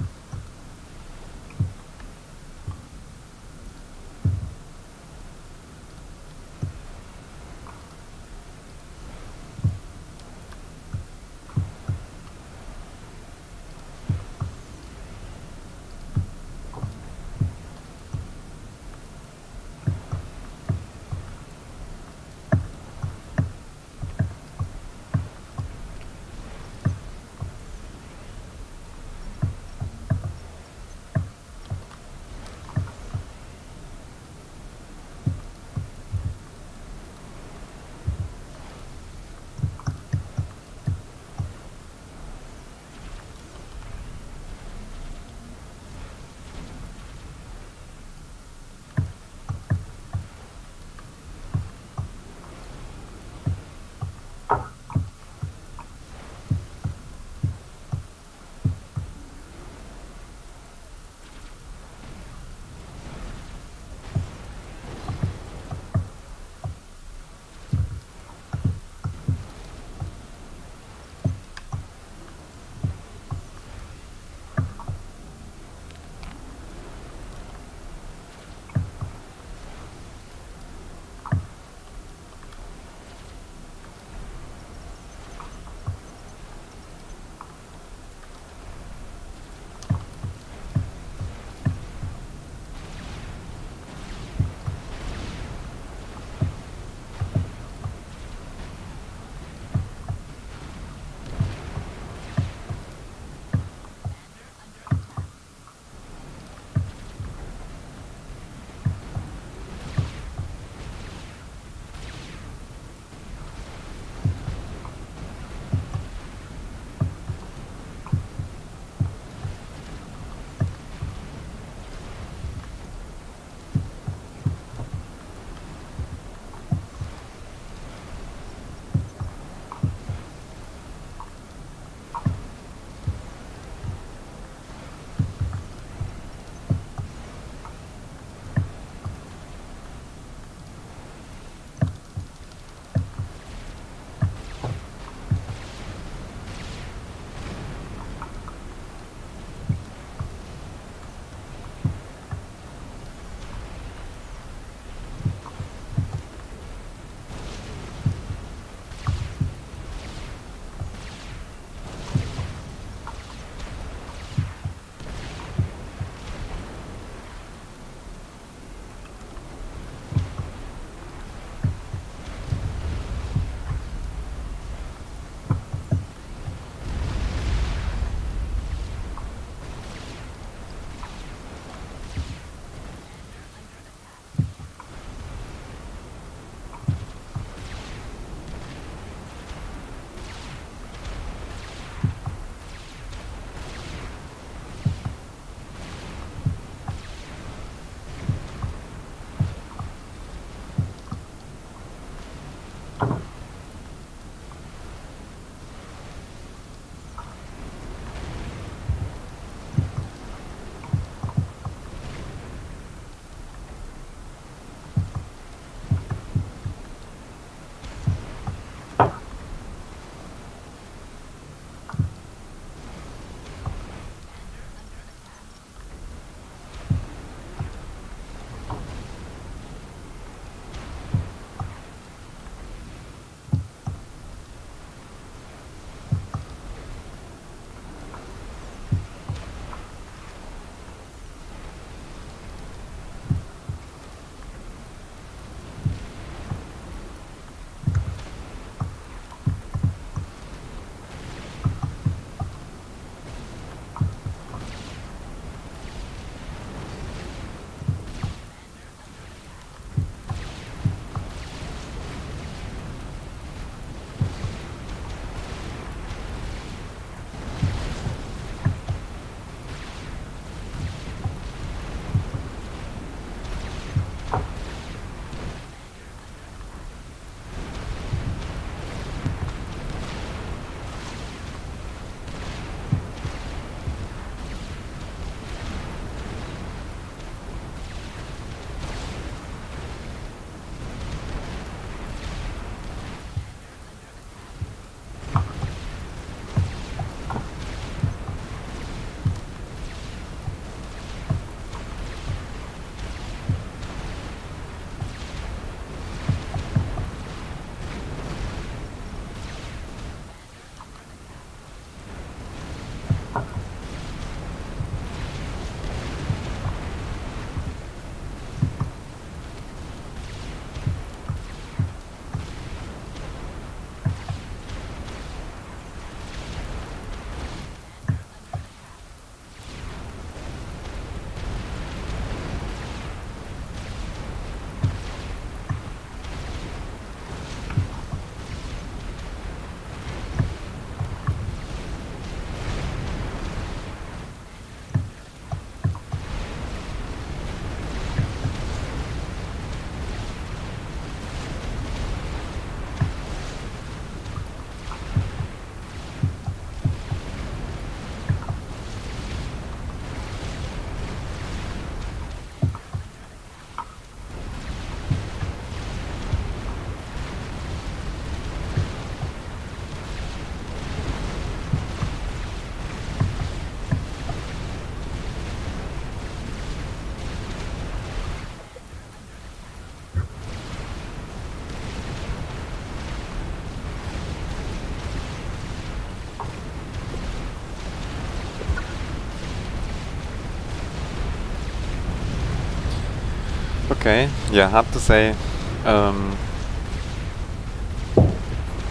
B: Okay, yeah, hard to say.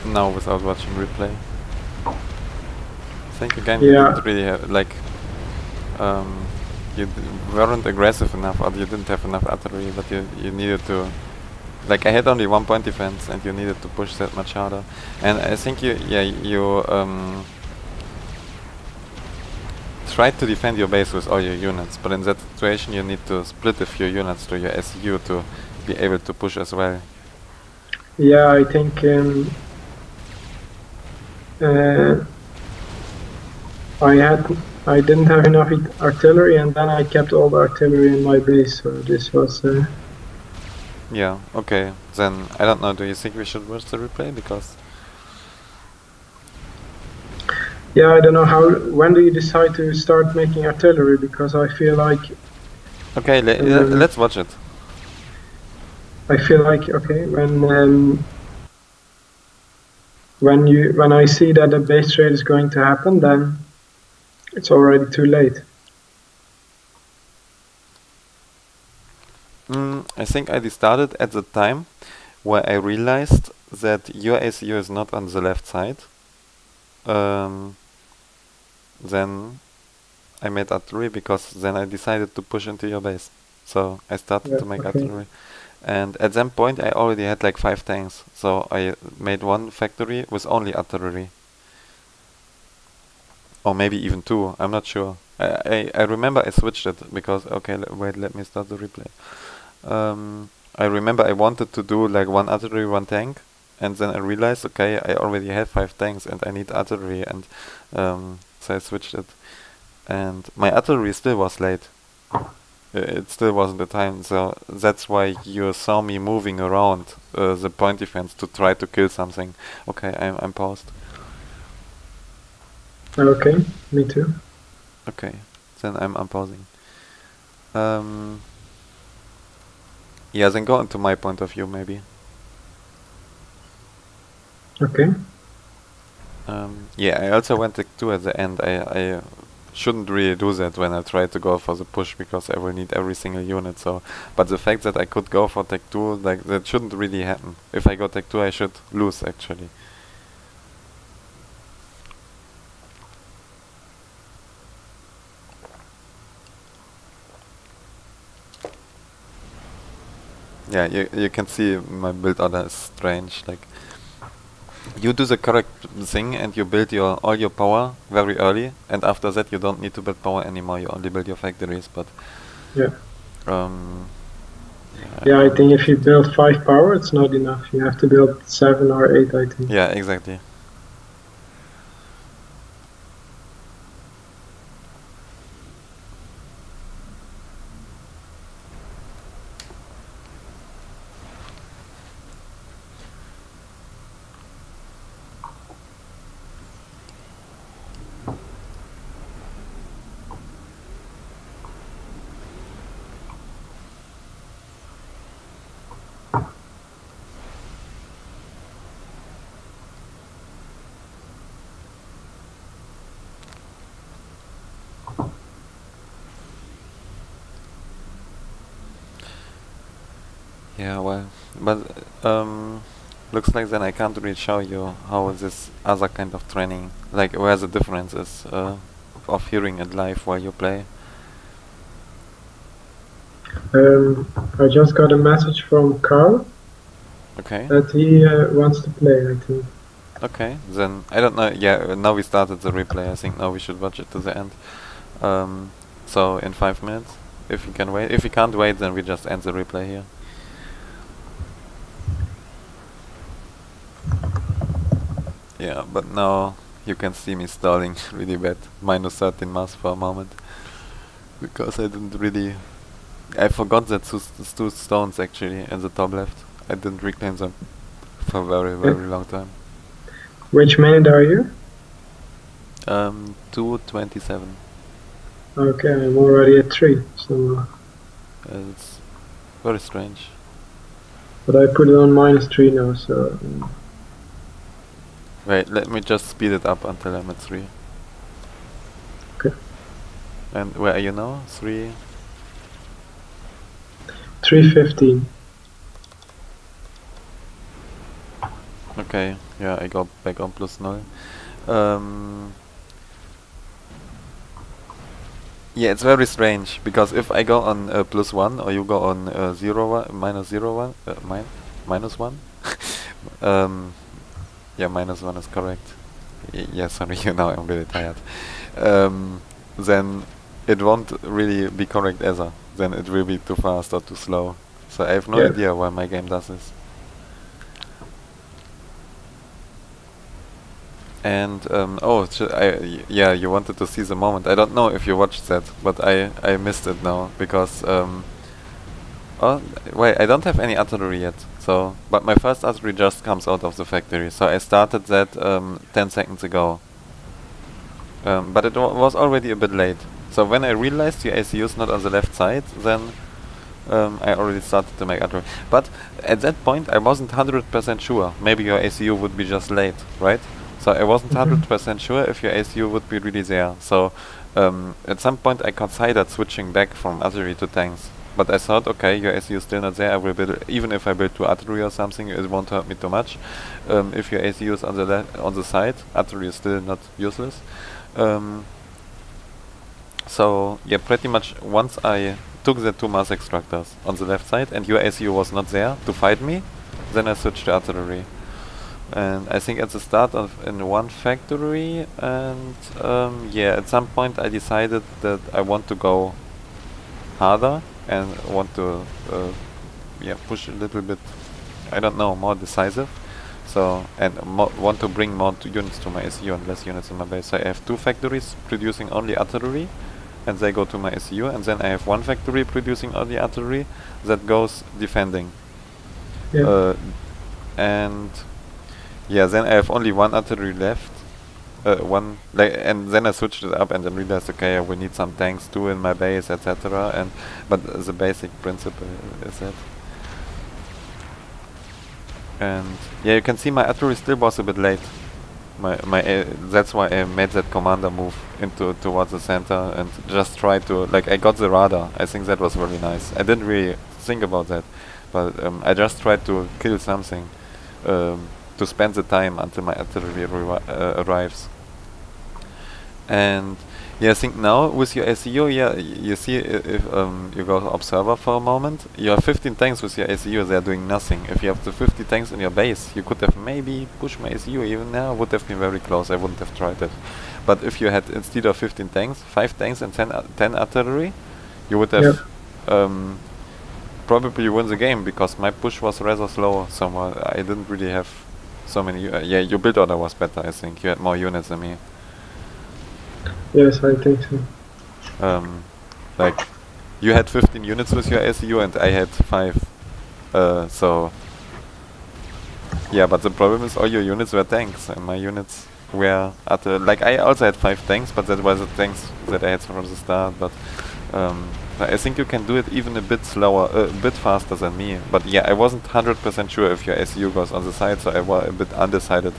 B: Now without watching replay. I think again you didn't really have, like, you weren't aggressive enough, or you didn't have enough artillery, but you needed to, like, I had only 1 point defense and you needed to push that much harder. And I think you tried to defend your base with all your units, but in that situation you need to split a few units to your SU to be able to push as well.
A: Yeah, I think I didn't have enough artillery, and then I kept all the artillery in my base, so this was...
B: Yeah, okay, then I don't know, do you think we should watch the replay? Because...
A: Yeah, I don't know when do you decide to start making artillery, because I feel like...
B: Okay, let's watch it.
A: I feel like, okay, when I see that a base trade is going to happen, then it's already too late.
B: I think I started at the time where I realized that your ACU is not on the left side. Then I made artillery, because then I decided to push into your base. So I started to make artillery. And at that point I already had like 5 tanks. So I made 1 factory with only artillery. Or maybe even 2, I'm not sure. I remember I switched it because, okay, wait, let me start the replay. I remember I wanted to do like 1 artillery, 1 tank, and then I realized, okay, I already have 5 tanks and I need artillery, and so I switched it. And my artillery still was late. It still wasn't the time, so that's why you saw me moving around the point defense to try to kill something. Okay, I'm paused.
A: Okay, me too.
B: Okay, then I'm unpausing. Yeah, then go into my point of view, maybe.
A: Okay.
B: Yeah, I also went Tech 2 at the end. I shouldn't really do that when I try to go for the push, because I will need every single unit. So, but the fact that I could go for Tech 2, like, that shouldn't really happen. If I go Tech 2, I should lose, actually. Yeah, you can see my build order is strange. Like, you do the correct thing and you build all your power very early, and after that you don't need to build power anymore. You only build your factories. But
A: yeah, I think if you build 5 power, it's not enough. You have to build 7 or 8, I think.
B: Yeah, exactly. Yeah, well, but looks like then I can't really show you how this other kind of training, like where the difference is of hearing it live while you play.
A: I just got a message from Carl.
B: Okay.
A: That he wants to play, I think.
B: Okay, then I don't know. Yeah, now we started the replay. I think now we should watch it to the end. So in 5 minutes, if you can wait. If you can't wait, then we just end the replay here. Yeah, but now you can see me stalling really bad. Minus 13 mass for a moment. Because I didn't really... I forgot that two stones actually in the top left. I didn't reclaim them for a very, very long time.
A: Which minute are you?
B: 2:27.
A: Okay, I'm already at 3, so...
B: It's very strange.
A: But I put it on -3 now, so...
B: Wait, let me just speed it up until I'm at 3.
A: Okay.
B: And where are you now? 3?
A: 315.
B: Okay, yeah, I go back on +0. Yeah, it's very strange because if I go on +1 or you go on -1, -1, yeah, -1 is correct. Yeah, sorry, now I'm really tired. Then it won't really be correct either. Then it will be too fast or too slow. So I have no
A: Yeah.
B: idea why my game does this. And yeah, you wanted to see the moment. I don't know if you watched that, but I missed it now because oh wait, I don't have any artillery yet. So, but my first artillery just comes out of the factory. So I started that 10 seconds ago. But it was already a bit late. So when I realized your ACU is not on the left side, then I already started to make artillery. But at that point, I wasn't 100% sure. Maybe your ACU would be just late, right? So I wasn't 100% sure if your ACU would be really there. So at some point I considered switching back from artillery to tanks. But I thought, okay, your ACU is still not there. I will build, even if I build 2 artillery or something, it won't hurt me too much. If your ACU is on the side, artillery is still not useless. So yeah, pretty much once I took the 2 mass extractors on the left side and your ACU was not there to fight me, then I switched to artillery. And I think at the start of in 1 factory, and yeah, at some point I decided that I want to go harder and want to yeah, push a little bit, I don't know, more decisive. So, and want to bring more units to my ACU and less units in my base. So I have 2 factories producing only artillery, and they go to my ACU, and then I have 1 factory producing only artillery that goes defending.
A: Yeah.
B: And yeah, then I have only 1 artillery left. And then I switched it up and then realized, okay, I will need some tanks too in my base, etc. And but the basic principle is that. And yeah, you can see my artillery still was a bit late. That's why I made that commander move towards the center and just try to, like, I got the radar. I think that was very nice. I didn't really think about that, but I just tried to kill something to spend the time until my artillery arrives. And yeah, I think now with your ACU, yeah, you see if you go to observer for a moment, you have 15 tanks with your ACU, they are doing nothing. If you have the 50 tanks in your base, you could have maybe pushed my ACU even now, would have been very close, I wouldn't have tried it. But if you had, instead of 15 tanks, 5 tanks and 10 artillery, you would have probably won the game, because my push was rather slow somewhere. I didn't really have so many, yeah, your build order was better, I think, you had more units than me.
A: Yes, I think so.
B: Like, you had 15 units with your ACU and I had 5. So yeah, but the problem is all your units were tanks and my units were like, I also had 5 tanks, but that was the tanks that I had from the start. But I think you can do it even a bit slower, a bit faster than me. But yeah, I wasn't 100% sure if your ACU goes on the side, so I was a bit undecided.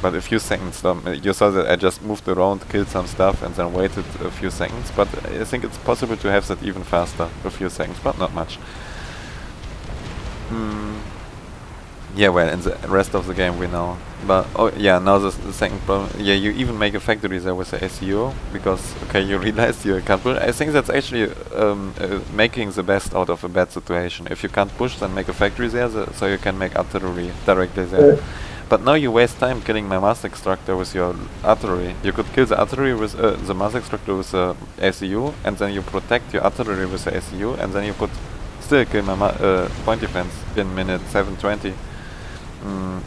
B: But a few seconds, you saw that I just moved around, killed some stuff, and then waited a few seconds. But I think it's possible to have that even faster, a few seconds, but not much. Yeah, well, in the rest of the game we know. But oh yeah, now the second problem. Yeah, you even make a factory there with the ACU, because okay, you realize you can't push. I think that's actually making the best out of a bad situation. If you can't push, then make a factory there, so you can make artillery directly there. But now you waste time killing my mass extractor with your artillery. You could kill the artillery with the mass extractor with the ACU, and then you protect your artillery with the ACU, and then you could still kill my point defense in minute 7:20.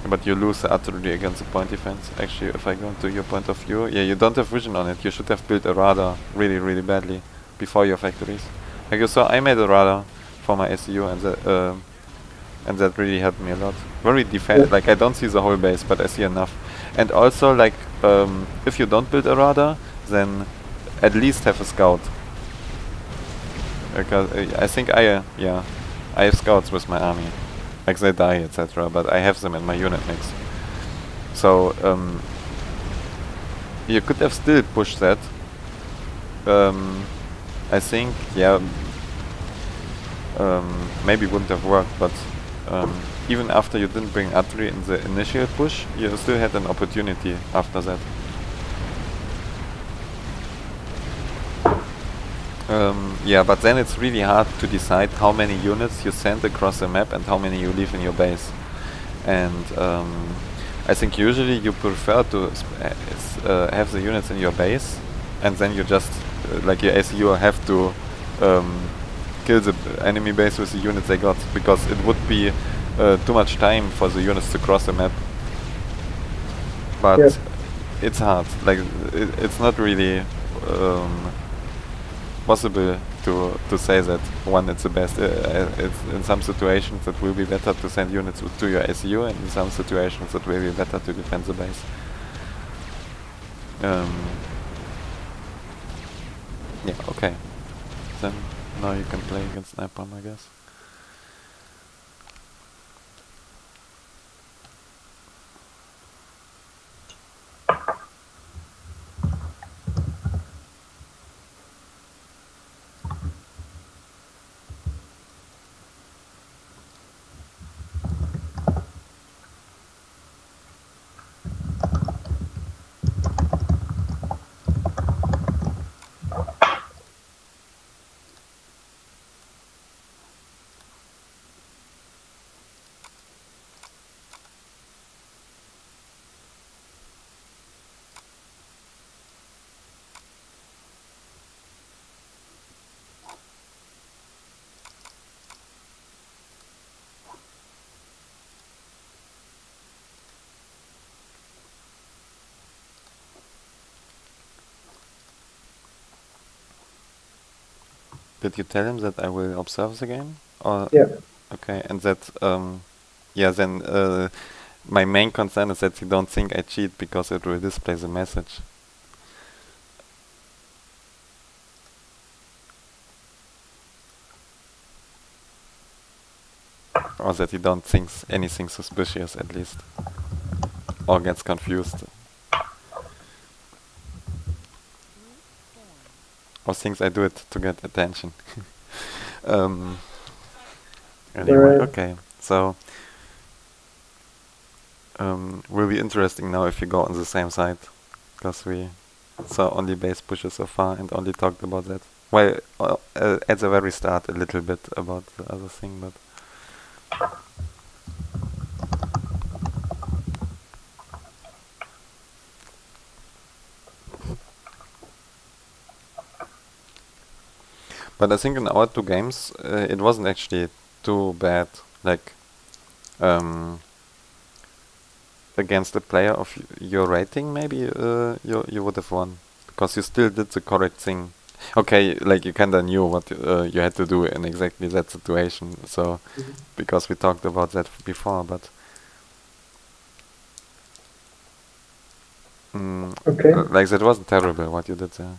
B: But you lose the artillery against the point defense. Actually, if I go into your point of view, yeah, you don't have vision on it. You should have built a radar really, really badly before your factories. Like you saw, I made a radar for my ACU, and that really helped me a lot. Very like I don't see the whole base, but I see enough. And also, like, if you don't build a radar, then at least have a scout. Because I think I have scouts with my army. Like they die, etc. But I have them in my unit mix. So you could have still pushed that. I think, yeah. maybe wouldn't have worked, but even after you didn't bring artillery in the initial push, you still had an opportunity after that. Yeah, but then it's really hard to decide how many units you send across the map and how many you leave in your base. And I think usually you prefer to have the units in your base, and then you just, like your ACU, have to kill the enemy base with the units they got, because it would be too much time for the units to cross the map. But
A: Yes.
B: it's hard. Like it's not really possible to say that one it's the best. It's in some situations it will be better to send units to your ACU, and in some situations it will be better to defend the base. Yeah, okay. Then now you can play against Napalm, I guess. Did you tell him that I will observe the game? Or
A: Yeah.
B: okay, and that yeah, then my main concern is that you don't think I cheat because it will display the message. Or that he don't think anything suspicious, at least. Or gets confused. Or thinks I do it to get attention. Anyway, okay. So, will be interesting now if you go on the same side. Because we saw only base pushes so far and only talked about that. Well, at the very start a little bit about the other thing, but... But I think in our two games, it wasn't actually too bad. Like, against a player of your rating, maybe you would have won, because you still did the correct thing. Okay, like you kinda knew what you had to do in exactly that situation. So, because we talked about that before, but
A: Okay.
B: like that wasn't terrible what you did there.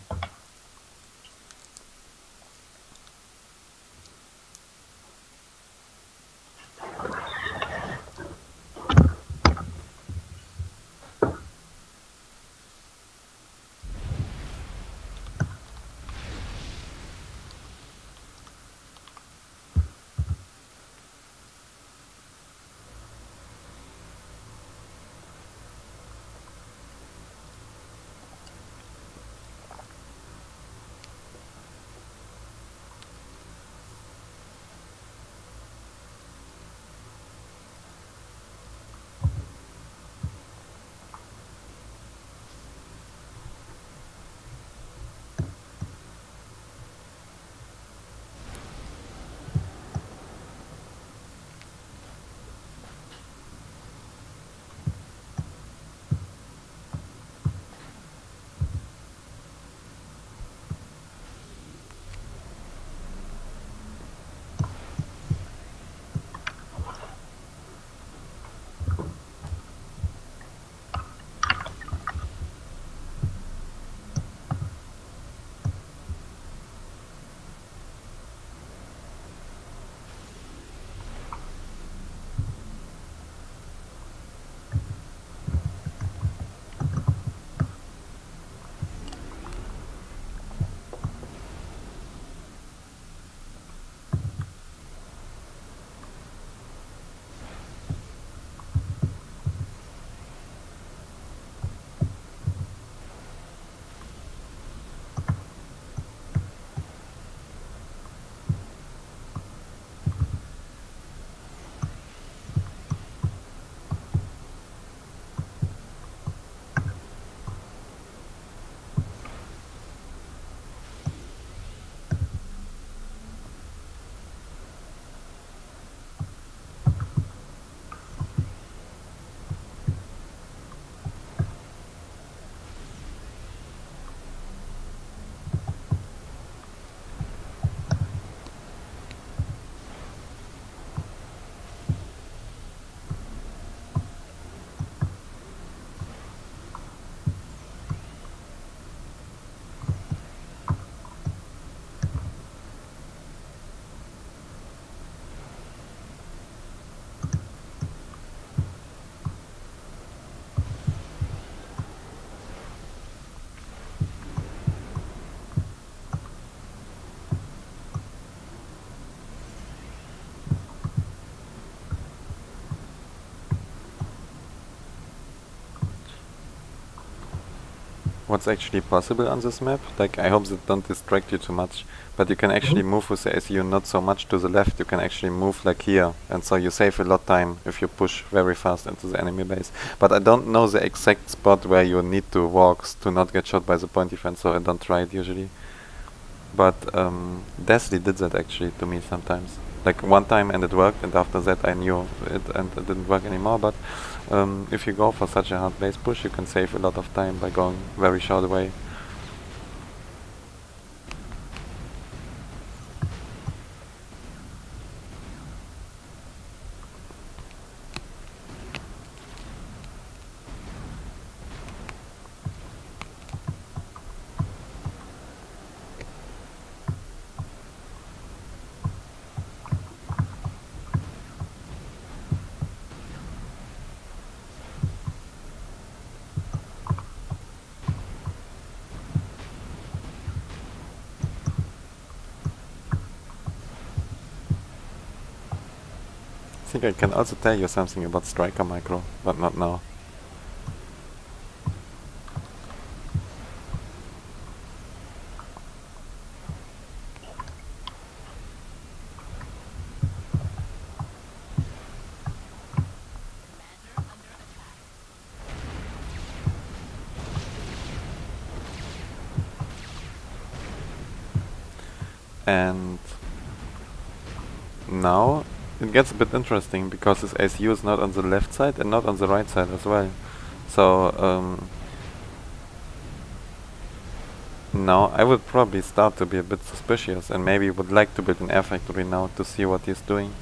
B: what's actually possible on this map. Like, I hope that don't distract you too much, but you can actually move with the ACU not so much to the left. You can actually move like here, and so you save a lot time if you push very fast into the enemy base. But I don't know the exact spot where you need to walk to not get shot by the point defense, so I don't try it usually. But Desley did that actually to me sometimes. Like one time and it worked, and after that I knew it and it didn't work anymore. But if you go for such a hard base push, you can save a lot of time by going very short away. I think I can also tell you something about striker micro, but not now. And now it gets a bit interesting because this ACU is not on the left side and not on the right side as well. So now I would probably start to be a bit suspicious and maybe would like to build an air factory now to see what he's doing.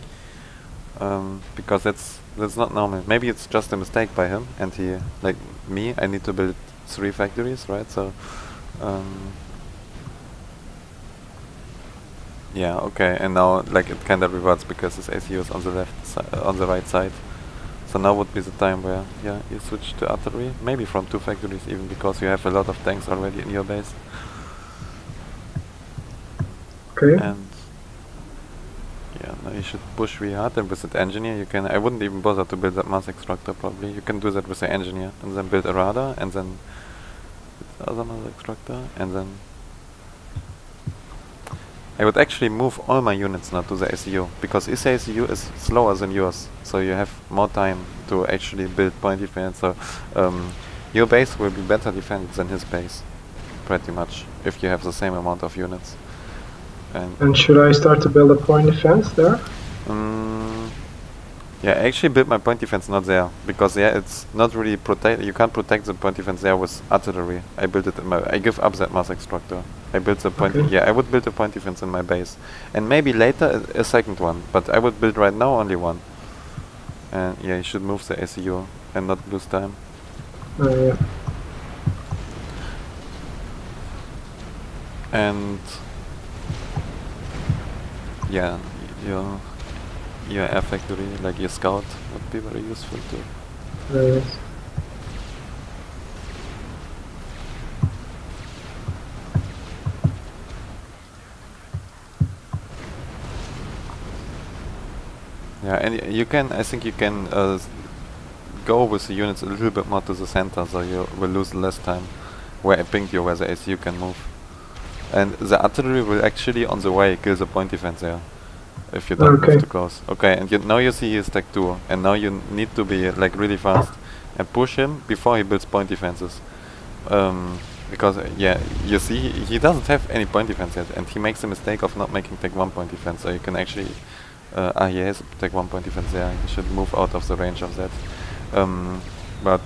B: Because that's not normal. Maybe it's just a mistake by him, and he, like me, I need to build 3 factories, right? So yeah, okay, and now like it kind of reverts because this ACU is on the on the right side. So now would be the time where, yeah, you switch to artillery, maybe from 2 factories even, because you have a lot of tanks already in your base.
A: Okay.
B: And yeah, now you should push really hard, and with that engineer you can, I wouldn't even bother to build that mass extractor probably. You can do that with the engineer, and then build a radar, and then the other mass extractor, and then I would actually move all my units now to the ACU, because his ACU is slower than yours, so you have more time to actually build point defense. So your base will be better defended than his base, pretty much, if you have the same amount of units.
A: And should I start to build a point defense there?
B: Yeah, I actually built my point defense not there, because yeah, it's not really protect. You can't protect the point defense there with artillery. I built it in my. I give up that mass extractor. I built the point.
A: Okay.
B: Yeah, I would build a point defense in my base, and maybe later a second one. But I would build right now only one. And yeah, you should move the ACU and not lose time.
A: Yeah.
B: And yeah, your air factory, like your scout, would be very useful too.
A: Yes.
B: Yeah, and you can, I think you can go with the units a little bit more to the center, so you will lose less time. Where I pinged you, where the ACU can move. And the artillery will actually on the way kill the point defense there, if you don't move too close. Okay, and now you see his tech 2, and now you need to be like really fast and push him before he builds point defenses. Because yeah, you see he doesn't have any point defense yet, and he makes the mistake of not making tech 1 point defense, so you can actually he has tech 1 point defense there. You should move out of the range of that. But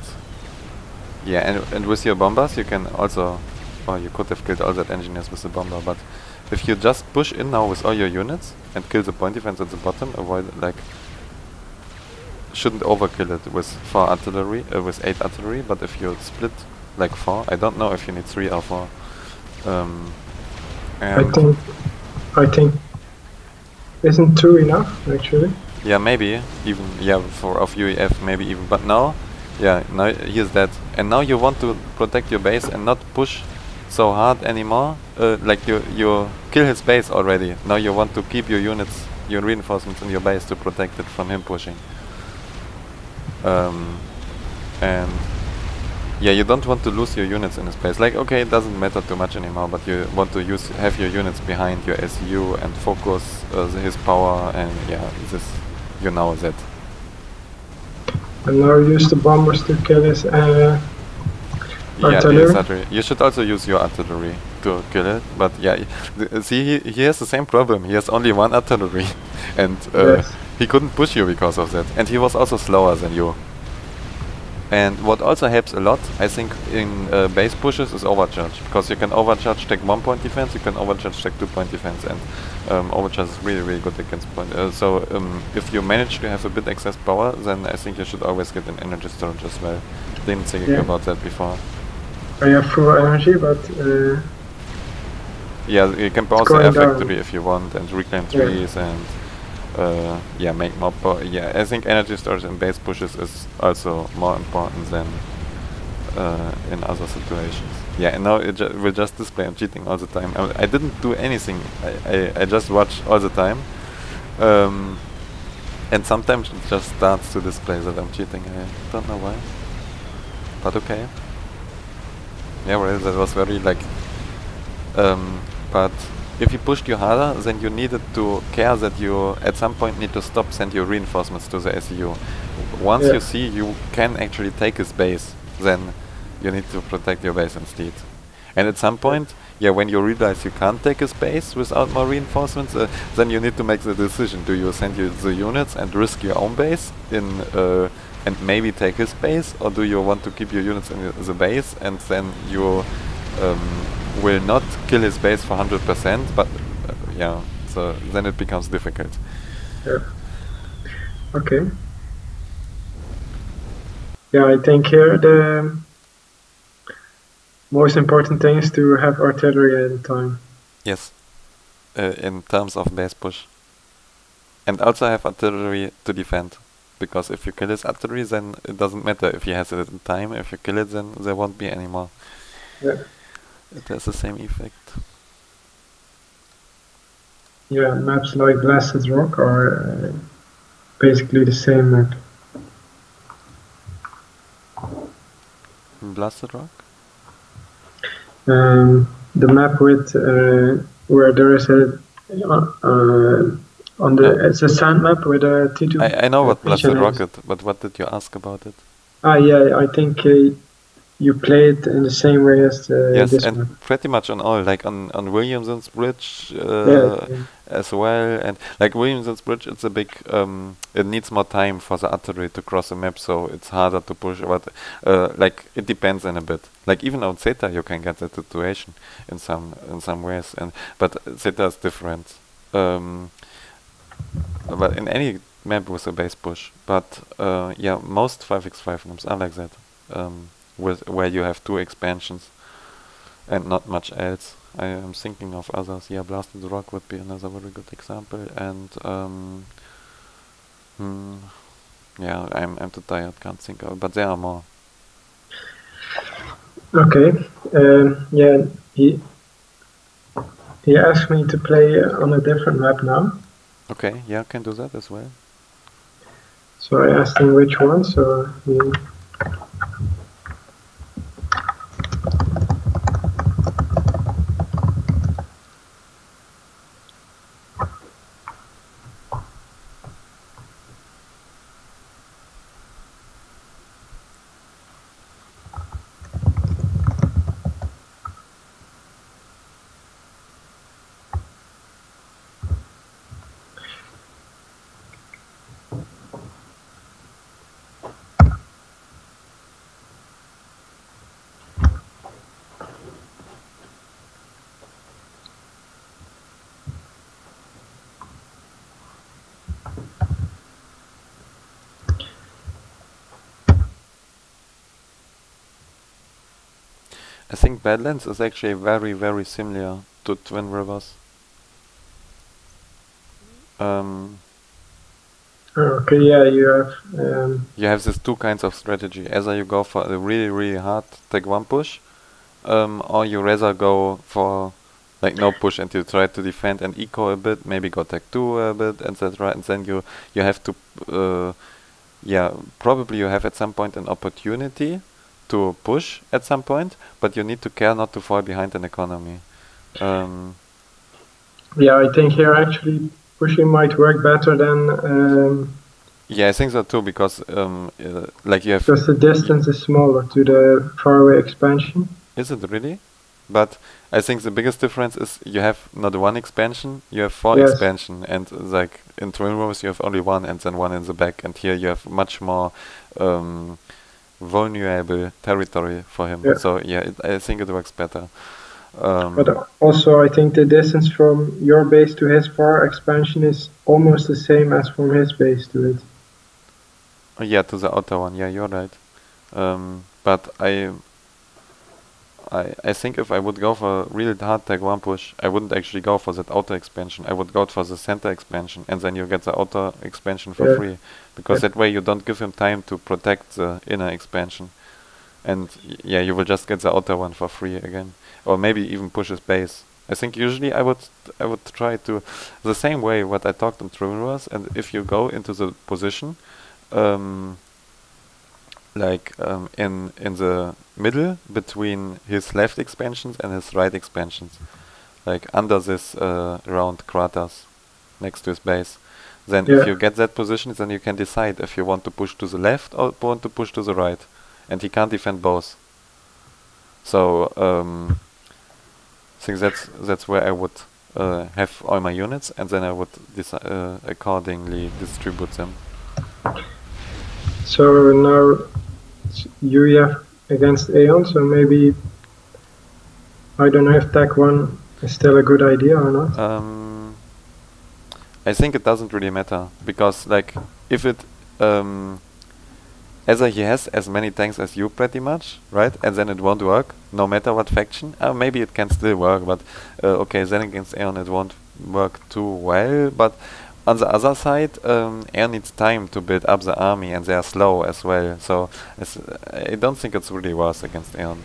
B: yeah, and with your bombers you can also, or you could have killed all that engineers with the bomber, but if you just push in now with all your units and kill the point defense at the bottom, avoid like, shouldn't overkill it with 4 artillery, with 8 artillery, but if you split like 4, I don't know if you need 3 or 4.
A: I think isn't 2 enough actually?
B: Yeah, maybe even, yeah, for of UEF maybe even, but now, yeah, now here's that, and now you want to protect your base and not push so hard anymore. Like you kill his base already. Now you want to keep your units, your reinforcements in your base to protect it from him pushing. And Yeah, you don't want to lose your units in the space. Like, okay, it doesn't matter too much anymore, but you want to have your units behind your SU and focus his power, and yeah, this, you know that.
A: And now use the bombers to kill his artillery.
B: His artillery. You should also use your artillery to kill it, but yeah, see, he has the same problem. He has only one artillery, and
A: Yes.
B: he couldn't push you because of that, and he was also slower than you. And what also helps a lot, I think, in base pushes is overcharge, because you can overcharge take 1 point defense, you can overcharge take 2 point defense, and overcharge is really, really good against point. So if you manage to have a bit excess power, then I think you should always get an energy storage as well. Didn't think about that before.
A: I have full energy, but
B: yeah, you can pause the air factory if you want, and reclaim trees, and yeah, make more power. Yeah, I think energy storage in base pushes is also more important than in other situations. Yeah, and now we'll just display I'm cheating all the time. I didn't do anything. I just watch all the time. And sometimes it just starts to display that I'm cheating. I don't know why. But okay. Yeah, well, that was very like... but if you pushed you harder, then you needed to care that you at some point need to stop send your reinforcements to the SEU. Once you see you can actually take his base, then you need to protect your base instead. And at some point, yeah, when you realize you can't take his base without more reinforcements, then you need to make the decision. Do you send the units and risk your own base in and maybe take his base, or do you want to keep your units in the base and then you will not kill his base for 100%, but yeah, so then it becomes difficult.
A: Yeah. Okay. Yeah, I think here the most important thing is to have artillery at a time.
B: Yes, in terms of base push. And also have artillery to defend, because if you kill his artillery, then it doesn't matter if he has it in time. If you kill it, then there won't be any more.
A: Yeah.
B: It has the same effect.
A: Yeah, maps like Blasted Rock are basically the same map.
B: Blasted Rock?
A: The map with where there is a on the it's a sand map with a T2.
B: I know what Blasted Rock is, but what did you ask about it?
A: Ah, yeah, I think you play it in the same way as this
B: and
A: map.
B: pretty much on all, like on Williamson's Bridge as well, and like Williamson's Bridge, it's a big it needs more time for the artillery to cross the map, so it's harder to push, but like it depends in a bit. Like even on Zeta you can get that situation in some ways, but Zeta is different. But in any map with a base push, but yeah, most 5x5 maps are like that. Where you have 2 expansions and not much else. I am thinking of others. Yeah, Blasted Rock would be another very good example. And yeah, I'm too tired, can't think of. But there are more.
A: Okay. Yeah, he asked me to play on a different map now.
B: Okay, yeah, can do that as well.
A: So I asked him which one. So he.
B: I think Badlands is actually very, very similar to Twin Rivers.
A: Okay, yeah, you have.
B: You have these 2 kinds of strategy. Either you go for a really, really hard take 1 push, or you rather go for like no push and you try to defend and eco a bit, maybe go take 2 a bit, etc. And then you have to, yeah, probably you have at some point an opportunity to push at some point, but you need to care not to fall behind in economy.
A: Yeah, I think here actually pushing might work better than.
B: Yeah, I think so too, because like you have.
A: Because the distance is smaller to the faraway expansion.
B: Is it really? But I think the biggest difference is you have not one expansion, you have four
A: Yes.
B: expansion, and like in twin rooms you have only one and then one in the back, and here you have much more vulnerable territory for him.
A: Yeah.
B: So yeah, I think it works better.
A: But also I think the distance from your base to his far expansion is almost the same as from his base to it.
B: Yeah, to the outer one. Yeah, you're right. But I think if I would go for a really hard tag one push, I wouldn't actually go for that outer expansion. I would go for the center expansion, and then you get the outer expansion for free, because that way you don't give him time to protect the inner expansion, and yeah, you will just get the outer one for free again, or maybe even push his base. I think usually I would try to the same way what I talked on True, and if you go into the position, like in the middle between his left expansions and his right expansions, like under this round craters next to his base. Then if you get that position, then you can decide if you want to push to the left or want to push to the right, and he can't defend both. So I think that's where I would have all my units, and then I would accordingly distribute them.
A: So now you have against Aeon, so maybe I don't know if tag 1 is still a good idea or not.
B: I think it doesn't really matter, because like if it either he has as many tanks as you pretty much, right? And then it won't work, no matter what faction. Maybe it can still work, but okay, then against Aeon it won't work too well. But on the other side, Aeon needs time to build up the army, and they are slow as well. So I don't think it's really worse against Aeon,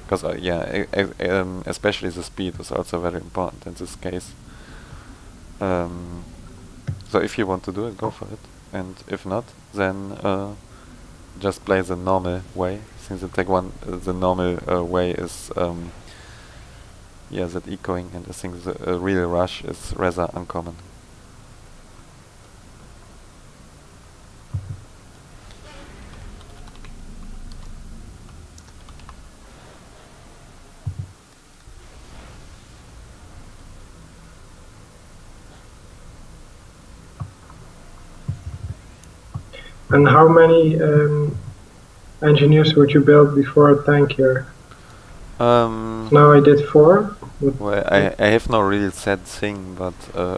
B: because especially the speed is also very important in this case. So if you want to do it, go for it, and if not, then just play the normal way. Since the tag 1, the normal way is that echoing, and I think the real rush is rather uncommon.
A: And how many engineers would you build before a tank here? Now I did 4.
B: Well, I have no real set thing, but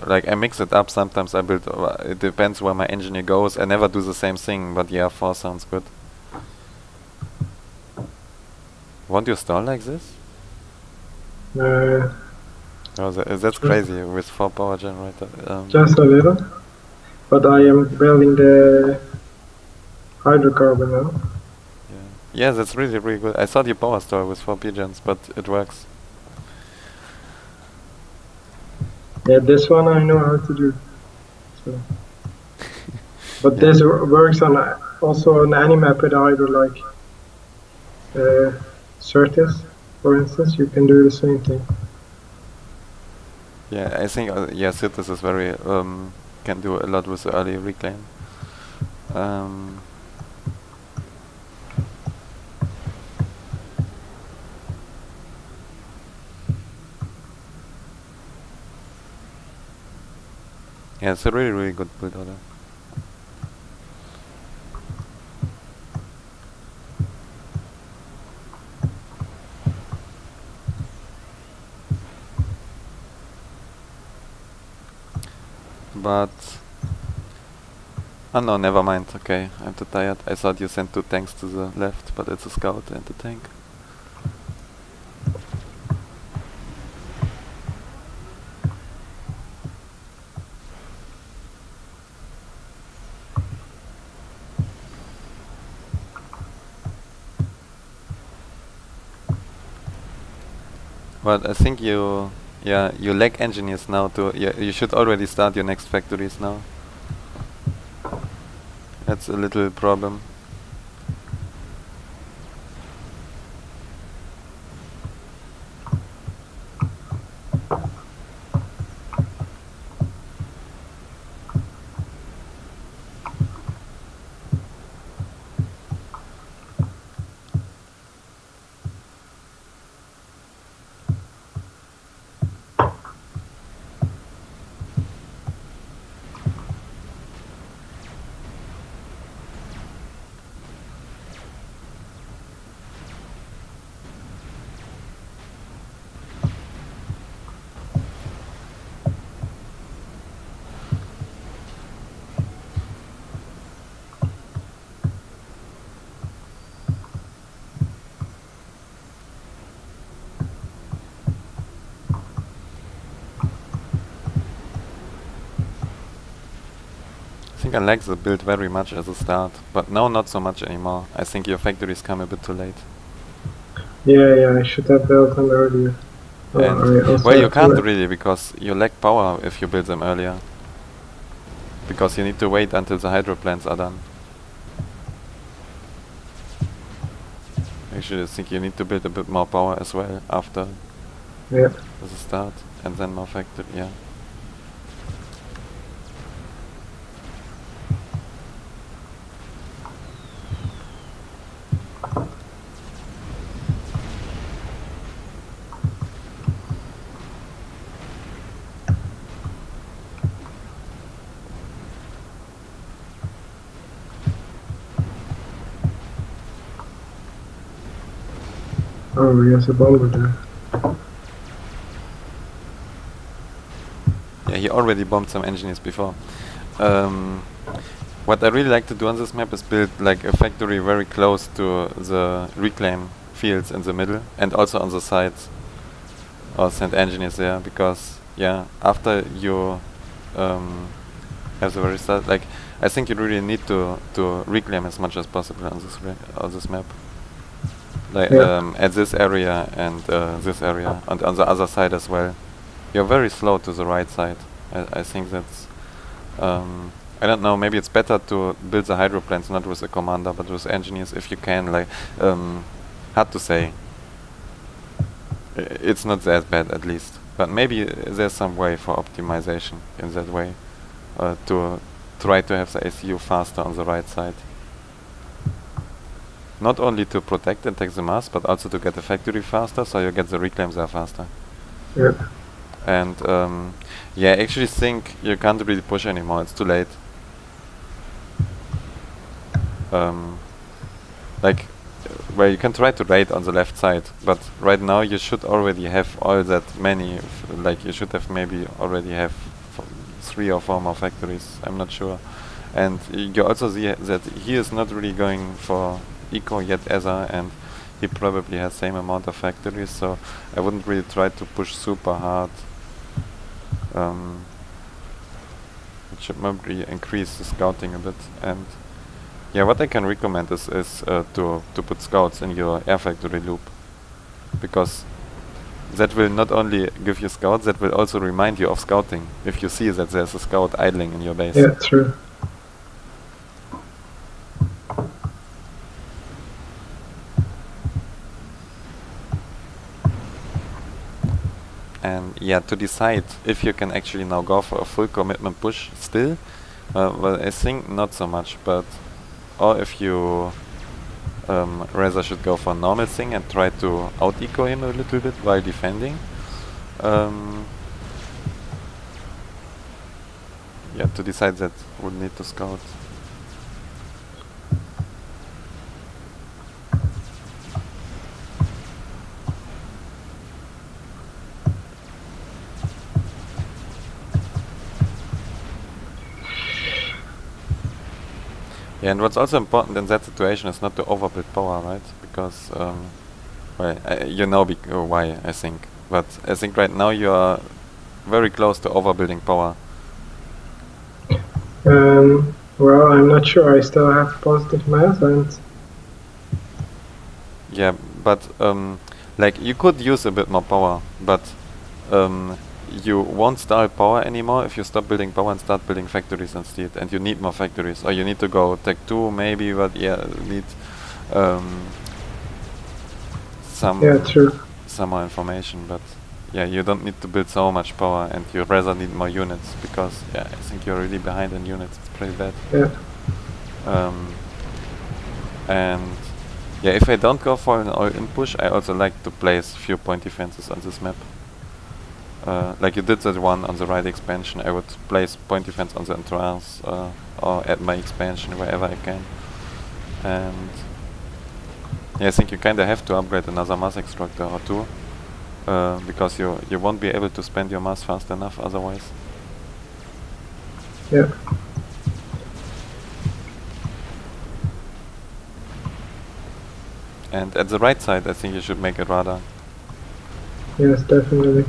B: like I mix it up. Sometimes I build. It depends where my engineer goes. I never do the same thing, but yeah, 4 sounds good. Won't you stall like this? That's crazy with 4 power generator.
A: Just a little, but I am building the hydrocarbon now.
B: Yeah, that's really good. I thought you power store with 4 pigeons, but it works.
A: Yeah, this one I know how to do. So. But this works on also on any map with hydro, like Certis, for instance. You can do the same thing.
B: Yeah, I think Certis is very can do a lot with the early reclaim. Yeah, it's a really good build order. But oh no, never mind. Okay, I'm too tired. I thought you sent 2 tanks to the left, but it's a scout and a tank. But I think you lack engineers now too. Yeah, you should already start your next factories now. That's a little problem. think I like the build very much as a start, but now not so much anymore. I think your factories come a bit too late.
A: Yeah, I should have built them earlier.
B: And
A: I also
B: well, you
A: have to
B: can't really, because you lack power if you build them earlier. Because you need to wait until the hydro plants are done. Actually, I think you need to build a bit more power as well after
A: Yeah.
B: the start, and then more factory. Yeah.
A: Oh, he has a bomber there.
B: Yeah, he already bombed some engineers before. What I really like to do on this map is build like a factory very close to the reclaim fields in the middle, and also on the sides, or send engineers there, because yeah, after you have the very start, like I think you really need to reclaim as much as possible on this map. Like at this area and this area, and on the other side as well. You're very slow to the right side. I think that's I don't know, maybe it's better to build the hydro plants not with a commander but with engineers if you can, like hard to say. It's not as bad at least, but maybe there's some way for optimization in that way, to try to have the ACU faster on the right side. Not only to protect and take the mass, but also to get the factory faster, so you get the reclaims there faster.
A: Yeah.
B: And yeah, I actually think you can't really push anymore, it's too late. Like, well, you can try to raid on the left side, but right now you should already have all that many, like you should have maybe already have 3 or 4 more factories, I'm not sure. And you also see that he is not really going for eco yet either, and he probably has same amount of factories, so I wouldn't really try to push super hard. It should maybe increase the scouting a bit. And yeah, what I can recommend is to put scouts in your air factory loop, because that will not only give you scouts, that will also remind you of scouting if you see that there's a scout idling in your base.
A: Yeah, true.
B: And yeah, to decide if you can actually now go for a full commitment push still, well, I think not so much, but or if you rather should go for a normal thing and try to out-eco him a little bit while defending. Yeah, to decide that would need to scout. Yeah, and what's also important in that situation is not to overbuild power, right? Because, well, you know why, I think. But I think right now you are very close to overbuilding power.
A: Well, I'm not sure. I still have positive mass, and
B: yeah, but like you could use a bit more power, but you won't stall power anymore if you stop building power and start building factories instead, and you need more factories, or you need to go tech 2 maybe, but yeah, need some more information. But yeah, you don't need to build so much power, and you rather need more units, because yeah, I think you're really behind in units. It's pretty bad.
A: Yeah.
B: And yeah, if I don't go for an all-in push, I also like to place few point defenses on this map. Like you did that one on the right expansion, I would place point defense on the entrance, or add my expansion wherever I can. And yeah, I think you kinda have to upgrade another mass extractor or 2, because you won't be able to spend your mass fast enough otherwise.
A: Yeah.
B: And at the right side, I think you should make it rather.
A: Yes, definitely.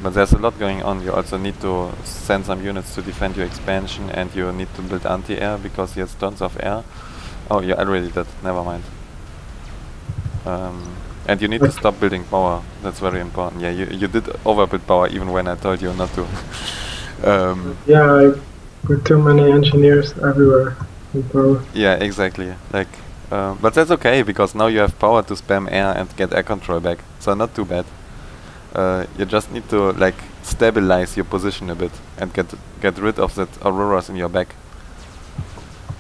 B: But there's a lot going on. You also need to send some units to defend your expansion, and you need to build anti-air because he has tons of air. Oh, you already did. Never mind. And you need to stop building power. That's very important. Yeah, you did overbuild power even when I told you not to.
A: Yeah, I put too many engineers everywhere in power.
B: Yeah, exactly. Like, but that's okay because now you have power to spam air and get air control back. So not too bad. You just need to like stabilize your position a bit and get rid of that auroras in your back.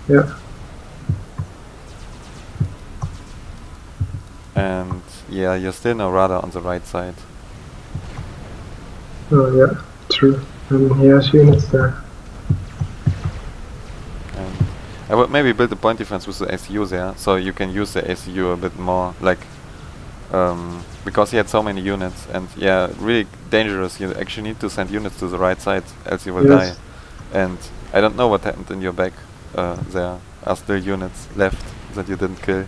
A: Yeah.
B: And yeah, you're still no radar on the right side.
A: Oh yeah, true. And he has units there.
B: And I would maybe build a point defense with the ACU there, so you can use the ACU a bit more, like because he had so many units, and yeah, really dangerous. You actually need to send units to the right side, else you will die. And I don't know what happened in your back. There are still units left that you didn't kill.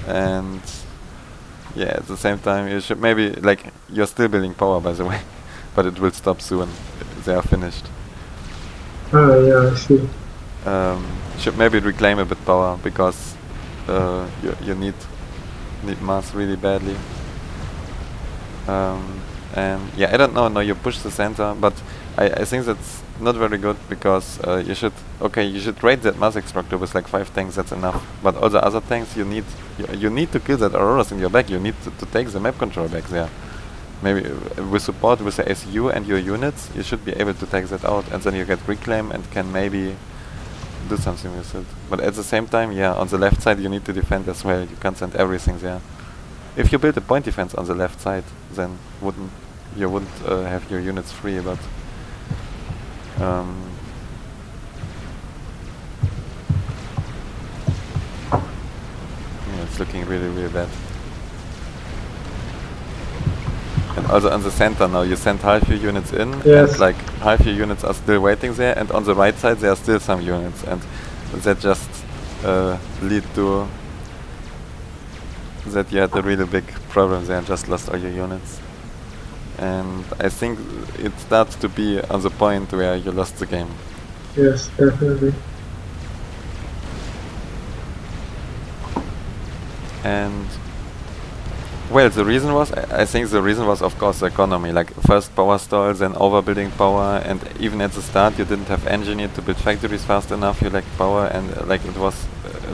B: And yeah, at the same time, you should maybe, like, you're still building power, by the way, but it will stop soon. They are finished.
A: Oh yeah, I see.
B: Should maybe reclaim a bit power because you need mass really badly. And yeah, I don't know. No, you push the center, but I think that's not very good because you should rate that mass extractor with like 5 tanks. That's enough. But all the other tanks you need to kill that auroras in your back. You need to take the map control back there. Maybe with support with the SU and your units, you should be able to take that out, and then you get reclaim and can maybe do something with it. But at the same time, yeah, on the left side you need to defend as well. You can't send everything there. If you build a point defense on the left side, then you wouldn't have your units free. But yeah, it's looking really, really bad. And also on the center now, you send half your units in, and like half your units are still waiting there, and on the right side there are still some units, and that just lead to that you had a really big problem there and just lost all your units. And I think it starts to be on the point where you lost the game.
A: Yes, definitely.
B: And well, the reason was, I think the reason was of course the economy, like first power stalls, then overbuilding power, and even at the start you didn't have engineer to build factories fast enough, you lacked power, and like it was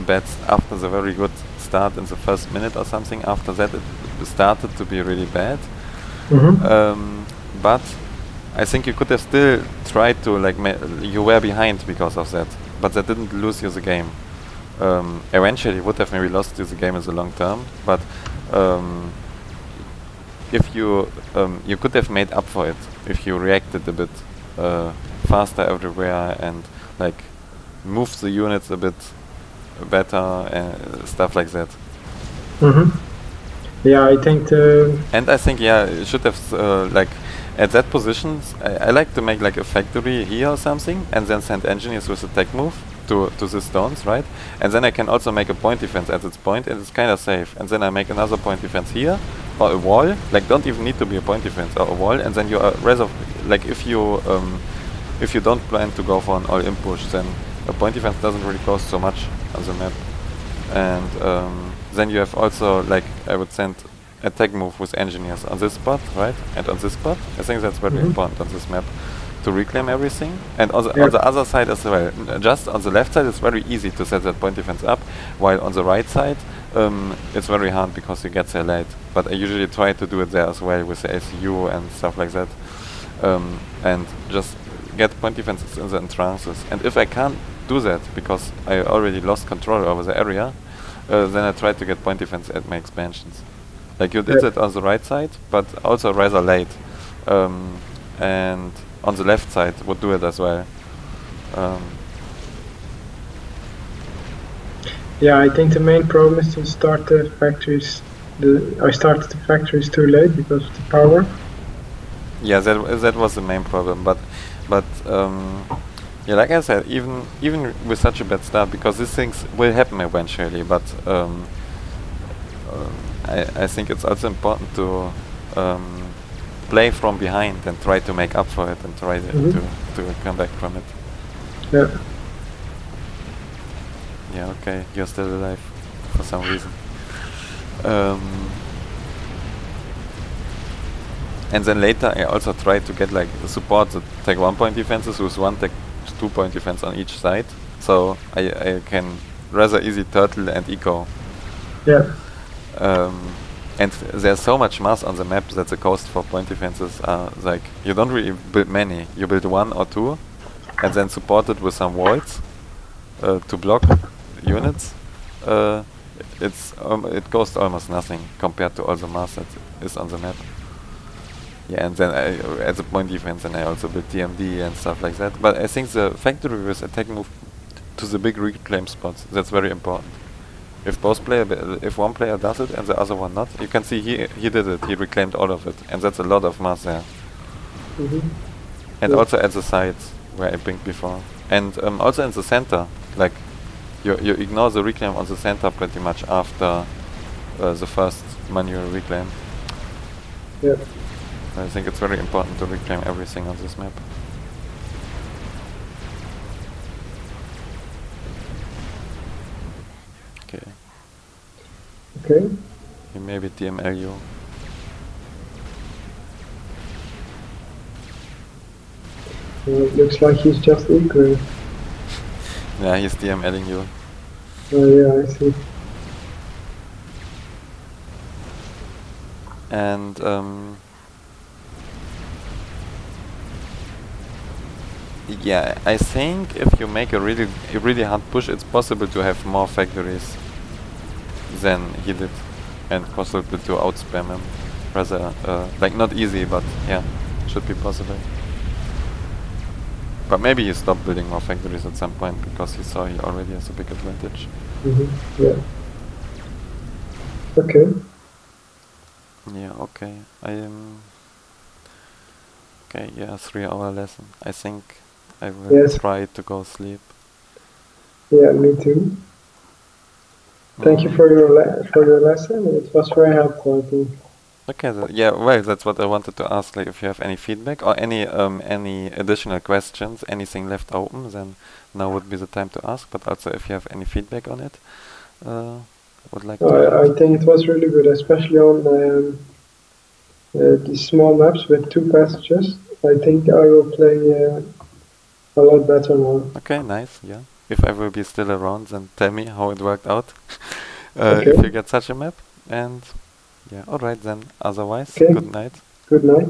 B: bad after the very good start in the first minute or something. After that it started to be really bad. But I think you could have still tried to, like, you were behind because of that, but that didn't lose you the game. Eventually would have maybe lost you the game in the long term, but if you could have made up for it if you reacted a bit faster everywhere and like moved the units a bit better and stuff like that.
A: Yeah, I think
B: and I think you should have like at that position I like to make like a factory here or something and then send engineers with a tech move to the stones, right? And then I can also make a point defense at its point, and it's kind of safe. And then I make another point defense here, or a wall. Like, don't even need to be a point defense, or a wall. And then you are like if you don't plan to go for an all-in push, then a point defense doesn't really cost so much on the map. And then you have also, like, I would send a tech move with engineers on this spot, right? And on this spot. I think that's very important on this map, to reclaim everything. And on the other side as well, just on the left side it's very easy to set that point defense up, while on the right side it's very hard because you get there late. But I usually try to do it there as well with the ACU and stuff like that, and just get point defenses in the entrances. And if I can't do that because I already lost control over the area, then I try to get point defense at my expansions. Like you did it on the right side, but also rather late. And on the left side would do it as well.
A: Yeah, I think the main problem is to start the factories. I started the factories too late because of the power.
B: Yeah, that was the main problem. But yeah, like I said, even with such a bad start, because these things will happen eventually. But I think it's also important to play from behind and try to make up for it and try to come back from it.
A: Yeah.
B: Yeah, okay, you're still alive for some reason. And then later I also tried to get like the support that take 1 point defenses with 1 take 2 point defense on each side. So I can rather easy turtle and eco.
A: Yeah.
B: And there's so much mass on the map that the cost for point defenses are like, you don't really build many. You build 1 or 2 and then support it with some walls to block units. It costs almost nothing compared to all the mass that is on the map. Yeah, and then as a point defense, and I also build TMD and stuff like that. But I think the factory with attack move to the big reclaim spots, that's very important. If if one player does it and the other one not, you can see he did it. He reclaimed all of it, and that's a lot of mass there. And also at the sides where I pinged before, and also in the center, like you ignore the reclaim on the center pretty much after the first manual reclaim.
A: Yeah.
B: I think it's very important to reclaim everything on this map. Okay.
A: Okay.
B: He maybe DML you.
A: It looks like he's just equal.
B: Yeah, he's DMLing you.
A: Oh yeah, I see.
B: And yeah, I think if you make a really hard push, it's possible to have more factories than he did, and possible to outspam him. Rather, like not easy, but yeah, should be possible. But maybe he stopped building more factories at some point because he saw he already has a big advantage.
A: Yeah. Okay.
B: Yeah. Okay. Okay. Yeah. 3-hour lesson. I think I will try to go sleep.
A: Yeah, me too. Thank you for your lesson. It was very helpful, I think.
B: Okay, yeah, well, that's what I wanted to ask. Like, if you have any feedback or any additional questions, anything left open, then now would be the time to ask. But also, if you have any feedback on it, would like to.
A: I think it was really good, especially on these small maps with 2 passages. I think I will play a lot better now.
B: Okay, nice. Yeah. If I will be still around, then tell me how it worked out.
A: Okay.
B: If you get such a map, and yeah, all right then. Otherwise,
A: Okay.
B: good night.
A: Good night.